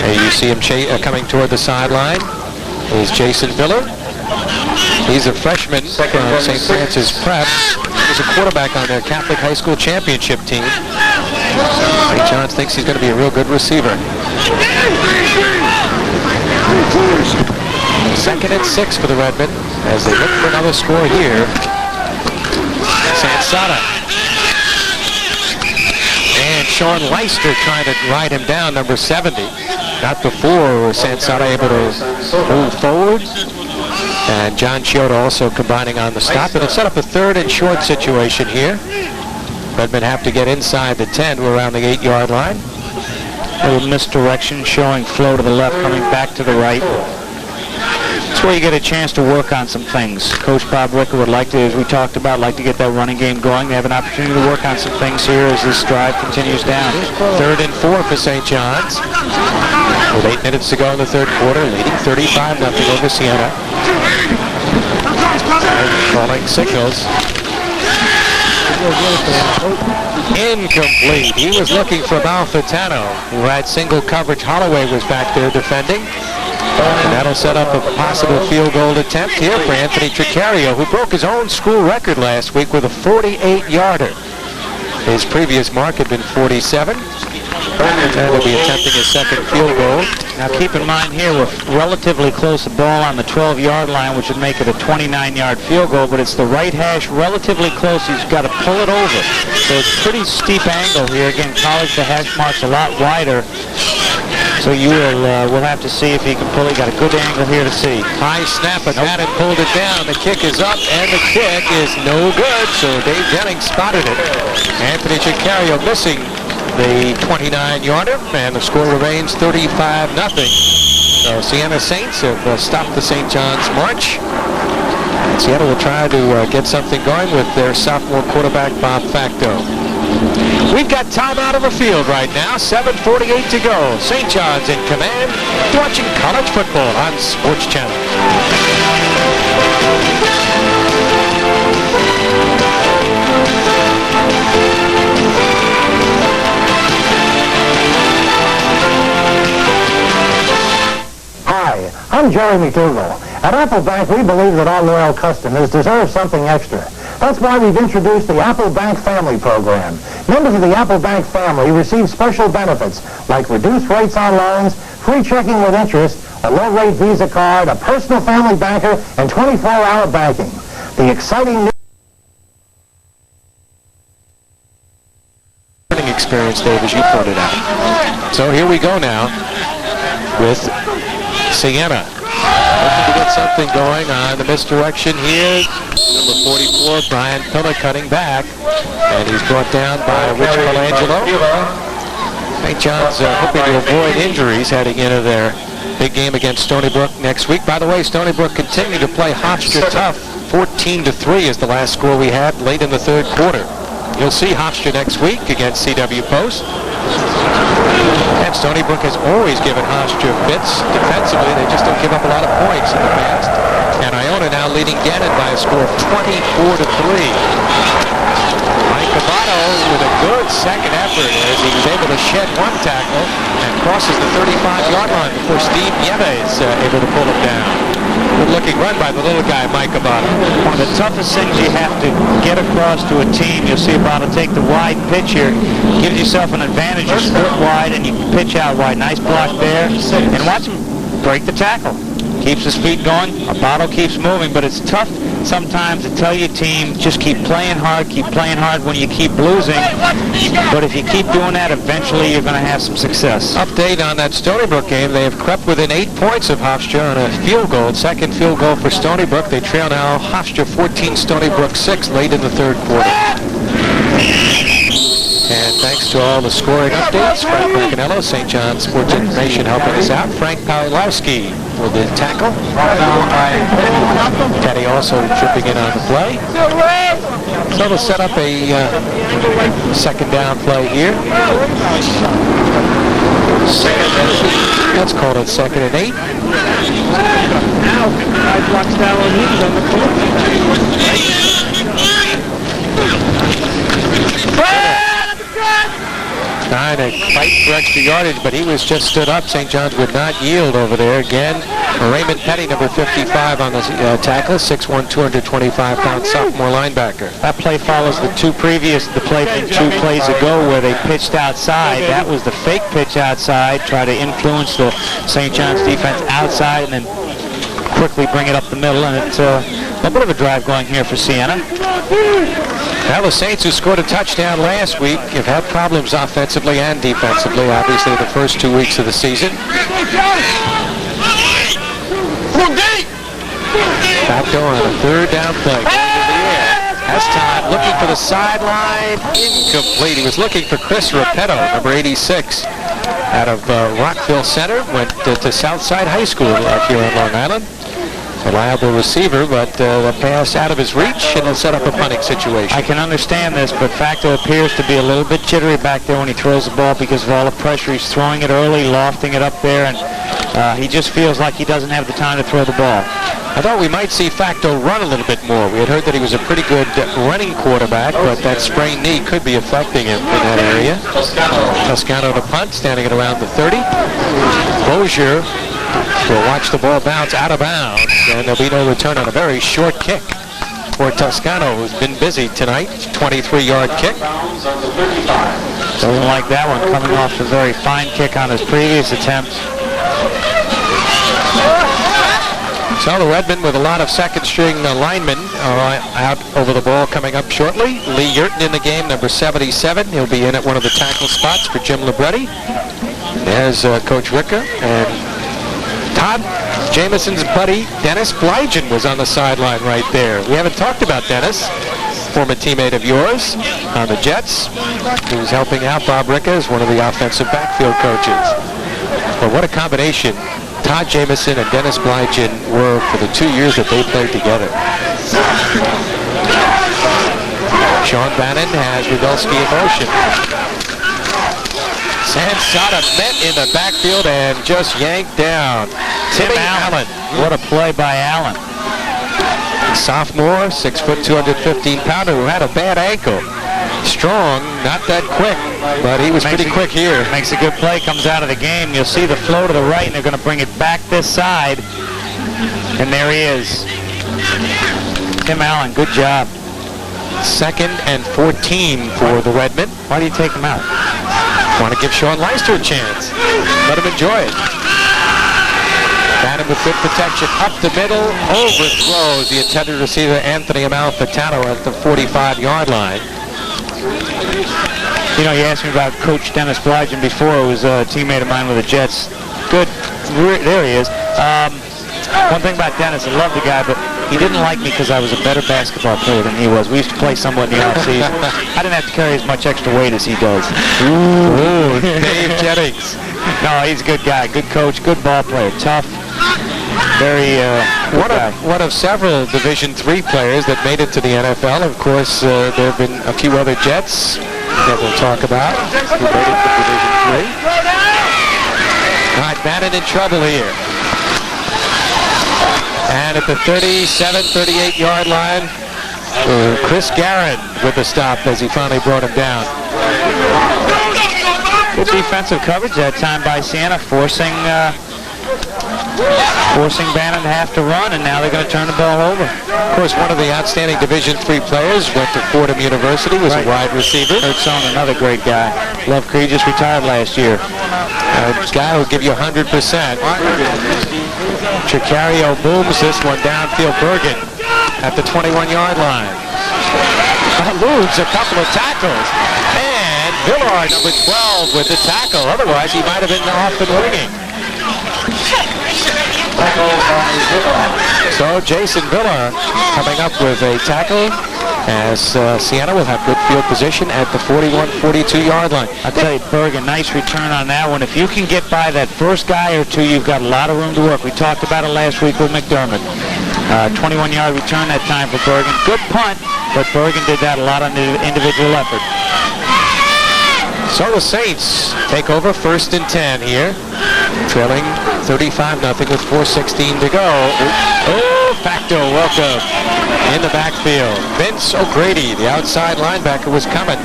you see him coming toward the sideline is Jason Miller. He's a freshman from St. Francis Prep. He's a quarterback on their Catholic High School championship team. St. John's thinks he's going to be a real good receiver. 2nd and 6 for the Redmen as they look for another score here. Sansana. And Sean Leister trying to ride him down, number 70. Not before Sansana able to move forward. And John Chioda also combining on the stop. And it set up a 3rd and short situation here. Redmen have to get inside the 10 to around the 8-yard line. A little misdirection showing flow to the left, coming back to the right. That's where you get a chance to work on some things. Coach Bob Ricker would like to, as we talked about, like to get that running game going. They have an opportunity to work on some things here as this drive continues down. 3rd and 4 for St. John's. With 8 minutes to go in the third quarter, leading 35-0 over Siena. Calling signals. Incomplete. He was looking for Amalfitano, who had single coverage. Holloway was back there defending. And that'll set up a possible field goal attempt here for Anthony Tricario, who broke his own school record last week with a 48-yarder. His previous mark had been 47. And he'll be attempting his second field goal. Now keep in mind here, we're relatively close to ball on the 12-yard line, which would make it a 29-yard field goal, but it's the right hash relatively close. He's got to pull it over. So it's a pretty steep angle here. Again, college, the hash mark's a lot wider. So you we'll have to see if he can pull it. Got a good angle here to see. High snap, but Madden pulled it down. The kick is up, and the kick is no good. So Dave Jennings spotted it. Anthony Tricario missing the 29-yarder, and the score remains 35-0. So Siena Saints have stopped the St. John's march. And Seattle will try to get something going with their sophomore quarterback, Bob Facto. We've got time out of the field right now. 7:48 to go. St. John's in command. Watching college football on Sports Channel. I'm Jerry McDougal. At Apple Bank, we believe that our loyal customers deserve something extra. That's why we've introduced the Apple Bank Family Program. Members of the Apple Bank family receive special benefits like reduced rates on loans, free checking with interest, a low-rate Visa card, a personal family banker, and 24-hour banking. The exciting new learning experience, Dave, as you pointed out. So here we go now with Siena. Looking to get something going on the misdirection here. Number 44, Brian Pillar cutting back. And he's brought down by Rich Colangelo. St. John's hoping to avoid injuries heading into their big game against Stony Brook next week. By the way, Stony Brook continuing to play Hofstra tough. 14-3 is the last score we had late in the third quarter. You'll see Hofstra next week against CW Post. And Stony Brook has always given Hofstra fits defensively. They just don't give up a lot of points in the past. And Iona now leading Gannon by a score of 24-3. Mike Cabato with a good second effort as he was able to shed one tackle and crosses the 35-yard line before Steve Nieves able to pull him down. Good-looking run by the little guy, Mike Cabato. One of the toughest things you have to get across to a team, you'll see Cabato take the wide pitch here. Gives yourself an advantage. You split wide and you can pitch out wide. Nice block there. And watch him break the tackle. Keeps his feet going. Cabato keeps moving, but it's tough sometimes to tell your team, just keep playing hard when you keep losing. But if you keep doing that, eventually you're going to have some success. Update on that Stony Brook game. They have crept within 8 points of Hofstra on a field goal. Second field goal for Stony Brook. They trail now Hofstra 14, Stony Brook 6 late in the third quarter. And thanks to all the scoring updates, Frank Marcanello, St. John's Sports Information helping us out. Frank Pawlowski with the tackle. Teddy also chipping in on the play. So they'll set up a second down play here. Let's call it 2nd and 8. Now, blocks down on him on the Trying to fight for extra yardage, but he was just stood up. St. John's would not yield over there. Again, Raymond Petty, number 55 on the tackle, 6'1", 225-pound sophomore linebacker. That play follows the play from 2 plays ago where they pitched outside. That was the fake pitch outside, try to influence the St. John's defense outside and then quickly bring it up the middle. And it's a bit of a drive going here for Siena. Now the Saints, who scored a touchdown last week, have had problems offensively and defensively, obviously, the first 2 weeks of the season. Back door on a third down play. Has time, looking for the sideline, incomplete. He was looking for Chris Repetto, number 86, out of Rockville Center, went to Southside High School here on Long Island. Reliable receiver, but the pass out of his reach, and he'll set up a punting situation. I can understand this, but Facto appears to be a little bit jittery back there when he throws the ball because of all the pressure. He's throwing it early, lofting it up there, and he just feels like he doesn't have the time to throw the ball. I thought we might see Facto run a little bit more. We had heard that he was a pretty good running quarterback, but that sprained knee could be affecting him in that area. Toscano to punt, standing at around the 30. Bozier will watch the ball bounce out of bounds, and there'll be no return on a very short kick for Toscano, who's been busy tonight. 23-yard kick. Doesn't like that one, coming off a very fine kick on his previous attempt. So the Redmen with a lot of second-string linemen out over the ball coming up shortly. Lee Yurton in the game, number 77. He'll be in at one of the tackle spots for Jim Libretti. There's Coach Ricker, and Todd Jameson's buddy, Dennis Blygen, was on the sideline right there. We haven't talked about Dennis, former teammate of yours on the Jets, who's helping out Bob Ricker as one of the offensive backfield coaches. But what a combination Todd Jameson and Dennis Blygen were for the 2 years that they played together. Sean Bannon has Rudolski in motion. Sansada met in the backfield and just yanked down. Tim Allen. What a play by Allen. Sophomore, 6 foot, 215-pounder who had a bad ankle. Strong, not that quick, but he was pretty quick here. Makes a good play, comes out of the game. You'll see the flow to the right, and they're going to bring it back this side. And there he is. Tim Allen, good job. 2nd and 14 for the Redmen. Why do you take him out? Want to give Sean Leister a chance. Let him enjoy it. Bannon with good protection. Up the middle. Overthrows the intended receiver, Anthony Amalfitano, at the 45-yard line. You know, you asked me about Coach Dennis Blygen before. It was a teammate of mine with the Jets. Good. There he is. One thing about Dennis, I love the guy, but he didn't like me because I was a better basketball player than he was. We used to play somewhat in the offseason. I didn't have to carry as much extra weight as he does. Ooh, Dave Jennings. No, he's a good guy, good coach, good ball player, tough. Very one of several Division III players that made it to the NFL. Of course, there have been a few other Jets that we'll talk about who made it to Division III. All right, Bannon in trouble here. And at the 38-yard line, Chris Garrett with the stop as he finally brought him down. Good defensive coverage that time by Siena, forcing Bannon to have to run, and now they're going to turn the ball over. Of course, one of the outstanding Division III players went to Fordham University, was a wide receiver. Kurtzone, another great guy. Love Creed, just retired last year. A guy who will give you 100%. Tricario booms this one downfield. Bergen at the 21-yard line. Moves a couple of tackles. And Villard, number 12, with the tackle. Otherwise, he might have been off and winging. So Jason Villard coming up with a tackle as Siena will have good field position at the 41-42-yard line. I'll tell you, Bergen, nice return on that one. If you can get by that first guy or two, you've got a lot of room to work. We talked about it last week with McDermott. 21-yard return that time for Bergen. Good punt, but Bergen did that a lot on the individual effort. So the Saints take over 1st and 10 here, trailing 35-0 with 4:16 to go. Oh, Facto, welcome in the backfield. Vince O'Grady, the outside linebacker, was coming.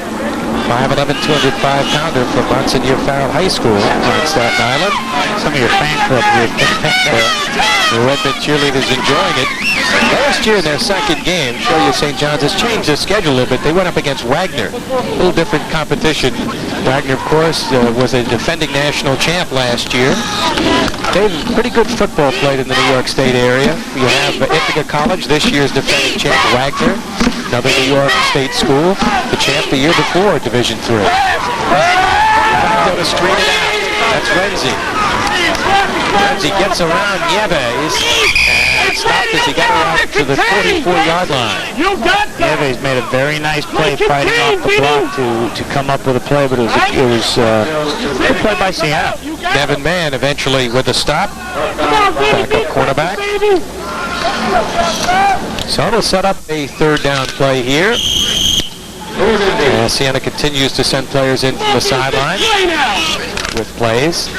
5'11", 205-pounder from Monsignor Farrell High School on Staten Island. Some of your fan club here. The Redmen cheerleaders enjoying it. Last year in their 2nd game, show you St. John's has changed their schedule a little bit. They went up against Wagner. A little different competition. Wagner, of course, was a defending national champ last year. They've pretty good football played in the New York State area. You have Ithaca College, this year's defending champ, Wagner, another New York State school, the champ the year before, Division III. Facto to straight it out. That's Renzi. Renzi gets around Nieves and stopped as he got around to the 44-yard line. Nieves made a very nice play fighting off the block to come up with a play, but it was good play by Siena. Devin Mann eventually with a stop. Backup cornerback. So it'll set up a 3rd down play here. Siena continues to send players in from the sideline with plays.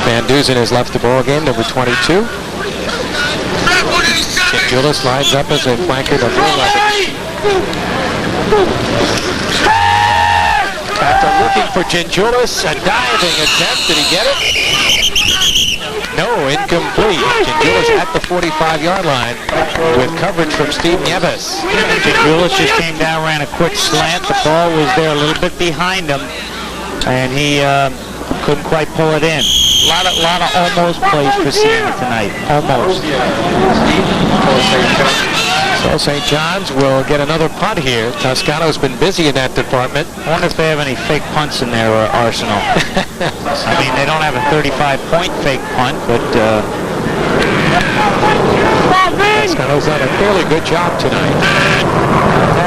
Van Dusen has left the ball game, number 22. Julius lines up as a flanker, number 11. After looking for Ginjulis, a diving attempt. Did he get it? No, incomplete. Ginjulis at the 45-yard line with coverage from Steve Nieves. Ginjulis just came down, ran a quick slant. The ball was there a little bit behind him, and he couldn't quite pull it in. A lot of almost plays for Siena tonight. Almost. So St. John's will get another punt here. Toscano's been busy in that department. I wonder if they have any fake punts in their arsenal. I mean, they don't have a 35-point fake punt, but Toscano's done a fairly good job tonight.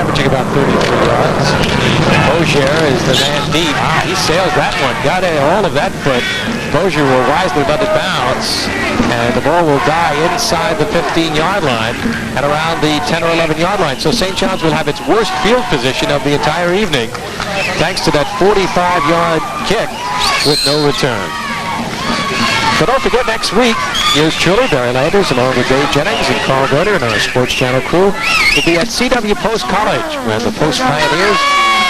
Averaging about 33 yards. Bozier is the man deep. He sails that one. Got all of that foot. Bozier will wisely let it bounce. And the ball will die inside the 15-yard line at around the 10 or 11-yard line. So St. John's will have its worst field position of the entire evening thanks to that 45-yard kick with no return. So don't forget, next week, Yours truly, Barry Landers, along with Dave Jennings and Carl Reuter and our Sports Channel crew, will be at CW Post College, where the Post Pioneers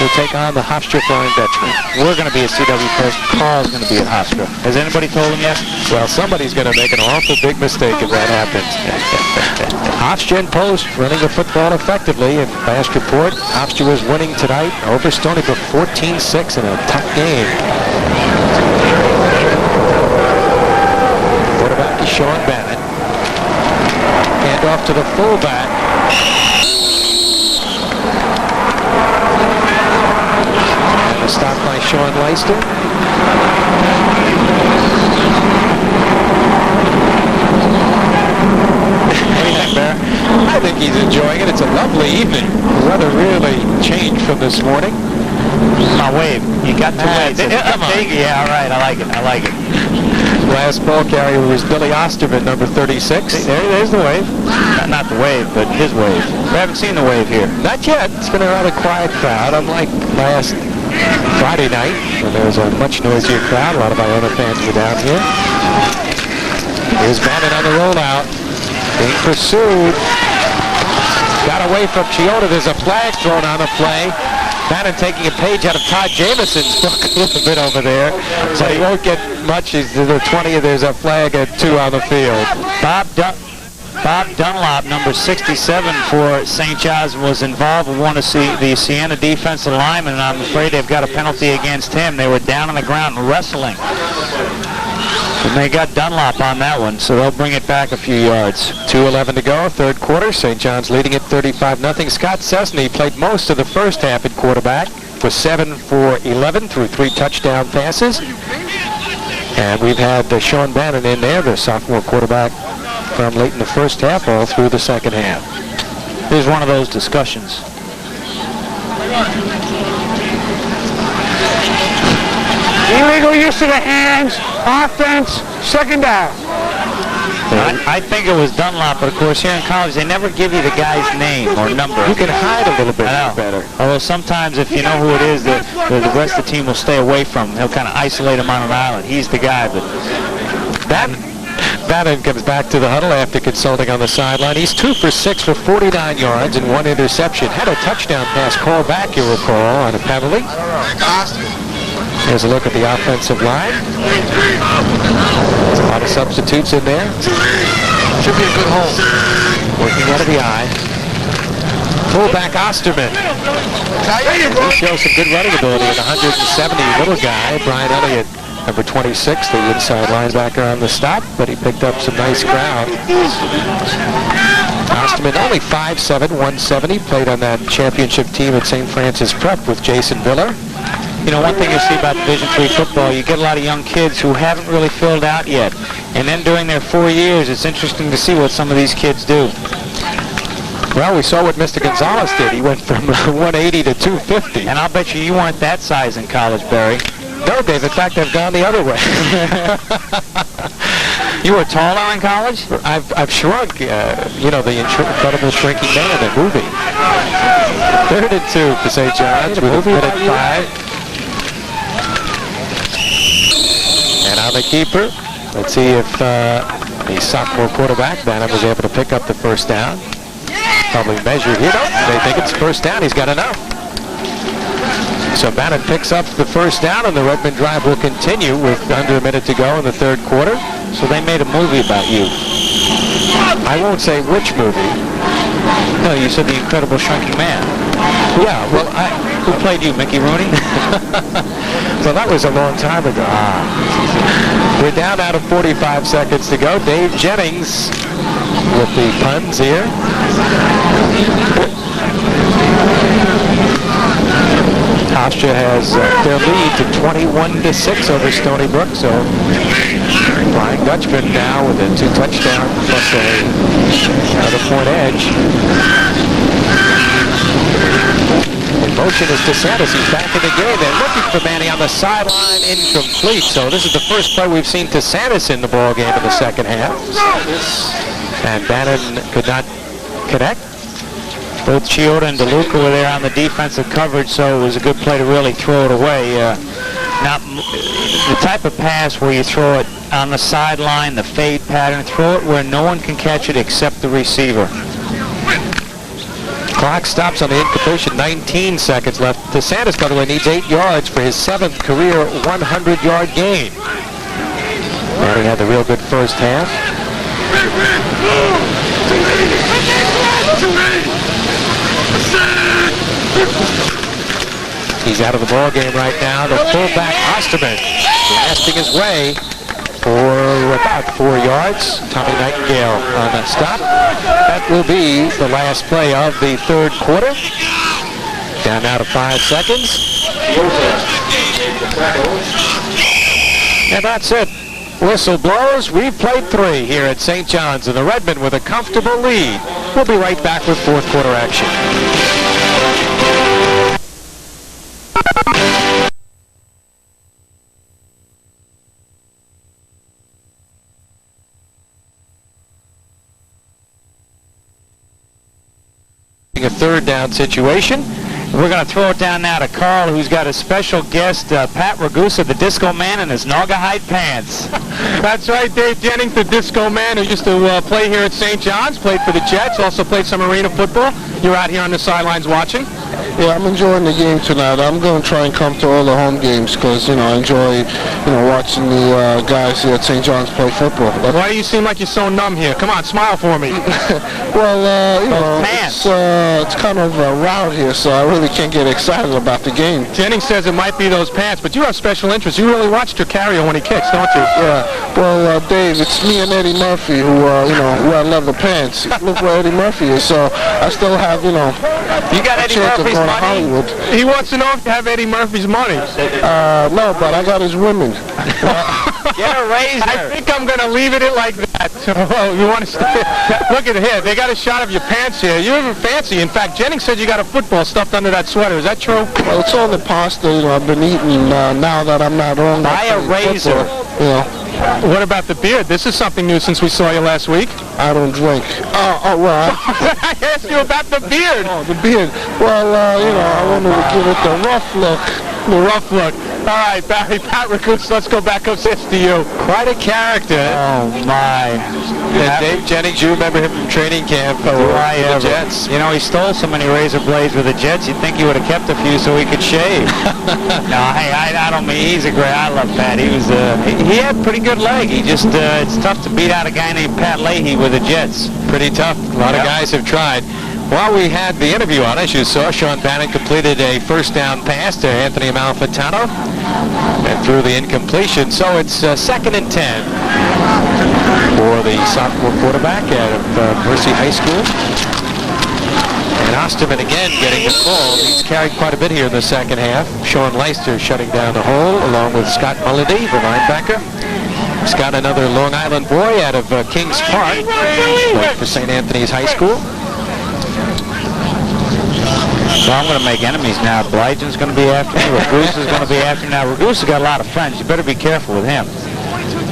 will take on the Hofstra Flying Dutchmen. We're going to be at CW Post. Carl's going to be at Hofstra. Has anybody told him yet? Well, somebody's going to make an awful big mistake if that happens. Hofstra and Post running the football effectively. And last report, Hofstra was winning tonight over Stony Brook 14-6 in a tough game. Quarterback is Sean Bannon. Hand off to the fullback. And a stop by Sean Leister. I think he's enjoying it. It's a lovely evening. The weather really changed from this morning. My wave. You got to wave. Come on. Yeah, all right. I like it. I like it. Last ball carrier was Billy Osterman, number 36. There's the wave. Not the wave, but his wave. We haven't seen the wave here. Not yet. It's been a rather quiet crowd, unlike last Friday night, when there was a much noisier crowd. A lot of Iona fans were down here. Here's Bannon on the rollout. Being pursued. Got away from Chioda. There's a flag thrown on the play. Bannon taking a page out of Todd Jameson's book a little bit over there. So he won't get much. He's to the 20. There's a flag at 2 on the field. Bob Dunlop, number 67 for St. John's, was involved with one of the Siena defensive linemen, and I'm afraid they've got a penalty against him. They were down on the ground wrestling. And they got Dunlop on that one, so they'll bring it back a few yards. 2:11 to go, third quarter. St. John's leading at 35-0. Scott Cessny played most of the first half at quarterback, was 7 for 11 through 3 touchdown passes. And we've had Sean Bannon in there, the sophomore quarterback, from late in the first half all through the second half. Here's one of those discussions. Illegal use of the hands, offense, second down. I think it was Dunlop, but of course here in college they never give you the guy's name or number. You can hide a little bit better. Although sometimes if you know who it is, the rest of the team will stay away from him. He'll kind of isolate him on an island. He's the guy, but Bannon comes back to the huddle after consulting on the sideline. He's 2 for 6 for 49 yards and 1 interception. Had a touchdown pass called back, you'll recall, on a penalty. Here's a look at the offensive line. There's a lot of substitutes in there. Should be a good hole. Working out of the eye. Fullback Osterman. He shows some good running ability. An 170 little guy. Brian Elliott, number 26, the inside linebacker on the stop, but he picked up some nice ground. Osterman only 5'7", 170, played on that championship team at St. Francis Prep with Jason Viller. You know, one thing you see about Division III football, you get a lot of young kids who haven't really filled out yet. And then during their 4 years, it's interesting to see what some of these kids do. Well, we saw what Mr. Gonzalez did. He went from 180 to 250. And I'll bet you weren't that size in college, Barry. No, Dave. In fact, I've gone the other way. You were taller in college? I've shrunk. You know, the incredible shrinking man in the movie. 3rd and 2 for St. John's with a minute 5. And on the keeper, let's see if the sophomore quarterback, Bannon, was able to pick up the first down. Probably measured here. They think it's first down. He's got enough. So Bannon picks up the first down, and the Redmond drive will continue with under a minute to go in the third quarter. So they made a movie about you. I won't say which movie. No, you said The Incredible Shrinking Man. Yeah, well, who played you, Mickey Rooney? Well, that was a long time ago. We're down out of 45 seconds to go. Dave Jennings with the puns here. Hofstra has their lead to 21-6 over Stony Brook. So Flying Dutchman now with a 2 touchdown plus another point edge. In motion is DeSantis. He's back in the game. They're looking for Manny on the sideline. Incomplete. So this is the first play we've seen DeSantis in the ball game in the second half. And Bannon could not connect. Both Chioda and DeLuca were there on the defensive coverage, so it was a good play to really throw it away. Not the type of pass where you throw it on the sideline, the fade pattern, throw it where no one can catch it except the receiver. Clock stops on the incompletion, 19 seconds left. DeSantis, by the way, needs 8 yards for his 7th career 100-yard gain. And he had the real good first half. He's out of the ball game right now. The fullback, Osterman, blasting his way for about 4 yards. Tommy Nightingale on that stop. That will be the last play of the third quarter. Down now to 5 seconds. And that's it. Whistle blows. We've played 3 here at St. John's, and the Redmen with a comfortable lead. We'll be right back with fourth quarter action. A third down situation. We're going to throw it down now to Carl, who's got a special guest, Pat Ragusa, the Disco Man, in his Naugahyde pants. That's right, Dave Jennings, the Disco Man, who used to play here at St. John's, played for the Jets, also played some arena football. You're out here on the sidelines watching? Yeah, I'm enjoying the game tonight. I'm going to try and come to all the home games because, I enjoy, watching the guys here at St. John's play football. Why do you seem like you're so numb here? Come on, smile for me. Well, it's kind of a route here, so I really can't get excited about the game. Jennings says it might be those pants, but you have special interest. You really watch Tricario when he kicks, don't you? Yeah. Well, Dave, it's me and Eddie Murphy who wear leather pants. Look where Eddie Murphy is, so I still have, You got Eddie Murphy's money? Hollywood. He wants to know if you have Eddie Murphy's money. No, but I got his women. Get a razor. I think I'm going to leave it like that. Oh, you want to look at here. They got a shot of your pants here. You're even fancy. In fact, Jennings said you got a football stuffed under that sweater. Is that true? Well, it's all the pasta I've been eating now that I'm not on. Buy a razor. What about the beard? This is something new since we saw you last week. I don't drink. Well. I asked you about the beard. Oh, the beard. Well, I wanted to give it the rough look. The rough look. All right, Barry, Pat Ragusa, let's go back upstairs to you. Quite a character. Oh, my. Dave Jennings, you remember him from training camp for the Jets. He stole so many razor blades with the Jets, you'd think he would have kept a few so he could shave. No, hey, I don't mean, he's a great, I love Pat. He was, he had a pretty good leg. He just, it's tough to beat out a guy named Pat Leahy with the Jets. Pretty tough. A lot of guys have tried. While we had the interview on, as you saw, Sean Bannon completed a first down pass to Anthony Malfitano and threw the incompletion. So it's 2nd and 10 for the sophomore quarterback out of Mercy High School. And Osterman again getting the call. He's carried quite a bit here in the second half. Sean Leister shutting down the hole along with Scott Mulledy, the linebacker. Scott, another Long Island boy out of Kings Park, played for St. Anthony's High School. So I'm going to make enemies now. Blyden's going to be after me. Ragusa's going to be after me. Now, Ragusa's got a lot of friends. You better be careful with him.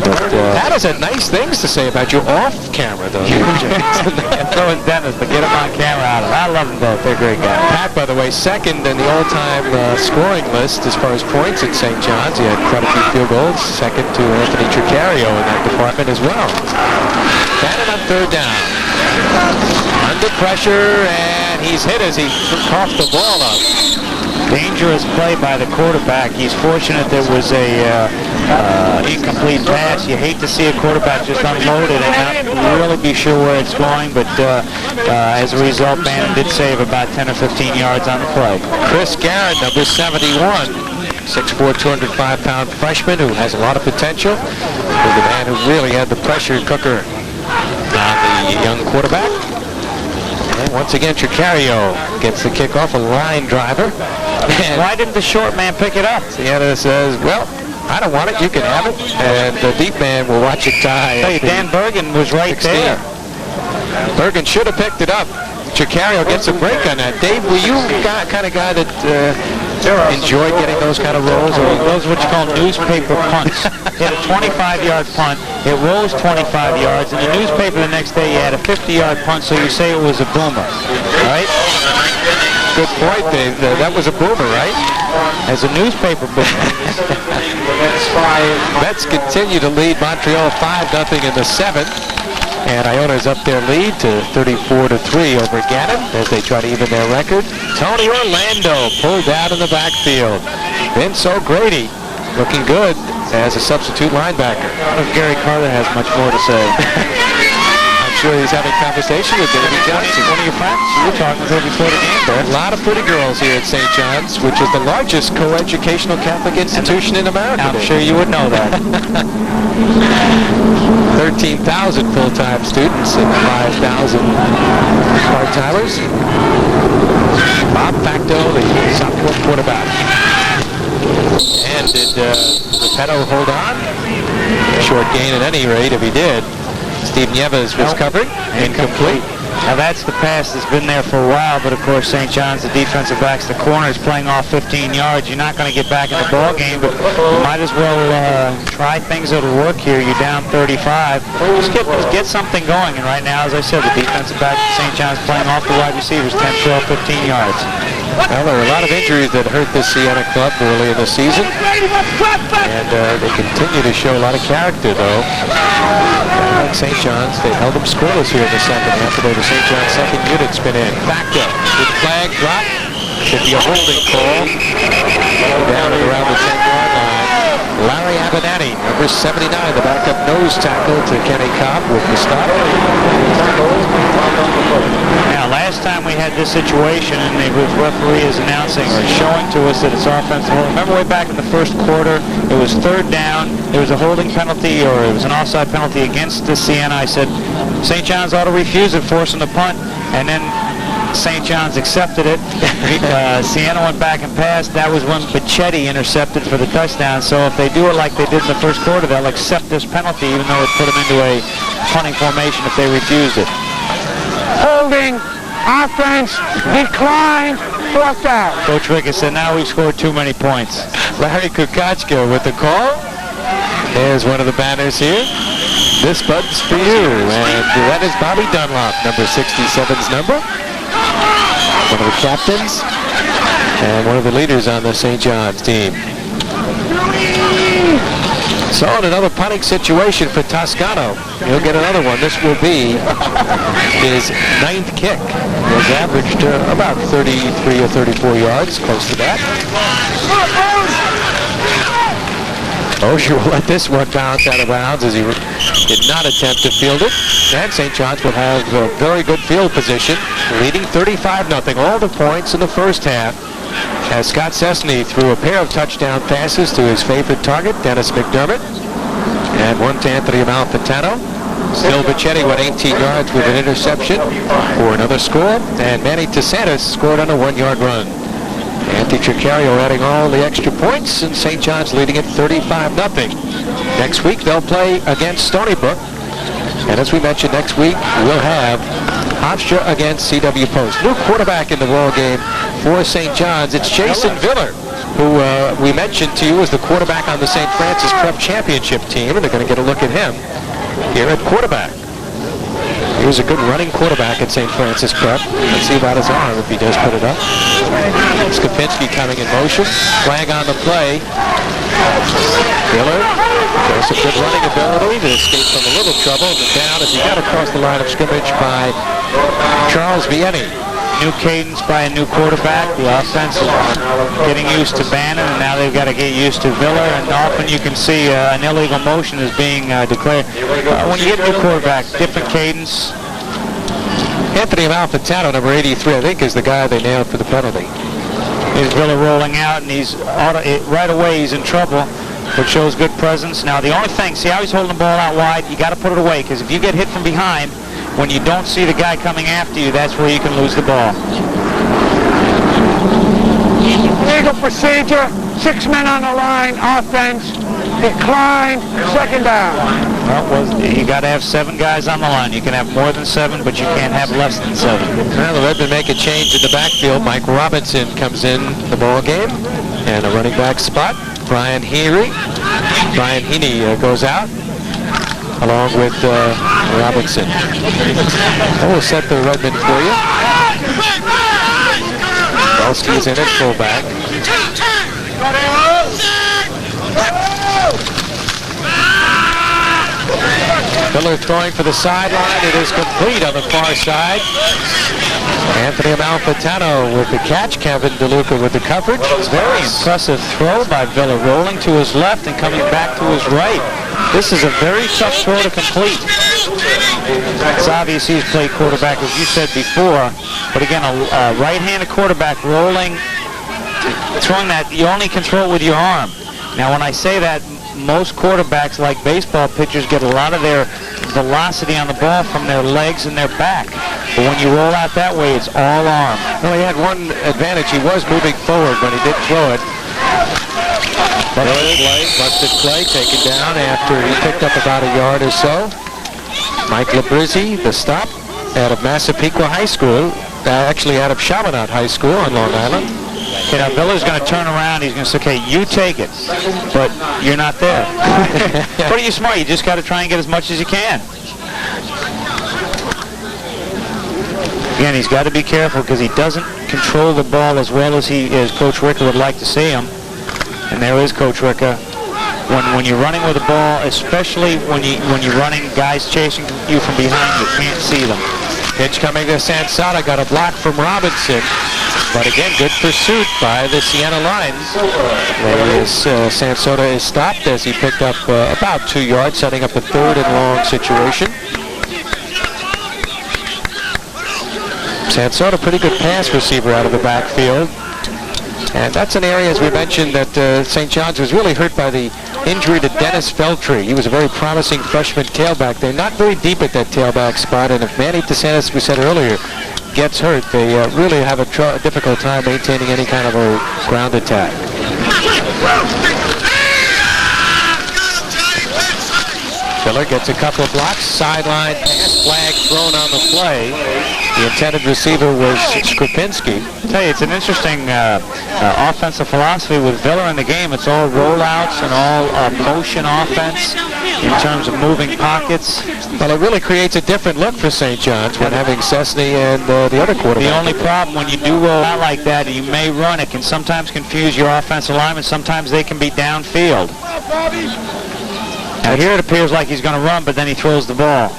But Pat has had nice things to say about you off camera, though. So is Dennis, but get him on camera out of it. I love them both. They're great guys. Pat, by the way, second in the all-time scoring list as far as points at St. John's. He had quite a few field goals. Second to Anthony Tricario in that department as well. Bannon on third down. Under pressure, and he's hit as he coughed the ball up. Dangerous play by the quarterback. He's fortunate there was a incomplete pass. You hate to see a quarterback just unload it and not really be sure where it's going, but as a result, Bannon did save about 10 or 15 yards on the play. Chris Garrett, number 71, 6'4", 205-pound freshman who has a lot of potential. Was the man who really had the pressure cooker on the young quarterback. And once again, Tricario gets the kickoff, a line driver. And why didn't the short man pick it up? Siena says, well, I don't want it, you can have it. And the deep man will watch it die. Hey, Dan Bergen was right 16. there. Bergen should have picked it up. Tricario gets a break on that. Dave, were you the kind of guy that enjoyed getting those kind of rolls? Or those are what you call newspaper punts. You had a 25-yard punt. It rolls 25 yards. In the newspaper the next day, you had a 50-yard punt, so you say it was a boomer. All right? good point. That was a boomer, right? As a newspaper boomer. Mets continue to lead Montreal 5-0 in the 7th. And Iona's up their lead to 34-3 over Gannon as they try to even their record. Tony Orlando pulled out in the backfield. Vince O'Grady looking good as a substitute linebacker. I don't know if Gary Carter has much more to say. I'm sure he's having a conversation with Davey Johnson. One of your friends? You were talking with her before the game. There are a lot of pretty girls here at St. John's, which is the largest co-educational Catholic institution in America. I'm sure you would know that. 13,000 full-time students and 5,000 part-timers. Bob Facto, the sophomore quarterback. And did Repetto hold on? Short gain at any rate, if he did. Steve Nieves was covering. Incomplete. Now that's the pass that's been there for a while, but of course St. John's, the defensive backs, the corner is playing off 15 yards. You're not going to get back in the ball game, but you might as well try things that'll work here. You're down 35. Just get something going. And right now, as I said, the defensive back at St. John's playing off the wide receivers, 10, 12, 15 yards. Well, there were a lot of injuries that hurt the Siena club early in the season. And they continue to show a lot of character, though. Like St. John's, they held them scoreless here in the second half. Today, the St. John's second unit's been in. Facto with flag drop. Should be a holding call. Down at around the 10-yard line. Larry Avenatti, number 79, the backup nose tackle to Kenny Cobb with the stop. Now, last time we had this situation, and the referee is announcing or showing to us that it's offensive. Remember way back in the first quarter, it was third down, there was a holding penalty, or it was an offside penalty against the Siena. I said, St. John's ought to refuse it, force them to punt, and then St. John's accepted it. Siena went back and passed. That was when Bichetti intercepted for the touchdown. So if they do it like they did in the first quarter, they'll accept this penalty, even though it put them into a punting formation if they refused it. Holding, offense, decline, fourth down. Coach Ricketts said, now we've scored too many points. Larry Kukachka with the call. There's one of the banners here. This bud's for you. And that is Bobby Dunlop, number 67's number. One of the captains and one of the leaders on the St. John's team. So in another punting situation for Toscano. He'll get another one. This will be his 9th kick. He's averaged about 33 or 34 yards, close to that. Osher will let this one bounce out of bounds as he did not attempt to field it. And St. John's will have a very good field position, leading 35-0. All the points in the first half as Scott Cessny threw a pair of touchdown passes to his favorite target, Dennis McDermott, and one to Anthony Malfitano. Still Bichetti went 18 yards with an interception for another score, and Manny DeSantis scored on a 1-yard run. Anthony Tricario adding all the extra points, and St. John's leading it 35-0. Next week, they'll play against Stony Brook. And as we mentioned, next week, we'll have Hofstra against CW Post. New quarterback in the ball game for St. John's. It's Jason Viller, who we mentioned to you as the quarterback on the St. Francis Prep Championship team, and they're going to get a look at him here at quarterback. He was a good running quarterback at St. Francis Prep. Let's see about his arm if he does put it up. Skopinski coming in motion. Flag on the play. Miller shows some good running ability to escape from a little trouble. And down as he got across the line of scrimmage by Charles Vianney. New cadence by a new quarterback. The offense is getting used to Bannon, and now they've got to get used to Viller. And often you can see an illegal motion is being declared. When you get a new quarterback, different cadence. Anthony Malfitano, number 83, I think, is the guy they nailed for the penalty. Here's Viller rolling out, and he's right away he's in trouble, which shows good presence. Now the only thing, see how he's holding the ball out wide? You got to put it away, because if you get hit from behind, when you don't see the guy coming after you, that's where you can lose the ball. Legal procedure, 6 men on the line, offense, decline, second down. Well, you got to have 7 guys on the line. You can have more than 7, but you can't have less than 7. Well, the Redmen make a change in the backfield. Mike Robinson comes in the ball game, and a running back spot. Brian Heaney goes out, along with Robinson. We'll set the Redmen for you. Pavelski's in at fullback. Miller throwing for the sideline. It is complete on the far side. Anthony Amalfitano with the catch. Kevin DeLuca with the coverage. Very impressive throw by Villa, rolling to his left and coming back to his right. This is a very tough throw to complete. It's obvious he's played quarterback, as you said before. But again, a right-handed quarterback rolling, throwing that, you only control with your arm. Now, when I say that, most quarterbacks, like baseball pitchers, get a lot of their velocity on the ball from their legs and their back. But when you roll out that way, it's all arm. Well, he had one advantage. He was moving forward when he did throw it. Busted play taken down after he picked up about a yard or so. Mike Labrizzi, the stop, out of Massapequa High School, actually out of Chaminade High School on Long Island. Okay, now Villa's going to turn around. He's going to say, okay, you take it, but you're not there. But you're smart. You just got to try and get as much as you can. Again, he's got to be careful because he doesn't control the ball as well as Coach Ricker would like to see him. And there is Coach Ricker. When you're running with the ball, especially when you're running, guys chasing you from behind, you can't see them. Pitch coming to Sansada, got a block from Robinson. But again, good pursuit by the Siena lines. Sansota is stopped as he picked up about 2 yards, setting up a 3rd and long situation. Sansota, pretty good pass receiver out of the backfield. And that's an area, as we mentioned, that St. John's was really hurt by the injury to Dennis Feltry. He was a very promising freshman tailback. They're not very deep at that tailback spot, and if Manny DeSantis, we said earlier, gets hurt, they really have a difficult time maintaining any kind of a ground attack. Filler gets a couple of blocks, sideline pass, flag thrown on the play. The intended receiver was Skripinski. I tell you, it's an interesting offensive philosophy with Villa in the game. It's all rollouts and all motion offense in terms of moving pockets. Well, it really creates a different look for St. John's when having Cessny and the other quarterback. The only problem when you do roll out like that, you may run, it can sometimes confuse your offensive linemen. Sometimes they can be downfield. Now here it appears like he's going to run, but then he throws the ball.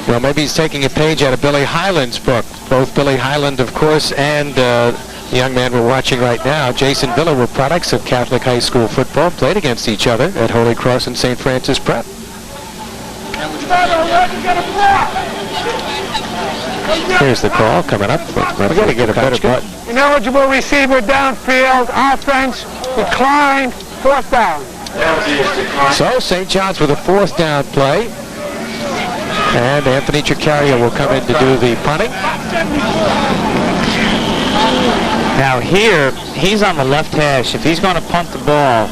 Well, maybe he's taking a page out of Billy Highland's book. Both Billy Highland, of course, and the young man we're watching right now, Jason Villa, were products of Catholic high school football, played against each other at Holy Cross and St. Francis Prep. Here's the call coming up. We've got to get a better button. Ineligible receiver downfield, offense, declined, 4th down. So St. John's with a 4th down play. And Anthony Cicario will come in to do the punting. Now here, he's on the left hash. If he's going to punt the ball,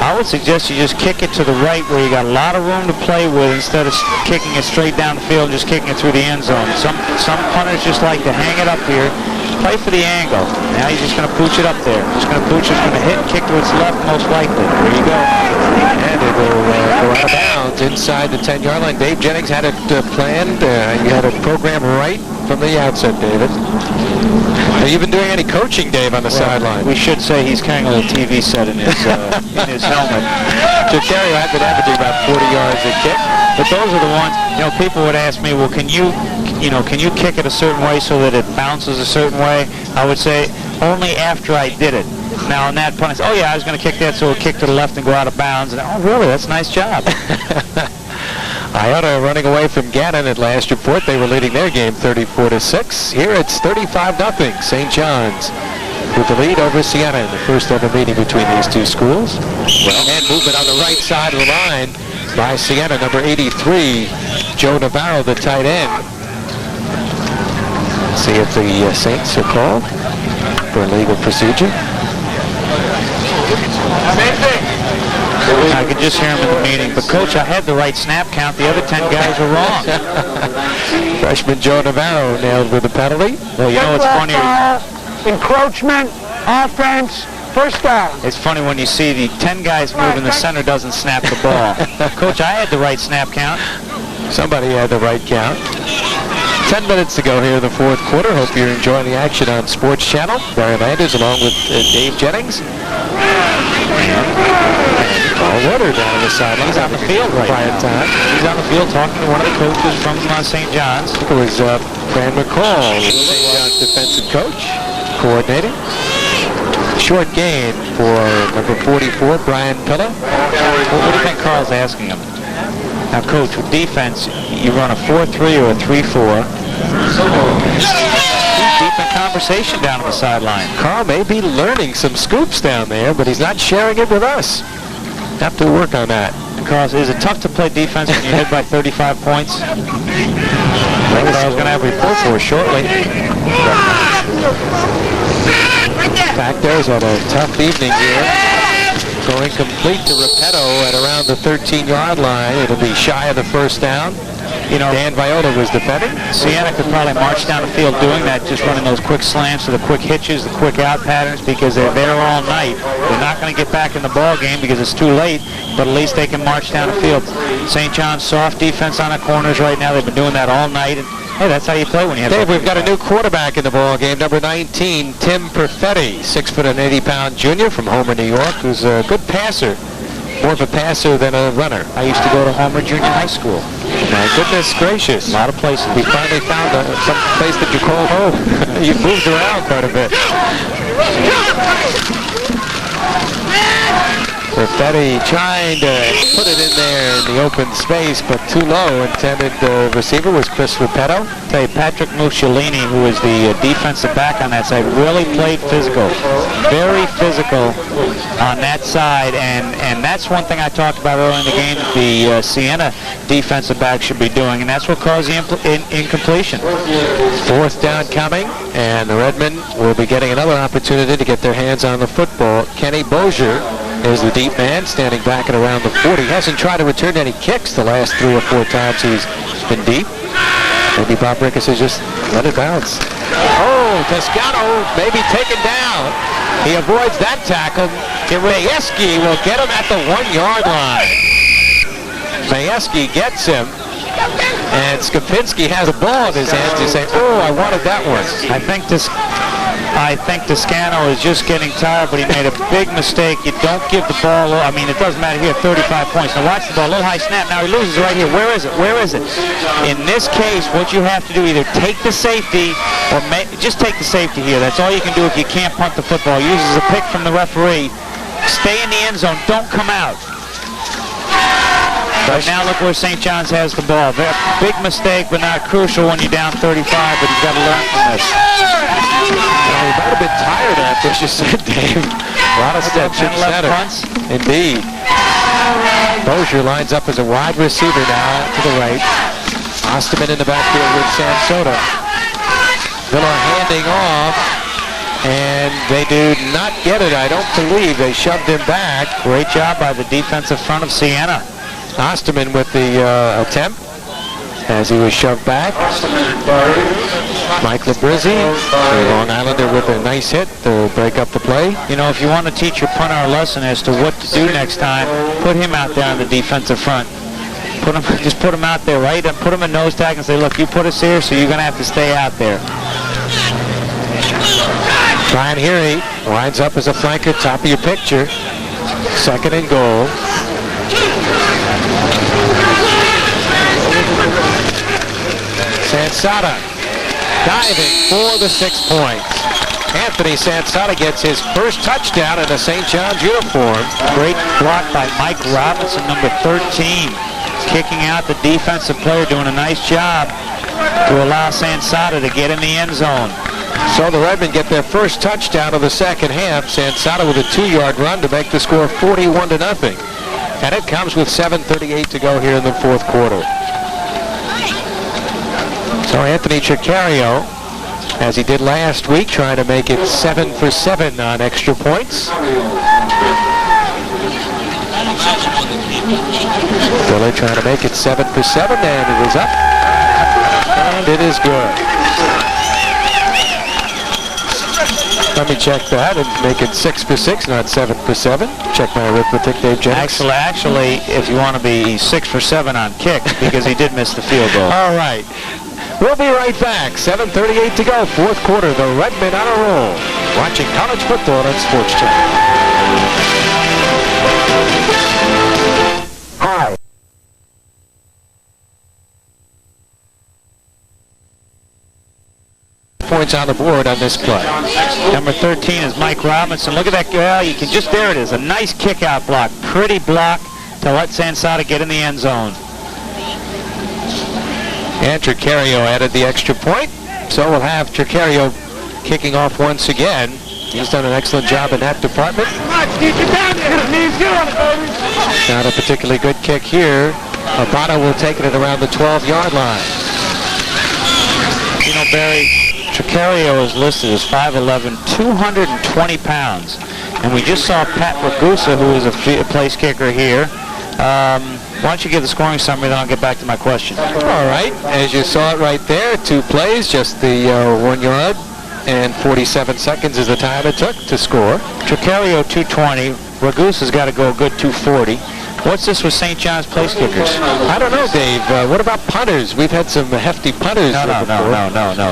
I would suggest you just kick it to the right where you got a lot of room to play with instead of kicking it straight down the field and just kicking it through the end zone. Some punters just like to hang it up here, play for the angle. Now he's just going to pooch it up there. Just going to pooch it, going to hit, kick to its left most likely. There you go. And it will go out of bounds inside the 10-yard line. Dave Jennings had it planned. You had it programmed right from the outset, David. Have you been doing any coaching, Dave, on the sideline? We should say he's carrying a little TV set in his helmet. Cicario had been averaging about 40 yards a kick. But those are the ones, people would ask me, well, can you kick it a certain way so that it bounces a certain way? I would say only after I did it. Now on that punt, I said, oh yeah, I was going to kick that so it kick to the left and go out of bounds. And oh really, that's a nice job. Iona running away from Gannon at last report. They were leading their game 34-6. Here it's 35-0. St. John's with the lead over Siena in the first ever meeting between these two schools. Well, and movement on the right side of the line by Siena, number 83, Joe Navarro, the tight end. See if the Saints are called for legal procedure. I could just hear him in the meeting. But, Coach, I had the right snap count. The other 10 guys were wrong. Freshman Joe Navarro nailed with the penalty. Well, you know what's funny? Encroachment, offense, 1st down. It's funny when you see the 10 guys move and the center doesn't snap the ball. Coach, I had the right snap count. Somebody had the right count. 10 minutes to go here in the fourth quarter. Hope you're enjoying the action on Sports Channel. Barry Landers along with Dave Jennings. Carl Rudder down on the sideline. He's on the field right now. He's on the field talking to one of the coaches from St. John's. I think it was Fran McCall, St. John's defensive coach, coordinating. Short gain for number 44, Brian Pilla. Well, what do you think Carl's asking him? Now, Coach, with defense, you run a 4-3 or a 3-4. Deep in conversation down on the sideline. Carl may be learning some scoops down there, but he's not sharing it with us. Have to work on that. Carl, is it tough to play defense when you hit by 35 points? That's what I was going to have a report for shortly. Factors had a tough evening here. Going complete to Repetto at around the 13-yard line. It'll be shy of the first down. You know, Dan Viola was defending. Siena could probably march down the field doing that, just running those quick slants or the quick hitches, the quick out patterns, because they're there all night. They're not going to get back in the ball game because it's too late, but at least they can march down the field. St. John's soft defense on the corners right now. They've been doing that all night. And hey, that's how you play when you have... Dave, we've got a new quarterback in the ball game, number 19, Tim Perfetti, 6'80" junior from Homer, New York, who's a good passer. More of a passer than a runner. I used to go to Homer Junior High School. My goodness gracious. A lot of places. We finally found some place that you call home. You've moved around quite a bit. Perfetti trying to put it in there in the open space, but too low. Intended receiver was Chris Repetto. Patrick Mussolini, who is the defensive back on that side, really played physical. Very physical on that side, and that's one thing I talked about earlier in the game that the Siena defensive back should be doing, and that's what caused the incompletion. Fourth down coming, and the Redmen will be getting another opportunity to get their hands on the football. Kenny Bozier is the deep man, standing back at around the 40. He hasn't tried to return any kicks the last 3 or 4 times he's been deep. Maybe Bob Ricketts has just let it bounce. Oh, Toscano may be taken down. He avoids that tackle. Majewski will get him at the 1-yard line. Majewski gets him, and Skopinski has the ball in his hands. He's saying, oh, I wanted that one. I think Toscano is just getting tired, but he made a big mistake. You don't give the ball, I mean, it doesn't matter here, 35 points. Now watch the ball, a little high snap. Now he loses right here. Where is it? Where is it? In this case, what you have to do, either take the safety or just take the safety here. That's all you can do if you can't punt the football. Uses a pick from the referee. Stay in the end zone. Don't come out. Right now, look where St. John's has the ball. Big mistake, but not crucial when you're down 35, but you've got to learn from this. Well, he might have been tired after, as you said, Dave. A lot of steps in center. Indeed. Bozier lines up as a wide receiver now to the right. Osterman in the backfield with Sansota. Villa handing off, and they do not get it, I don't believe. They shoved him back. Great job by the defensive front of Siena. Osterman with the attempt as he was shoved back. Mike Labrizzi, the Long Islander, with a nice hit to break up the play. You know, if you want to teach your punter a lesson as to what to do next time, put him out there on the defensive front. Just put him out there, right? And put him in nose tag and say, look, you put us here, so you're going to have to stay out there. Brian Heary lines up as a flanker, top of your picture. 2nd and goal. Sansota diving for the 6 points. Anthony Sansota gets his first touchdown in a St. John's uniform. Great block by Mike Robinson, number 13. Kicking out the defensive player, doing a nice job to allow Sansota to get in the end zone. So the Redmen get their first touchdown of the second half. Sansota with a 2-yard run to make the score 41-0. And it comes with 7:38 to go here in the fourth quarter. So Anthony Chicario, as he did last week, trying to make it 7 for 7 on extra points. Villa trying to make it 7 for 7, and it is up. And it is good. Let me check that and make it 6 for 6, not 7 for 7. Check my arithmetic, Dave Jennings. Actually, if you want to be 6 for 7 on kicks, because he did miss the field goal. All right. We'll be right back. 7:38 to go. Fourth quarter. The Redmen on a roll. Watching college football on Sports Channel. Hi. Points on the board on this play. Number 13 is Mike Robinson. Look at that girl. You can just, there it is. A nice kick-out block. Pretty block to let Sansada get in the end zone. And Tricario added the extra point. So we'll have Tricario kicking off once again. He's done an excellent job in that department. Not a particularly good kick here. Abata will take it at around the 12-yard line. You know, Barry, Tricario is listed as 5'11", 220 pounds. And we just saw Pat Ragusa, who is a place kicker here. Why don't you give the scoring summary, then I'll get back to my question. All right. As you saw it right there, 2 plays, just the 1 yard, and 47 seconds is the time it took to score. Tricario 220. Ragusa's got to go a good 240. What's this with St. John's place kickers? I don't know, Dave. What about punters? We've had some hefty punters. No.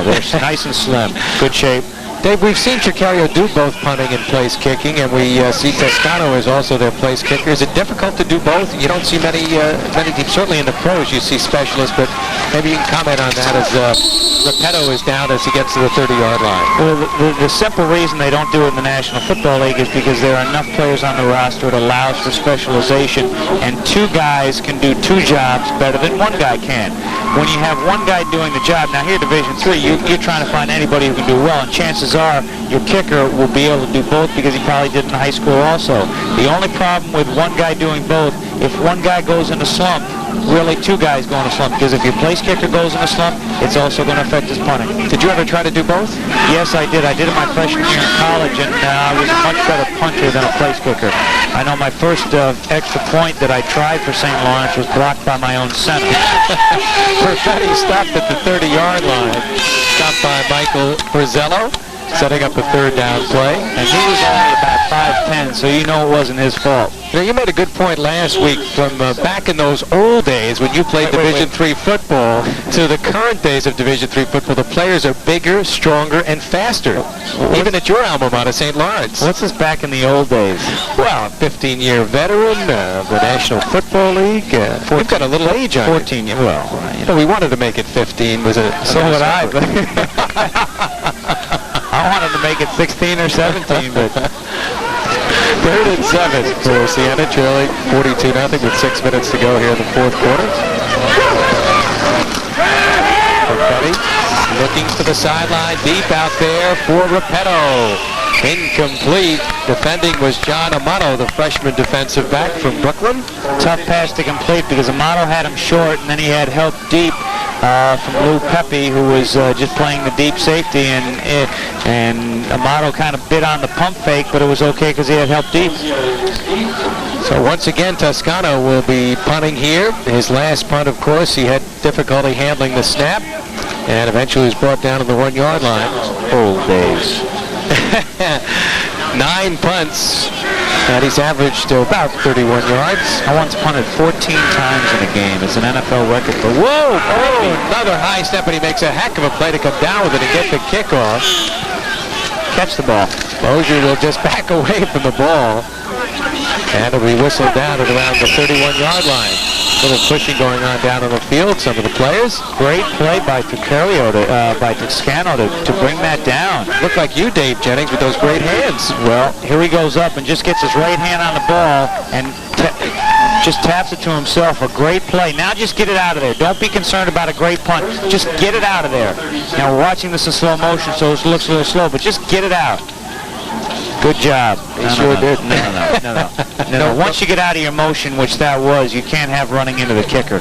They're nice and slim. Good shape. Dave, we've seen Tricario do both punting and place kicking, and we see Toscano is also their place kicker. Is it difficult to do both? You don't see many teams, certainly in the pros, you see specialists, but maybe you can comment on that as Repetto is down as he gets to the 30-yard line. Well, the simple reason they don't do it in the National Football League is because there are enough players on the roster. It allows for specialization, and 2 guys can do 2 jobs better than 1 guy can. When you have 1 guy doing the job, now here Division III, you're trying to find anybody who can do well, and chances are your kicker will be able to do both because he probably did in high school also. The only problem with 1 guy doing both, if 1 guy goes in a slump, really 2 guys go in a slump, because if your place kicker goes in a slump, it's also going to affect his punting. Did you ever try to do both? Yes, I did. I did it my freshman year in college, and I was a much better punter than a place kicker. I know my first extra point that I tried for St. Lawrence was blocked by my own center. Perfetti stopped at the 30-yard line. Stopped by Michael Brizzello, setting up a 3rd down play. And he was only about 5'10", so you know it wasn't his fault. You know, you made a good point last week from back in those old days when you played Division III football to the current days of Division III football. The players are bigger, stronger, and faster, even at your alma mater, St. Lawrence. What's this back in the old days? Well, 15-year veteran of the National Football League. You've got a little age on 14, you. Well, we wanted to make it 15. So would I. I wanted to make it 16 or 17, but... 3rd and 7 for Siena, trailing 42-0 with 6 minutes to go here in the 4th quarter. Perfetti looking for the sideline, deep out there for Repetto. Incomplete. Defending was John Amato, the freshman defensive back from Brooklyn. Tough pass to complete because Amato had him short, and then he had help deep from Lou Pepe, who was just playing the deep safety, and Amato kind of bit on the pump fake, but it was okay because he had help deep. So once again, Toscano will be punting here. His last punt, of course, he had difficulty handling the snap, and eventually was brought down to the 1-yard line. Old days. 9 punts, and he's averaged about 31 yards. I once punted 14 times in a game. It's an NFL record. But whoa! Oh, another high step, and he makes a heck of a play to come down with it and get the kickoff. Catch the ball. Mosier will just back away from the ball, and it'll be whistled down at around the 31-yard line. A little pushing going on down on the field. Some of the players. Great play by Tricario, by Toscano to bring that down. Looked like you, Dave Jennings, with those great hands. Well, here he goes up and just gets his right hand on the ball and just taps it to himself. A great play. Now just get it out of there. Don't be concerned about a great punt. Just get it out of there. Now we're watching this in slow motion, so it looks a little slow, but just get it out. Good job. He sure did. No. Once you get out of your motion, which that was, you can't have running into the kicker.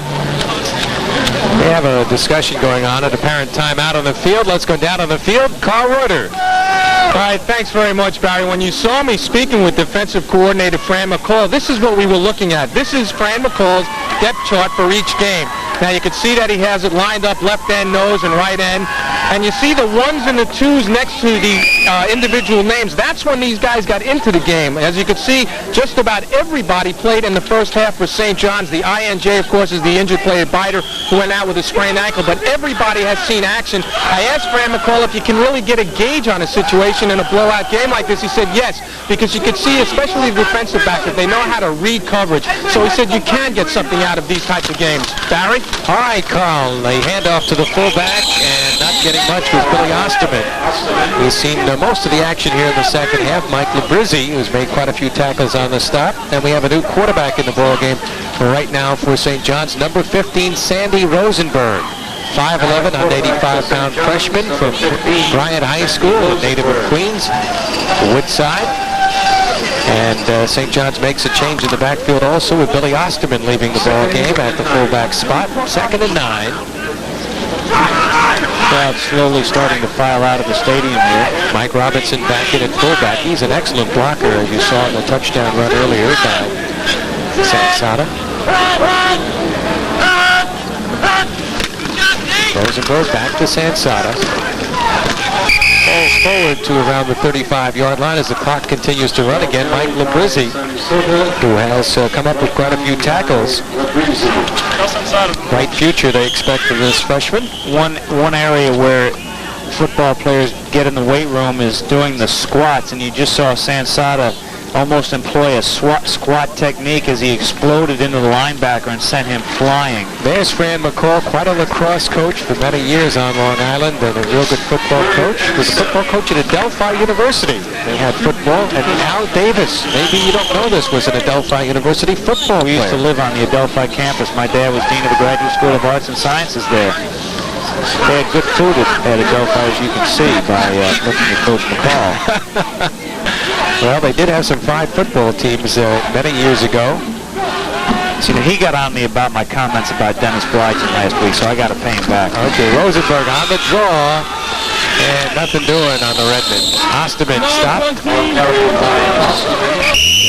We have a discussion going on, an apparent timeout on the field. Let's go down on the field. Carl Reuter. All right, thanks very much, Barry. When you saw me speaking with defensive coordinator Fran McCall, this is what we were looking at. This is Fran McCall's depth chart for each game. Now you can see that he has it lined up left end, nose, and right end. And you see the 1s and the 2s next to the individual names. That's when these guys got into the game. As you can see, just about everybody played in the first half for St. John's. The INJ, of course, is the injured player Biter, who went out with a sprained ankle, but everybody has seen action. I asked Fran McCall if you can really get a gauge on a situation in a blowout game like this. He said yes, because you can see, especially the defensive backs, that they know how to read coverage. So he said you can get something out of these types of games. Barry? All right, Carl, a handoff to the fullback, and not getting much was Billy Osterman. We've seen most of the action here in the second half. Mike Labrizzi, who's made quite a few tackles on the stop. And we have a new quarterback in the ball game right now for St. John's, number 15, Sandy Rosenberg. 5'11", 185-pound freshman from Bryant High School, a native of Queens, Woodside. And St. John's makes a change in the backfield also with Billy Osterman leaving the ball game at the fullback spot. 2nd and 9. Crowd slowly starting to file out of the stadium here. Mike Robinson back in at fullback. He's an excellent blocker, as you saw in the touchdown run earlier by Sansada. Rosenberg back to Sansada. Falls forward to around the 35-yard line as the clock continues to run again. Mike Labrizzi, who has come up with quite a few tackles. Bright future they expect for this freshman. One area where football players get in the weight room is doing the squats, and you just saw Sansada almost employ a squat technique as he exploded into the linebacker and sent him flying. There's Fran McCall, quite a lacrosse coach for many years on Long Island, and a real good football coach. Was a football coach at Adelphi University. They had football, and Al Davis, maybe you don't know this, was an Adelphi University football player. We used to live on the Adelphi campus. My dad was dean of the Graduate School of Arts and Sciences there. They had good food at Adelphi, as you can see by looking at Coach McCall. Well, they did have some fine football teams many years ago. See, he got on me about my comments about Dennis Blyton last week, so I got to pay him back. Okay, Rosenberg on the draw, and nothing doing on the Redmond. Osterman stopped.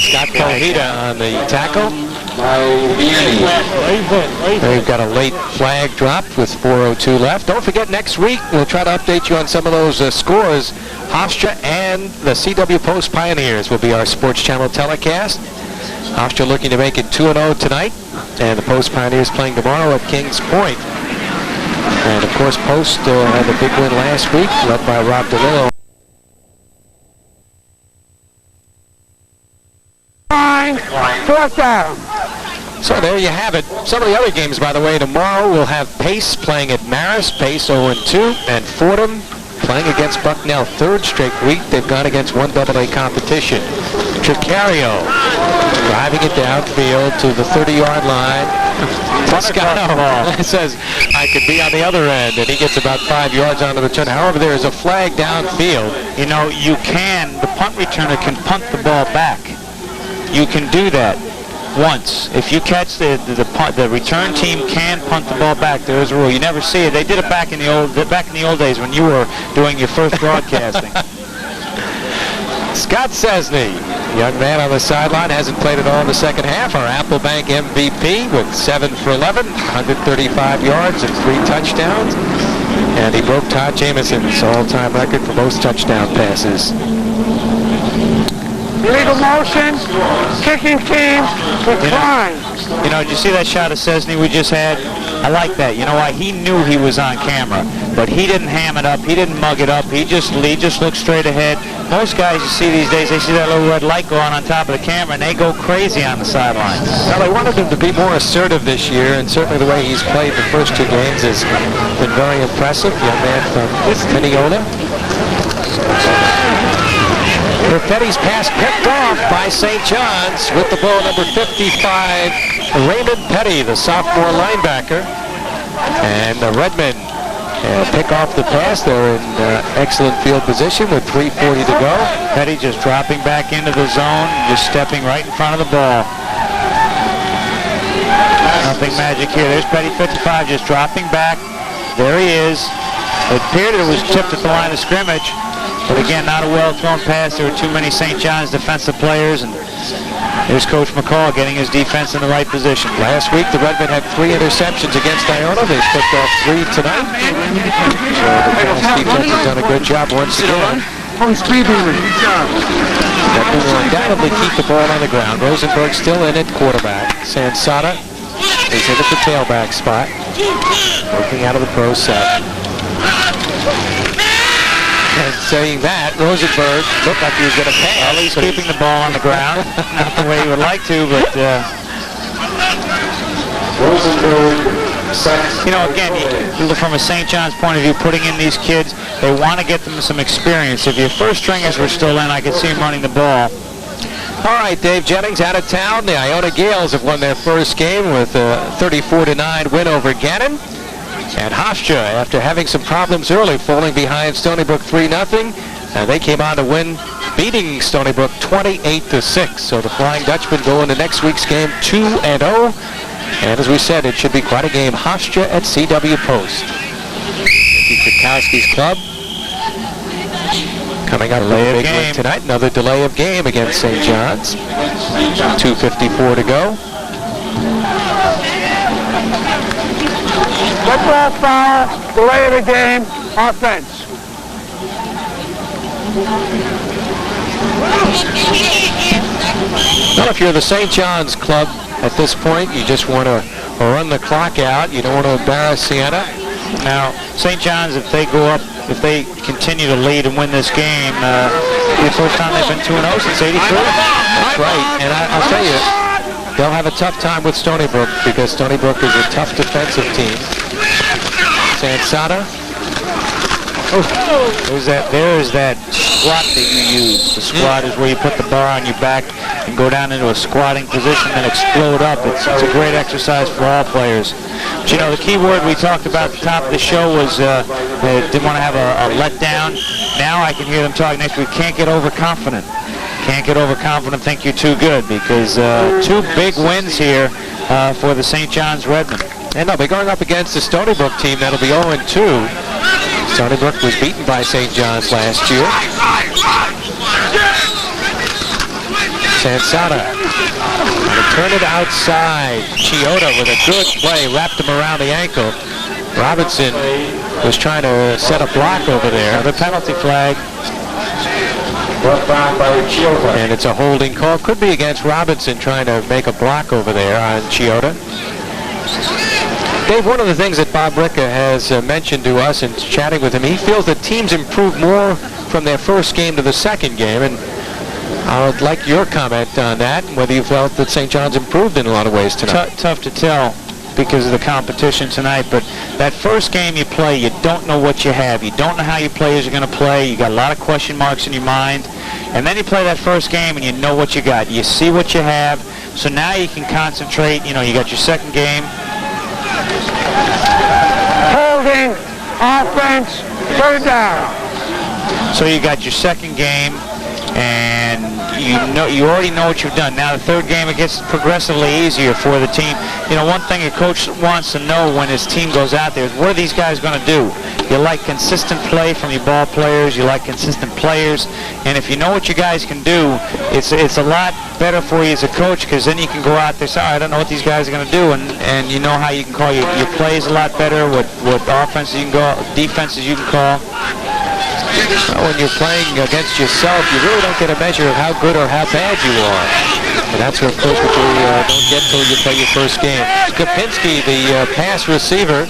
Scott Kohita on the tackle. They've got a late flag dropped with 4:02 left. Don't forget, next week we'll try to update you on some of those scores. Hofstra and the CW Post Pioneers will be our Sports Channel telecast. Hofstra looking to make it 2-0 tonight, and the Post Pioneers playing tomorrow at Kings Point. And of course, Post had a big win last week, led by Rob DeLillo. Fourth down. So there you have it. Some of the other games, by the way, tomorrow we'll have Pace playing at Marist. Pace 0-2, and Fordham playing against Bucknell. 3rd straight week they've gone against 1AA competition. Tricario driving it downfield to the 30-yard line. Toscano says, I could be on the other end, and he gets about 5 yards onto the turn. However, there is a flag downfield. You know, the punt returner can punt the ball back. You can do that once. If you catch the return team can punt the ball back. There is a rule. You never see it. They did it back in the old days when you were doing your first broadcasting. Scott Cesny, young man on the sideline, hasn't played at all in the second half. Our Applebank MVP with 7 for 11, 135 yards and 3 touchdowns. And he broke Todd Jameson's all-time record for most touchdown passes. Illegal motion, kicking team, decline. You know, did you see that shot of Cesny we just had? I like that. You know why? He knew he was on camera, but he didn't ham it up. He didn't mug it up. He just looked straight ahead. Most guys you see these days, they see that little red light going on top of the camera, and they go crazy on the sidelines. Well, they wanted him to be more assertive this year, and certainly the way he's played the first 2 games has been very impressive. Young man from Mineola. Perfetti's pass picked off by St. John's with the ball, number 55, Raymond Petty, the sophomore linebacker. And the REDMEN pick off the pass. They're in excellent field position with 3:40 to go. Petty just dropping back into the zone, just stepping right in front of the ball. Nothing magic here. There's Petty, 55, just dropping back. There he is. It appeared it was tipped at the line of scrimmage. But again, not a well-thrown pass. There were too many St. John's defensive players, and there's Coach McCall getting his defense in the right position. Last week, the Redmen had 3 interceptions against Iona. They've picked off 3 tonight. So the defense has done a good job once again. Oh, speed demon. Good job. Redmond will undoubtedly keep the ball on the ground. Rosenberg still in at quarterback. Sansata is in at the tailback spot, working out of the pro set. And saying that, Rosenberg looked like he was going to pass. Well, he's keeping the ball on the ground. Not the way he would like to, but... You know, again, you look from a St. John's point of view, putting in these kids, they want to get them some experience. If your first stringers were still in, I could see him running the ball. All right, Dave Jennings out of town. The Iona Gales have won their first game with a 34-9 win over Gannon. And Hofstra, after having some problems early, falling behind Stony Brook 3-0, they came on to win, beating Stony Brook 28-6. So the Flying Dutchmen go into next week's game 2-0. And as we said, it should be quite a game. Hofstra at CW Post. Kwiatkowski's club coming up with a big win tonight. Another delay of game against St. John's. 2:54 to go. Let's last foul, delay of the game, offense. Well, if you're the St. John's club at this point, you just want to run the clock out. You don't want to embarrass Siena. Now, St. John's, if they go up, if they continue to lead and win this game, the first time they've been 2-0 since '83. That's right. And I'll tell you, they'll have a tough time with Stony Brook because Stony Brook is a tough defensive team. Sansata. There's that squat that you use. The squat is where you put the bar on your back and go down into a squatting position and explode up. It's a great exercise for all players. But you know, the key word we talked about at the top of the show was they didn't want to have a letdown. Now I can hear them talking next week. Can't get overconfident. Can't get overconfident, think you're too good, because two big wins here for the St. John's Redmen. And they'll be going up against the Stony Brook team that'll be 0-2. Stony Brook was beaten by St. John's last year. Sansata to turn it outside. Chioda with a good play, wrapped him around the ankle. Robinson was trying to set a block over there. The penalty flag. And it's a holding call. Could be against Robinson trying to make a block over there on Chioda. Dave, one of the things that Bob Ricca has mentioned to us in chatting with him, he feels that teams improve more from their first game to the second game, and I would like your comment on that, whether you felt that St. John's improved in a lot of ways tonight. Tough to tell because of the competition tonight, but that first game you play, you don't know what you have. You don't know how your players are going to play. You got a lot of question marks in your mind, and then you play that first game and you know what you got. You see what you have, so now you can concentrate. You know, you got your second game. Holding, offense, third down. So you got your second game, and you already know what you've done. Now the third game, it gets progressively easier for the team. You know, one thing a coach wants to know when his team goes out there is, what are these guys going to do? You like consistent play from your ball players. You like consistent players. And if you know what you guys can do, it's a lot better for you as a coach, because then you can go out there and say, I don't know what these guys are going to do, and you know how you can call your plays a lot better, what offenses you can go, defenses you can call. Well, when you're playing against yourself, you really don't get a measure of how good or how bad you are. And that's, of course, what you don't get till you play your first game. Kopinski, the pass receiver,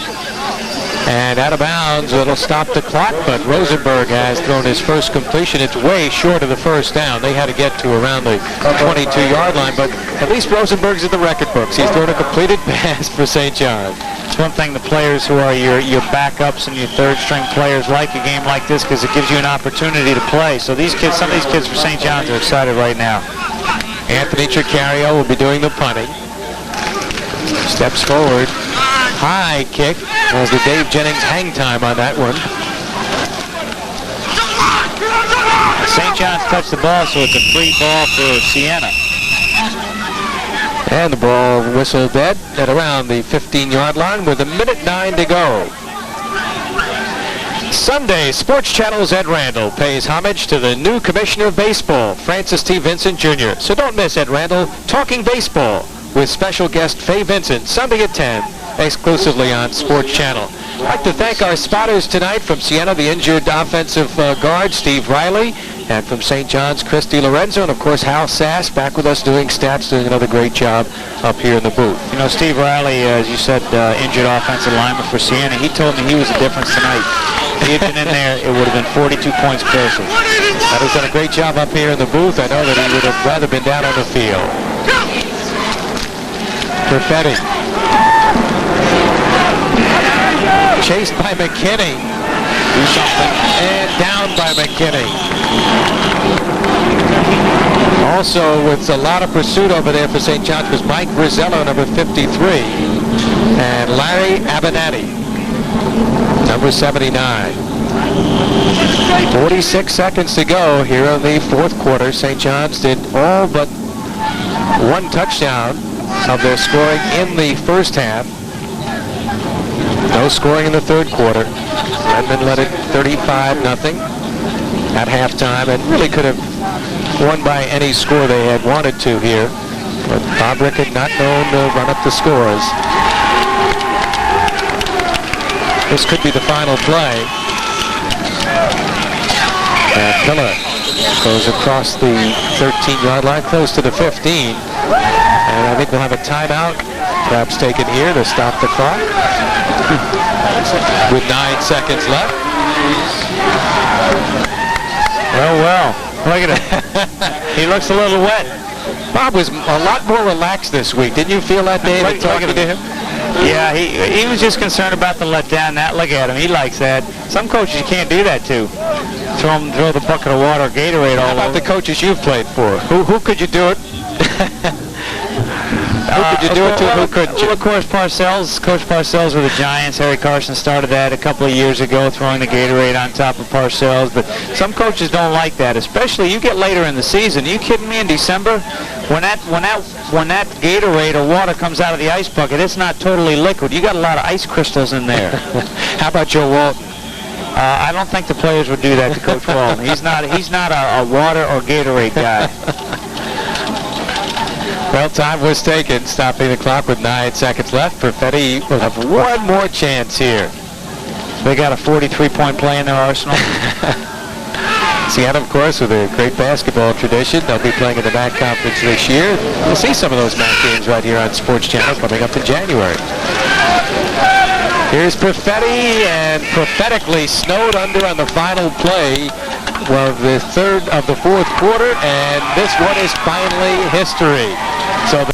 and out of bounds. It'll stop the clock, but Rosenberg has thrown his first completion. It's way short of the first down. They had to get to around the 22-yard line, but at least Rosenberg's in the record books. He's thrown a completed pass for St. John. It's one thing the players who are your backups and your third-string players like a game like this, because it gives you an opportunity to play. So these kids, some of these kids for St. John's are excited right now. Anthony Tricario will be doing the punting. Steps forward. High kick. As the Dave Jennings hang time on that one. St. John's touched the ball, so it's a free ball for Siena. And the ball whistled dead at around the 15-yard line with 1:09 to go. Sunday, Sports Channel's Ed Randall pays homage to the new Commissioner of Baseball, Francis T. Vincent Jr. So don't miss Ed Randall talking baseball with special guest Faye Vincent, Sunday at 10, exclusively on Sports Channel. I'd like to thank our spotters tonight from Siena, the injured offensive guard, Steve Riley, and from St. John's, Chris DiLorenzo, and of course Hal Sass back with us doing stats, doing another great job up here in the booth. You know, Steve Riley, as you said, injured offensive lineman for Siena, he told me he was the difference tonight. If he had been in there, it would have been 42 points closer. That has done a great job up here in the booth. I know that he would have rather been down on the field. Perfetti. Chased by McKinney. Do something. And down by McKinney. Also with a lot of pursuit over there for St. John's was Mike Brizello, number 53. And Larry Abenati, number 79. 46 seconds to go here in the fourth quarter. St. John's did all but one touchdown of their scoring in the first half. No scoring in the third quarter. Redmond led it 35-0 at halftime and really could have won by any score they had wanted to here. But Bob Rickard not known to run up the scores. This could be the final play. And Miller goes across the 13-yard line, close to the 15. And I think we'll have a timeout perhaps taken here to stop the clock. With 9 seconds left. Well, look at it. He looks a little wet. Bob was a lot more relaxed this week. Didn't you feel that, David, talking to him? Yeah, he was just concerned about the letdown. Look at him. He likes that. Some coaches you can't do that to. Throw the bucket of water or Gatorade all over. How about the coaches you've played for? Who could you do it? Who could you do it to? Who couldn't you? Well, of course, Parcells. Coach Parcells with the Giants. Harry Carson started that a couple of years ago, throwing the Gatorade on top of Parcells. But some coaches don't like that, especially you get later in the season. Are you kidding me? In December, when that Gatorade or water comes out of the ice bucket, it's not totally liquid. You got a lot of ice crystals in there. How about Joe Walton? I don't think the players would do that to Coach Walton. He's not a water or Gatorade guy. Well, time was taken, stopping the clock with 9 seconds left. Perfetti will have one more chance here. They got a 43-point play in their arsenal. Siena, of course, with a great basketball tradition. They'll be playing in the MAC Conference this year. We'll see some of those MAC games right here on Sports Channel coming up in January. Here's Perfetti, and prophetically snowed under on the final play of the third of the fourth quarter, and this one is finally history. So